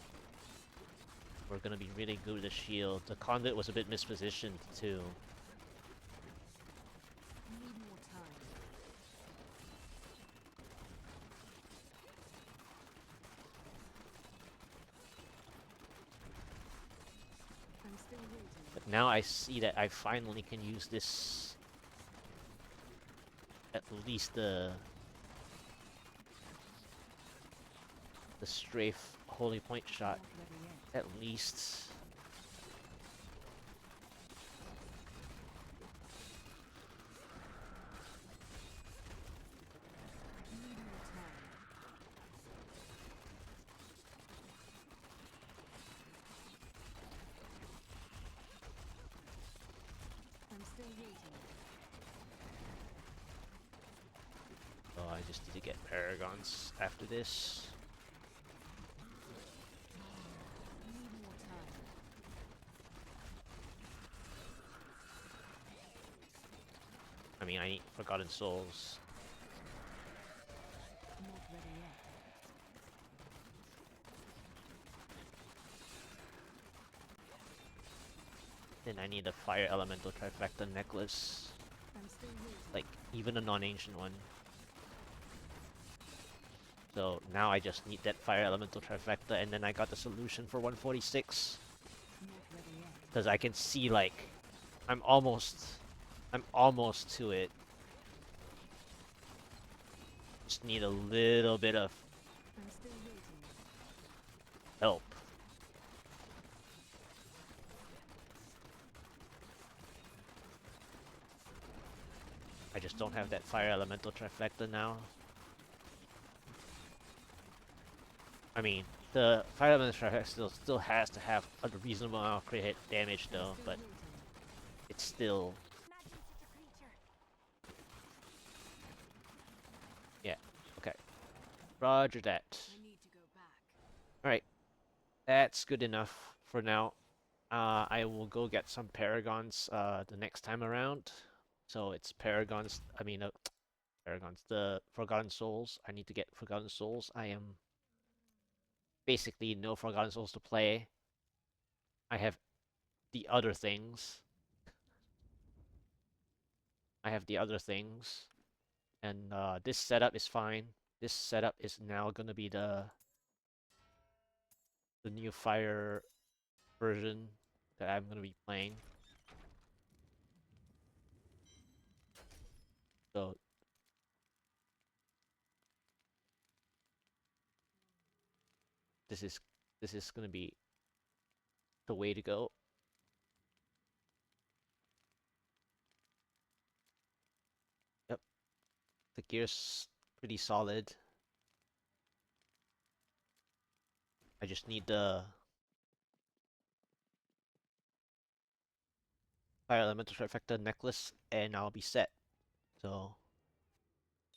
were gonna be really good with the shield. The Conduit was a bit mispositioned too. Need more time. I'm still waiting. But now I see that I finally can use this. At least the strafe holy point shot. Not ready yet. At least. Need more time. I'm still waiting. Oh, I just need to get paragons after this. Need more time. I mean, I need Forgotten Souls. Not ready yet. Then I need a Fire Elemental Trifecta necklace. I'm still waiting. Like, even a non-ancient one. So now I just need that Fire Elemental Trifecta, and then I got the solution for 146. Not ready yet. Because I can see, like, I'm almost to it. Just need a little bit of I'm still waiting. help. I just don't have that Fire Elemental Trifecta now. I mean, the Fire Elemental Trifecta still has to have a reasonable amount of crit hit damage though, Still but waiting. it's still... Yeah, okay. Roger that. I need to go back. Alright, that's good enough for now. I will go get some Paragons the next time around. So it's Paragons, Paragons, the Forgotten Souls. I need to get Forgotten Souls. I am basically no Forgotten Souls to play. I have the other things. And this setup is fine. This setup is now gonna be the new fire version that I'm gonna be playing. So this is gonna be the way to go. Yep, the gear's pretty solid. I just need the Fire Elemental Trifecta necklace, and I'll be set. So,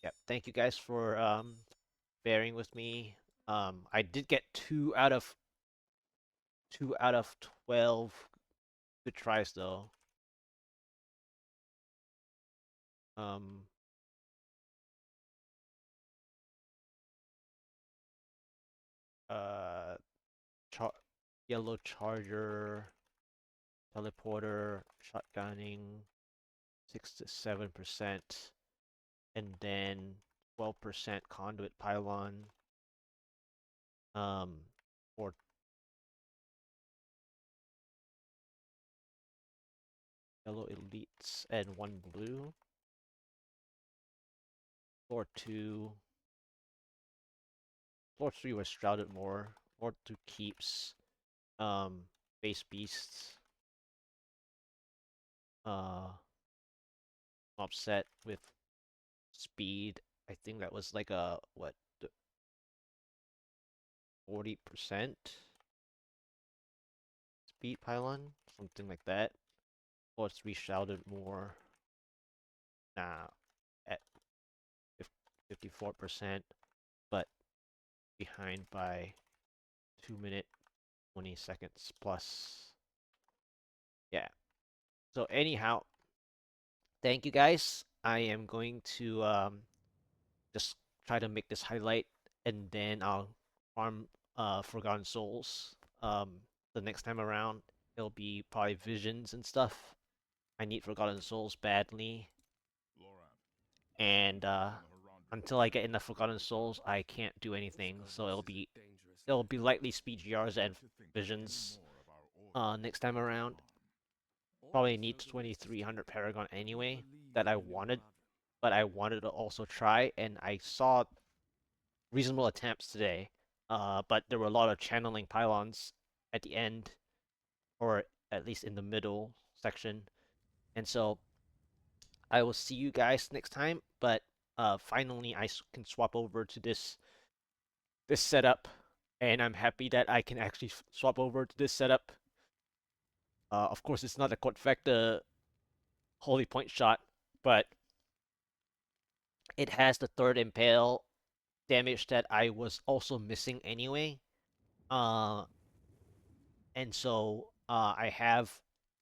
yeah, thank you guys for bearing with me. I did get 2 out of 12 good tries though. Um, uh, char Yellow Charger, Teleporter, Shotgunning, 6 to 7%, and then 12% Conduit Pylon. Or Yellow Elites and 1 blue. Floor 2. Floor 3 was Shrouded more. Floor 2 keeps Base Beasts. Offset with speed. I think that was like a what 40% speed pylon, something like that. Or 3 Shrouded more. Nah, at 54%, but behind by 2 minute 20 seconds plus. Yeah. So anyhow, thank you guys. I am going to just try to make this highlight, and then I'll farm Forgotten Souls. The next time around, it'll be probably visions and stuff. I need Forgotten Souls badly, and until I get enough Forgotten Souls, I can't do anything. So it'll be lightly speed GRs and visions next time around. Probably need 2300 Paragon anyway that I wanted, but I wanted to also try, and I saw reasonable attempts today. But there were a lot of channeling pylons at the end, or at least in the middle section, and so I will see you guys next time. But finally, I can swap over to this setup, and I'm happy that I can actually swap over to this setup. Of course, it's not a Quadfecta Holy Point shot, but it has the third impale damage that I was also missing anyway. Uh, and so I have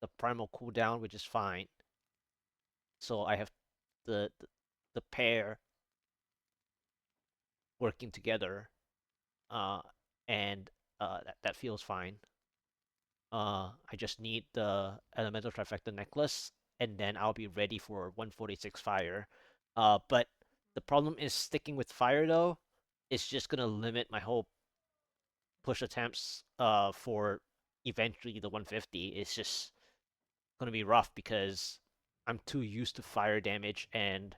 the Primal cooldown, which is fine. So I have the pair working together, uh, and that feels fine. I just need the Elemental Trifecta necklace, and then I'll be ready for 146 fire. But the problem is sticking with fire though. It's just gonna limit my whole push attempts for eventually the 150. It's just gonna be rough because I'm too used to fire damage, and